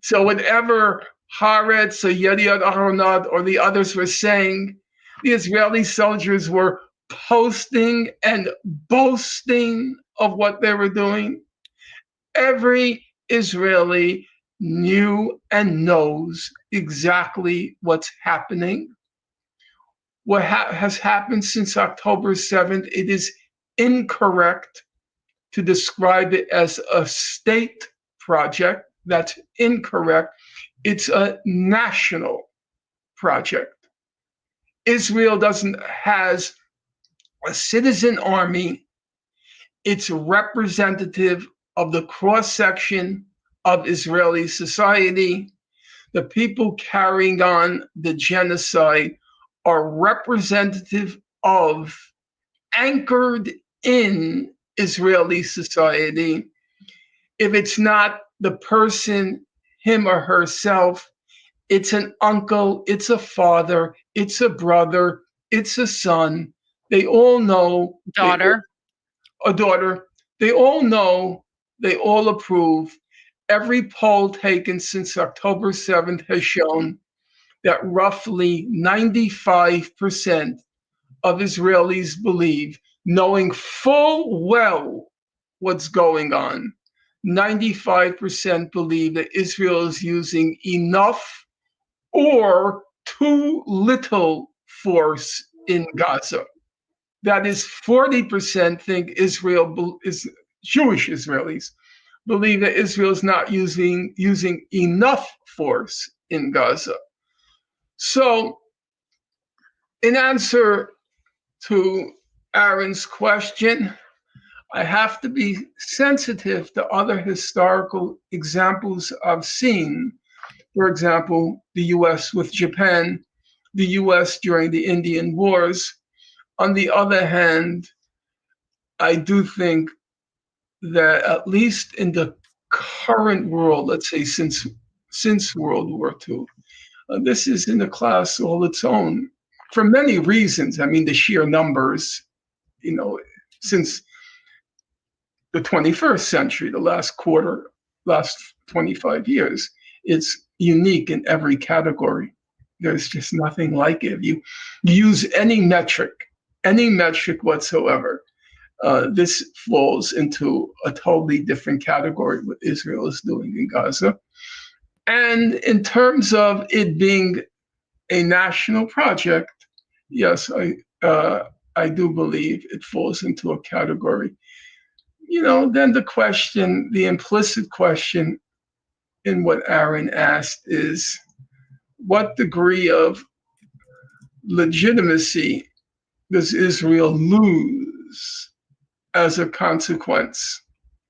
So whatever Haaretz or Yediot Aharonot or the others were saying, the Israeli soldiers were posting and boasting of what they were doing. Every Israeli knew and knows exactly what's happening. What has happened since October 7th, it is incorrect to describe it as a state project. That's incorrect. It's a national project. Israel has a citizen army. It's representative of the cross-section of Israeli society. The people carrying on the genocide are representative of, anchored in Israeli society. If it's not the person, him or herself, it's an uncle, it's a father, it's a brother, it's a son. They all know. Daughter. A daughter. They all know. They all approve. Every poll taken since October 7th has shown that roughly 95% of Israelis believe, knowing full well what's going on, 95% believe that Israel is using enough or too little force in Gaza. That is 40% think Israel is Jewish Israelis believe that Israel is not using enough force in Gaza. So, in answer to Aaron's question, I have to be sensitive to other historical examples I've seen. For example, the US with Japan, the US during the Indian Wars. On the other hand, I do think that at least in the current world, let's say since World War II, this is in a class all its own for many reasons. I mean, the sheer numbers, since the 21st century, the last 25 years, it's unique in every category. There's just nothing like it. You use any metric whatsoever, this falls into a totally different category what Israel is doing in Gaza. And in terms of it being a national project, yes, I do believe it falls into a category. Then the implicit question in what Aaron asked is, what degree of legitimacy does Israel lose as a consequence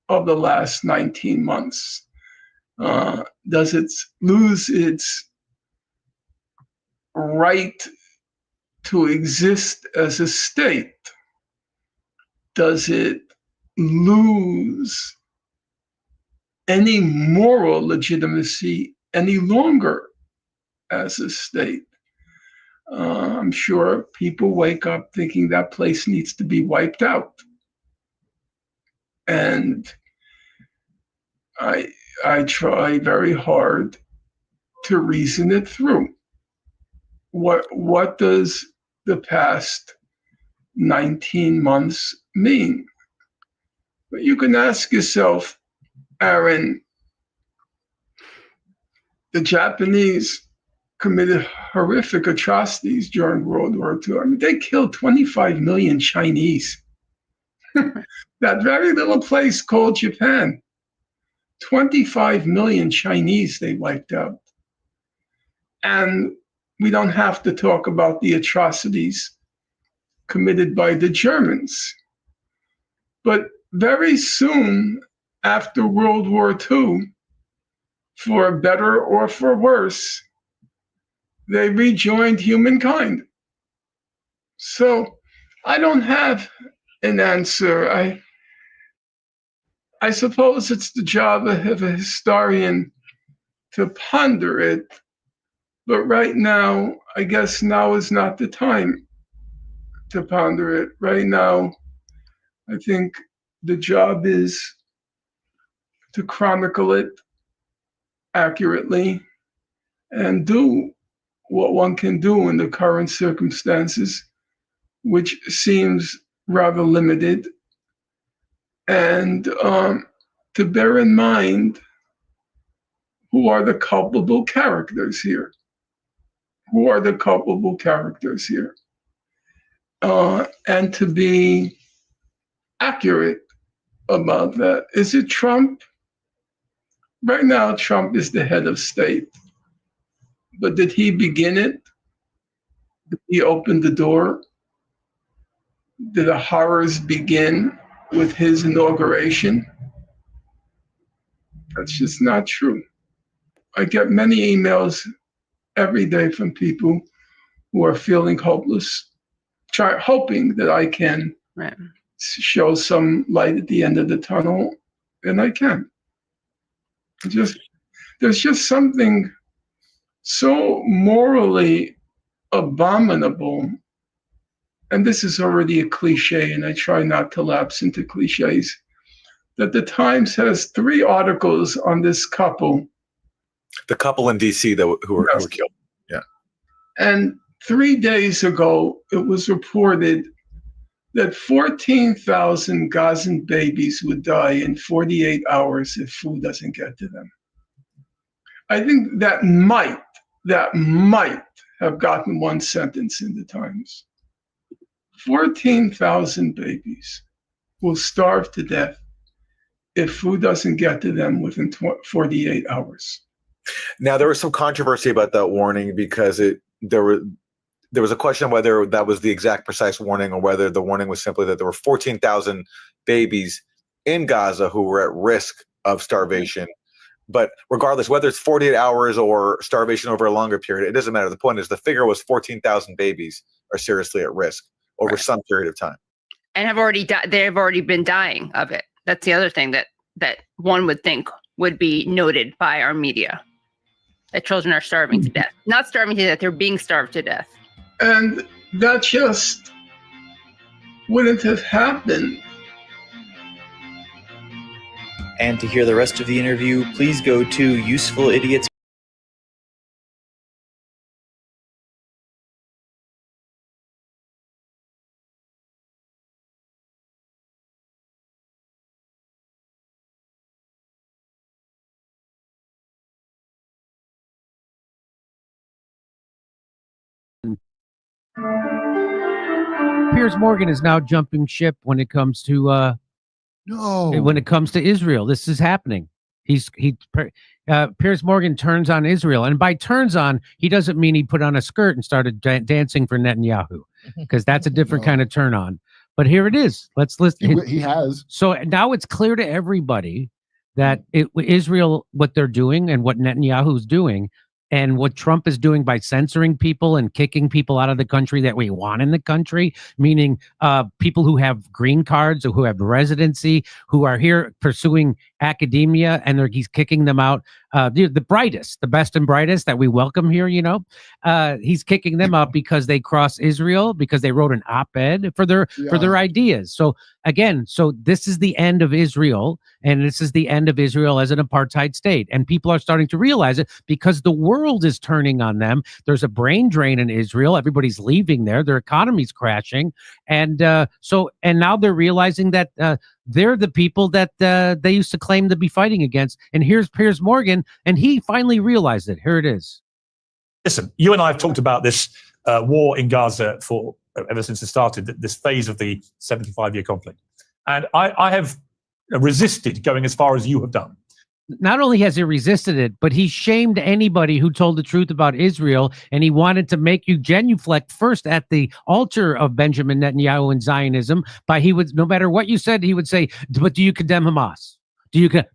of the last 19 months? Does it lose its right to exist as a state? Does it lose any moral legitimacy any longer as a state? I'm sure people wake up thinking that place needs to be wiped out. And I try very hard to reason it through. What does the past 19 months mean? But you can ask yourself, Aaron, the Japanese committed horrific atrocities during World War II. I mean, they killed 25 million Chinese. That very little place called Japan, 25 million Chinese they wiped out. And we don't have to talk about the atrocities committed by the Germans. But very soon after World War II, for better or for worse, they rejoined humankind. So I don't have an answer. I suppose it's the job of a historian to ponder it. But right now, I guess now is not the time to ponder it. Right now, I think the job is to chronicle it accurately and do what one can do in the current circumstances, which seems rather limited, and to bear in mind who are the culpable characters here. Who are the culpable characters here? And to be accurate about that. Is it Trump? Right now, Trump is the head of state. But did he begin it? Did he open the door? Did the horrors begin with his inauguration? That's just not true. I get many emails every day from people who are feeling hopeless, hoping that I can show some light at the end of the tunnel, and I can. There's just something so morally abominable and this is already a cliche, and I try not to lapse into cliches, that the Times has 3 articles on this couple. The couple in D.C. who were killed. Yeah. And 3 days ago, it was reported that 14,000 Gazan babies would die in 48 hours if food doesn't get to them. I think that might have gotten one sentence in the Times. 14,000 babies will starve to death if food doesn't get to them within 48 hours. Now, there was some controversy about that warning because there was a question of whether that was the exact precise warning or whether the warning was simply that there were 14,000 babies in Gaza who were at risk of starvation. But regardless, whether it's 48 hours or starvation over a longer period, it doesn't matter. The point is the figure was 14,000 babies are seriously at risk over some period of time. And they've already been dying of it. That's the other thing that one would think would be noted by our media. That children are starving to death. Not starving to death, they're being starved to death. And that just wouldn't have happened. And to hear the rest of the interview, please go to Useful Idiots. Piers Morgan is now jumping ship when it comes to when it comes to Israel. This is happening. Piers Morgan turns on Israel, and by turns on, he doesn't mean he put on a skirt and started dancing for Netanyahu, because that's a different kind of turn on. But here it is. Let's listen. He has. So now it's clear to everybody that Israel, what they're doing and what Netanyahu is doing, and what Trump is doing by censoring people and kicking people out of the country that we want in the country, meaning people who have green cards or who have residency, who are here pursuing academia, and he's kicking them out. The brightest, the best and brightest that we welcome here, he's kicking them out because they cross Israel, because they wrote an op-ed for their ideas. So again, this is the end of Israel, and this is the end of Israel as an apartheid state. And people are starting to realize it because the world is turning on them. There's a brain drain in Israel. Everybody's leaving there. Their economy's crashing. And now they're realizing that they're the people that they used to claim to be fighting against. And here's Piers Morgan, and he finally realized it. Here it is. Listen, you and I have talked about this war in Gaza ever since it started, this phase of the 75-year conflict. And I have resisted going as far as you have done. Not only has he resisted it, but he shamed anybody who told the truth about Israel, and he wanted to make you genuflect first at the altar of Benjamin Netanyahu and Zionism. No matter what you said, he would say, "But do you condemn Hamas?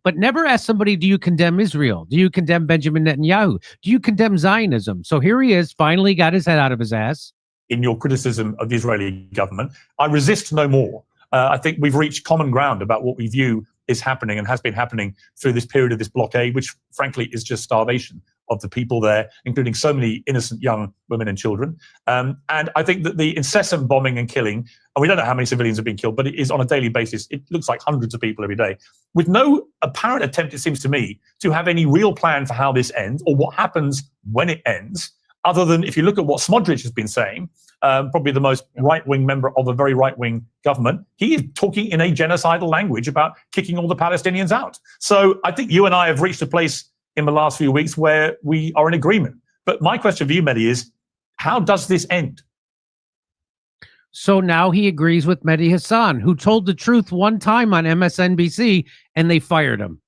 But never ask somebody, do you condemn Israel? Do you condemn Benjamin Netanyahu? Do you condemn Zionism?" So here he is, finally got his head out of his ass. In your criticism of the Israeli government, I resist no more. I think we've reached common ground about what we view is happening and has been happening through this period of this blockade, which frankly is just starvation of the people there, including so many innocent young women and children. And I think that the incessant bombing and killing, and we don't know how many civilians have been killed, but it is on a daily basis. It looks like hundreds of people every day, with no apparent attempt, it seems to me, to have any real plan for how this ends or what happens when it ends, other than if you look at what Smodrich has been saying, probably the most right-wing member of a very right-wing government, he is talking in a genocidal language about kicking all the Palestinians out. So I think you and I have reached a place in the last few weeks where we are in agreement. But my question for you, Mehdi, is how does this end? So now he agrees with Mehdi Hassan, who told the truth one time on MSNBC, and they fired him.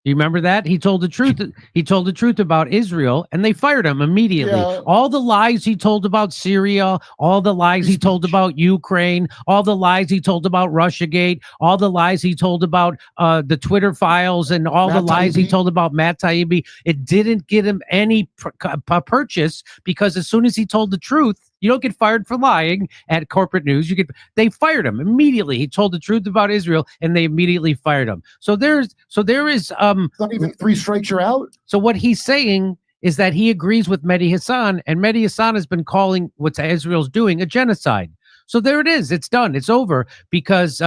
You remember that? He told the truth. He told the truth about Israel, and they fired him immediately. Yeah. All the lies he told about Syria, all the lies he told about Ukraine, all the lies he told about Russiagate, all the lies he told about the Twitter files, and all the lies he told about Matt Taibbi. It didn't get him any purchase, because as soon as he told the truth, you don't get fired for lying at corporate news. They fired him immediately. He told the truth about Israel, and they immediately fired him. So there is not even 3 strikes, you're out. So what he's saying is that he agrees with Mehdi Hassan, and Mehdi Hassan has been calling what Israel's doing a genocide. So there it is. It's done. It's over because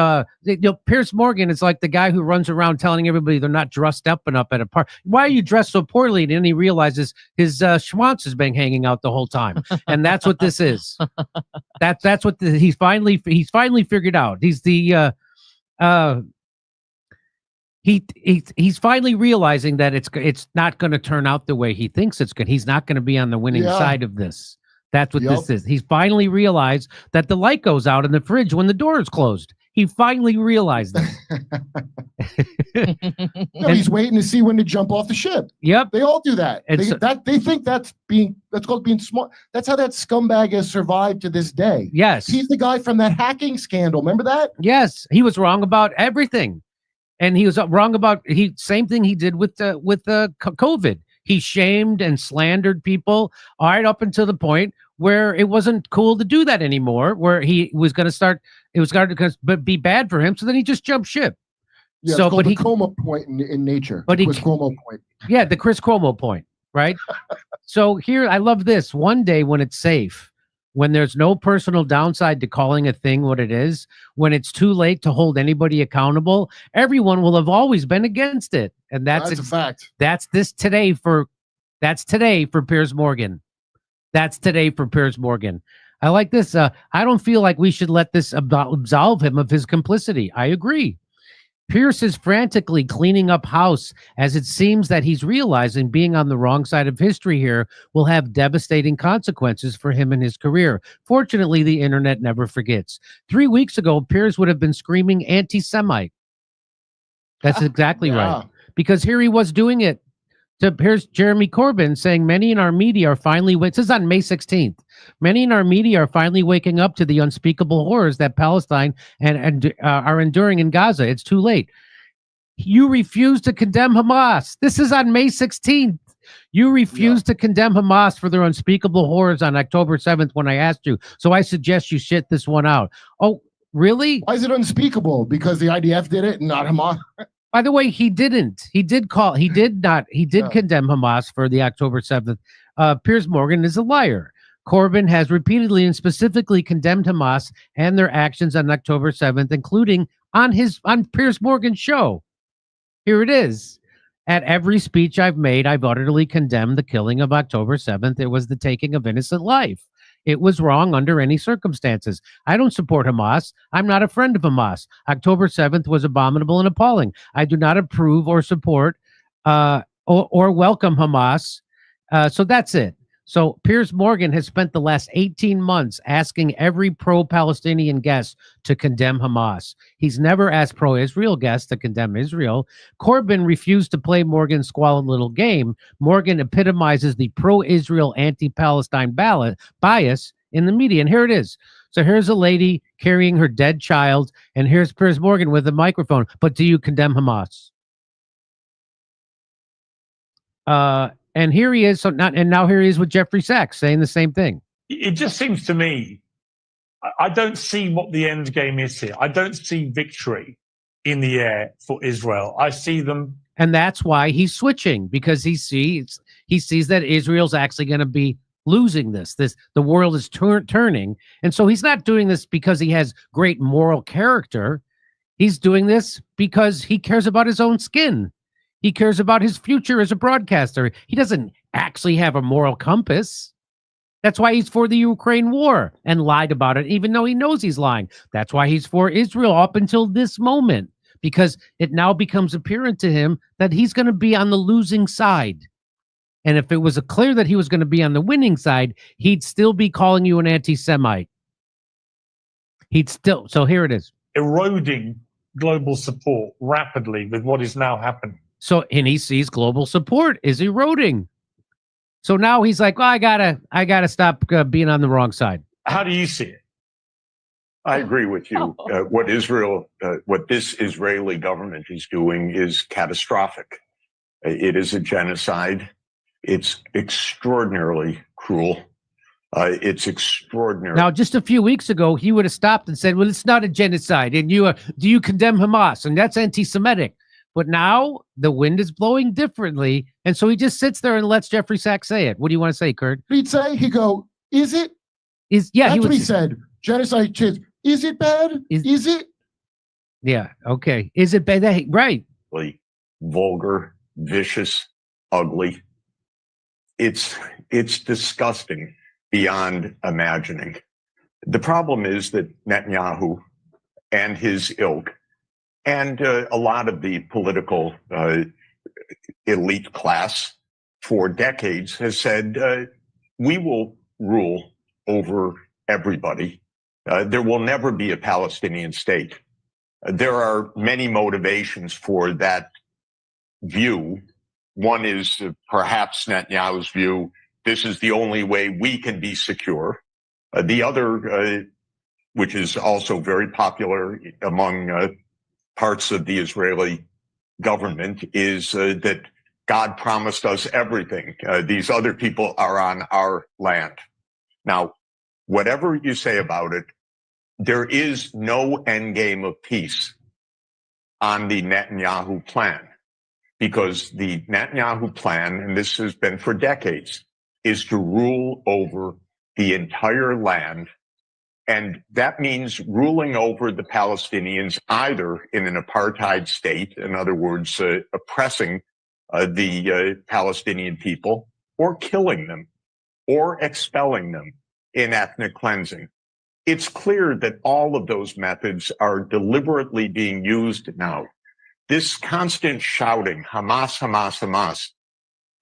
Piers Morgan is like the guy who runs around telling everybody they're not dressed up enough at a party. Why are you dressed so poorly? And then he realizes his schwanz has been hanging out the whole time, and that's what this is. That's what he's finally figured out. He's the he's finally realizing that it's not going to turn out the way he thinks it's going. He's not going to be on the winning side of this. That's what this is. He's finally realized that the light goes out in the fridge when the door is closed. He finally realized that. No, he's waiting to see when to jump off the ship. Yep. They all do that. They think that's called being smart. That's how that scumbag has survived to this day. Yes. He's the guy from that hacking scandal. Remember that? Yes. He was wrong about everything. And he was wrong about same thing he did with COVID. He shamed and slandered people right up until the point where it wasn't cool to do that anymore, where he was going to start, it was going to be bad for him. So then he just jumped ship. Yeah, so, but the Cuomo point in nature. But Chris Cuomo point. Yeah, the Chris Cuomo point, right? So here, I love this. One day when it's safe, when there's no personal downside to calling a thing what it is, when it's too late to hold anybody accountable, everyone will have always been against it. And that's a fact. That's today for Piers Morgan. That's today for Piers Morgan. I like this. I don't feel like we should let this absolve him of his complicity. I agree. Pierce is frantically cleaning up house as it seems that he's realizing being on the wrong side of history here will have devastating consequences for him and his career. Fortunately, the internet never forgets. 3 weeks ago, Pierce would have been screaming anti-Semite. That's exactly right. Because here he was doing it. Here's Jeremy Corbyn saying many in our media are finally, this is on May 16th. Many in our media are finally waking up to the unspeakable horrors that Palestine and are enduring in Gaza. It's too late. You refuse to condemn Hamas. This is on May 16th. You refused to condemn Hamas for their unspeakable horrors on October 7th when I asked you. So I suggest you shit this one out. Oh, really? Why is it unspeakable? Because the IDF did it and not Hamas? By the way, he didn't. He did condemn Hamas for the October 7th. Piers Morgan is a liar. Corbyn has repeatedly and specifically condemned Hamas and their actions on October 7th, including on Piers Morgan's show. Here it is. At every speech I've made, I've utterly condemned the killing of October 7th. It was the taking of innocent life. It was wrong under any circumstances. I don't support Hamas. I'm not a friend of Hamas. October 7th was abominable and appalling. I do not approve or support or welcome Hamas. So that's it. So Piers Morgan has spent the last 18 months asking every pro-Palestinian guest to condemn Hamas. He's never asked pro-Israel guests to condemn Israel. Corbyn refused to play Morgan's squalid little game. Morgan epitomizes the pro-Israel, anti-Palestine bias in the media. And here it is. So here's a lady carrying her dead child, and here's Piers Morgan with a microphone. But do you condemn Hamas? And here he is. Now here he is with Jeffrey Sachs saying the same thing. It just seems to me, I don't see what the end game is here. I don't see victory in the air for Israel. I see them. And that's why he's switching, because he sees that Israel's actually going to be losing this. The world is turning. And so he's not doing this because he has great moral character. He's doing this because he cares about his own skin. He cares about his future as a broadcaster. He doesn't actually have a moral compass. That's why he's for the Ukraine war and lied about it, even though he knows he's lying. That's why he's for Israel up until this moment, because it now becomes apparent to him that he's going to be on the losing side. And if it was clear that he was going to be on the winning side, he'd still be calling you an anti-Semite. So here it is. Eroding global support rapidly with what is now happening. So, and he sees global support is eroding. So now he's like, well, I gotta stop being on the wrong side. How do you see it? I agree with you. What this Israeli government is doing is catastrophic. It is a genocide. It's extraordinarily cruel. It's extraordinary. Now, just a few weeks ago, he would have stopped and said, well, it's not a genocide. And do you condemn Hamas? And that's anti-Semitic. But now the wind is blowing differently. And so he just sits there and lets Jeffrey Sachs say it. What do you want to say, Kurt? He'd go, is it? That's what he said. genocide kids. Is it bad? Is it? Yeah. Okay. Is it bad? Right. Vulgar, vicious, ugly. It's disgusting beyond imagining. The problem is that Netanyahu and his ilk and a lot of the political elite class for decades has said, we will rule over everybody. There will never be a Palestinian state. There are many motivations for that view. One is perhaps Netanyahu's view, this is the only way we can be secure. The other, which is also very popular among parts of the Israeli government, is that God promised us everything. These other people are on our land. Now, whatever you say about it, there is no end game of peace on the Netanyahu plan, because the Netanyahu plan, and this has been for decades, is to rule over the entire land. And that means ruling over the Palestinians either in an apartheid state, in other words, oppressing the Palestinian people, or killing them, or expelling them in ethnic cleansing. It's clear that all of those methods are deliberately being used now. This constant shouting, Hamas, Hamas, Hamas,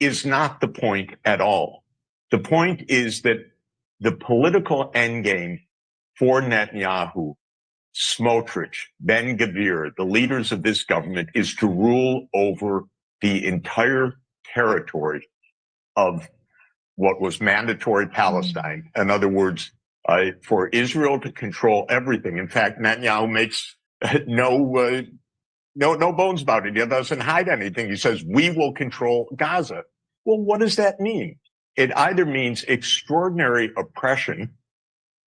is not the point at all. The point is that the political endgame for Netanyahu, Smotrich, Ben-Gvir, the leaders of this government, is to rule over the entire territory of what was mandatory Palestine. In other words, for Israel to control everything. In fact, Netanyahu makes no bones about it. He doesn't hide anything. He says, we will control Gaza. Well, what does that mean? It either means extraordinary oppression,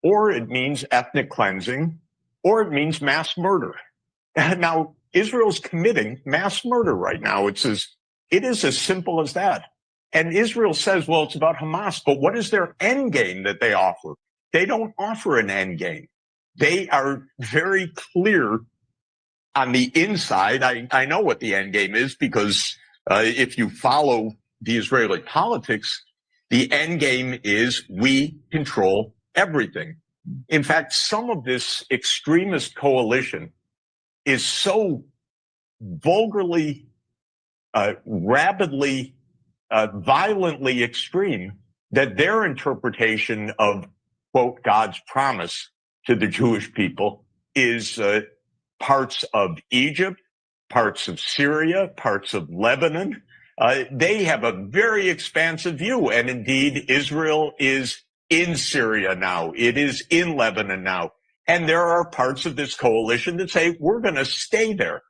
or it means ethnic cleansing, or it means mass murder. Now, Israel's committing mass murder right now. It is as simple as that. And Israel says, well, it's about Hamas, but what is their end game that they offer? They don't offer an end game. They are very clear on the inside. I know what the end game is, because if you follow the Israeli politics, the end game is we control everything. In fact, some of this extremist coalition is so vulgarly, rabidly, violently extreme that their interpretation of, quote, God's promise to the Jewish people is parts of Egypt, parts of Syria, parts of Lebanon. They have a very expansive view. And indeed, Israel is in Syria now. It is in Lebanon now. And there are parts of this coalition that say, we're going to stay there.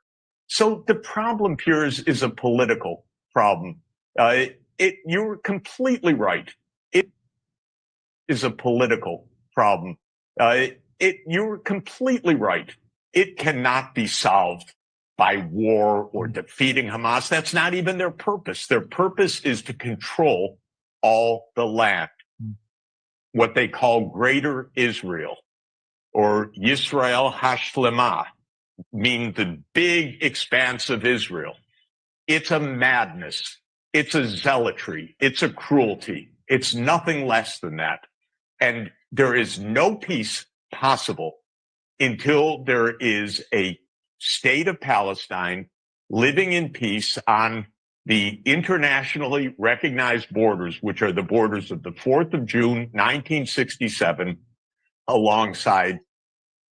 So the problem, Piers, is a political problem. You're completely right. It is a political problem. You're completely right. It cannot be solved by war or defeating Hamas. That's not even their purpose. Their purpose is to control all the land, what they call Greater Israel, or Yisrael Hashlemah, meaning the big expanse of Israel. It's a madness. It's a zealotry. It's a cruelty. It's nothing less than that. And there is no peace possible until there is a state of Palestine living in peace on the internationally recognized borders, which are the borders of the 4th of June, 1967, alongside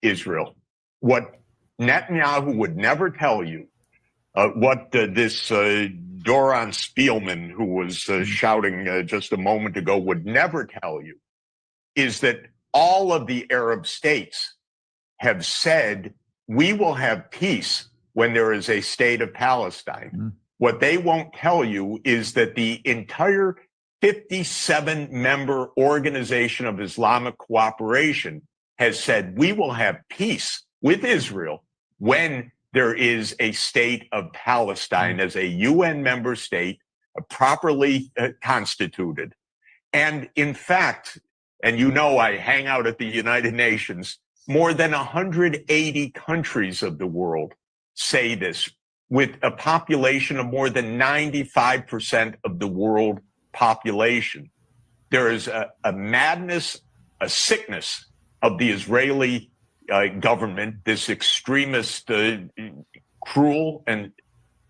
Israel. What Netanyahu would never tell you, what this Doron Spielman, who was shouting just a moment ago, would never tell you, is that all of the Arab states have said, we will have peace when there is a state of Palestine. What they won't tell you is that the entire 57-member Organization of Islamic Cooperation has said, we will have peace with Israel when there is a state of Palestine as a UN member state, properly constituted. And in fact, and you know I hang out at the United Nations, more than 180 countries of the world say this, with a population of more than 95% of the world population. There is a madness, a sickness of the Israeli government, this extremist, cruel and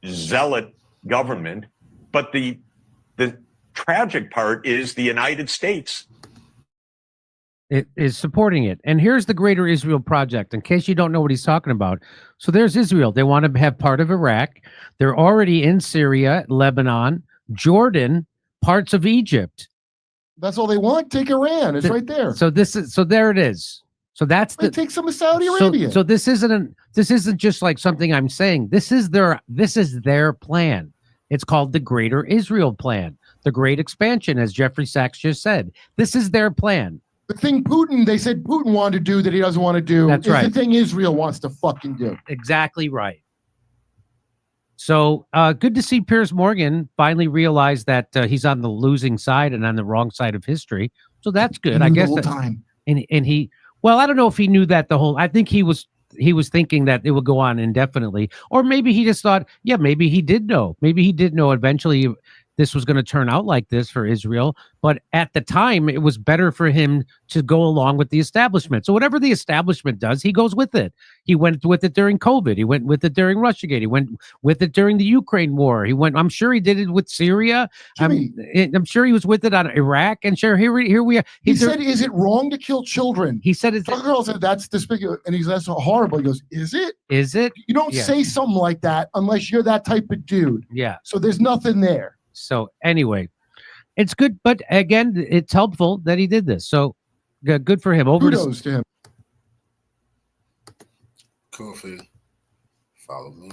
zealot government. But the tragic part is the United States. It is supporting it. And here's the Greater Israel Project, in case you don't know what he's talking about. So there's Israel. They want to have part of Iraq. They're already in Syria, Lebanon, Jordan, parts of Egypt. That's all they want. Take Iran. It's right there. So there it is. So that's take some of Saudi Arabia. So this isn't just like something I'm saying. This is their plan. It's called the Greater Israel Plan, the Great Expansion, as Jeffrey Sachs just said. This is their plan. The thing they said Putin wanted to do that he doesn't want to do. That's is right. The thing Israel wants to fucking do. Exactly right. So good to see Piers Morgan finally realize that he's on the losing side and on the wrong side of history. So that's good. I guess the whole time. And he, well, I don't know if he knew that I think he was thinking that it would go on indefinitely, or maybe he just thought, yeah, maybe he did know. Maybe he did know eventually this was going to turn out like this for Israel. But at the time, it was better for him to go along with the establishment. So whatever the establishment does, he goes with it. He went with it during COVID. He went with it during Russiagate. He went with it during the Ukraine war. I'm sure he did it with Syria. I'm sure he was with it on Iraq. And sure, here we are. He said, is it wrong to kill children? He said, Tucker Carlson said, that's despicable. And that's horrible. He goes, is it? Is it? You don't Yeah. say something like that unless you're that type of dude. Yeah. So there's nothing there. So anyway, it's good. But again, it's helpful that he did this. So good for him. Kudos to him. Coffee. Follow me.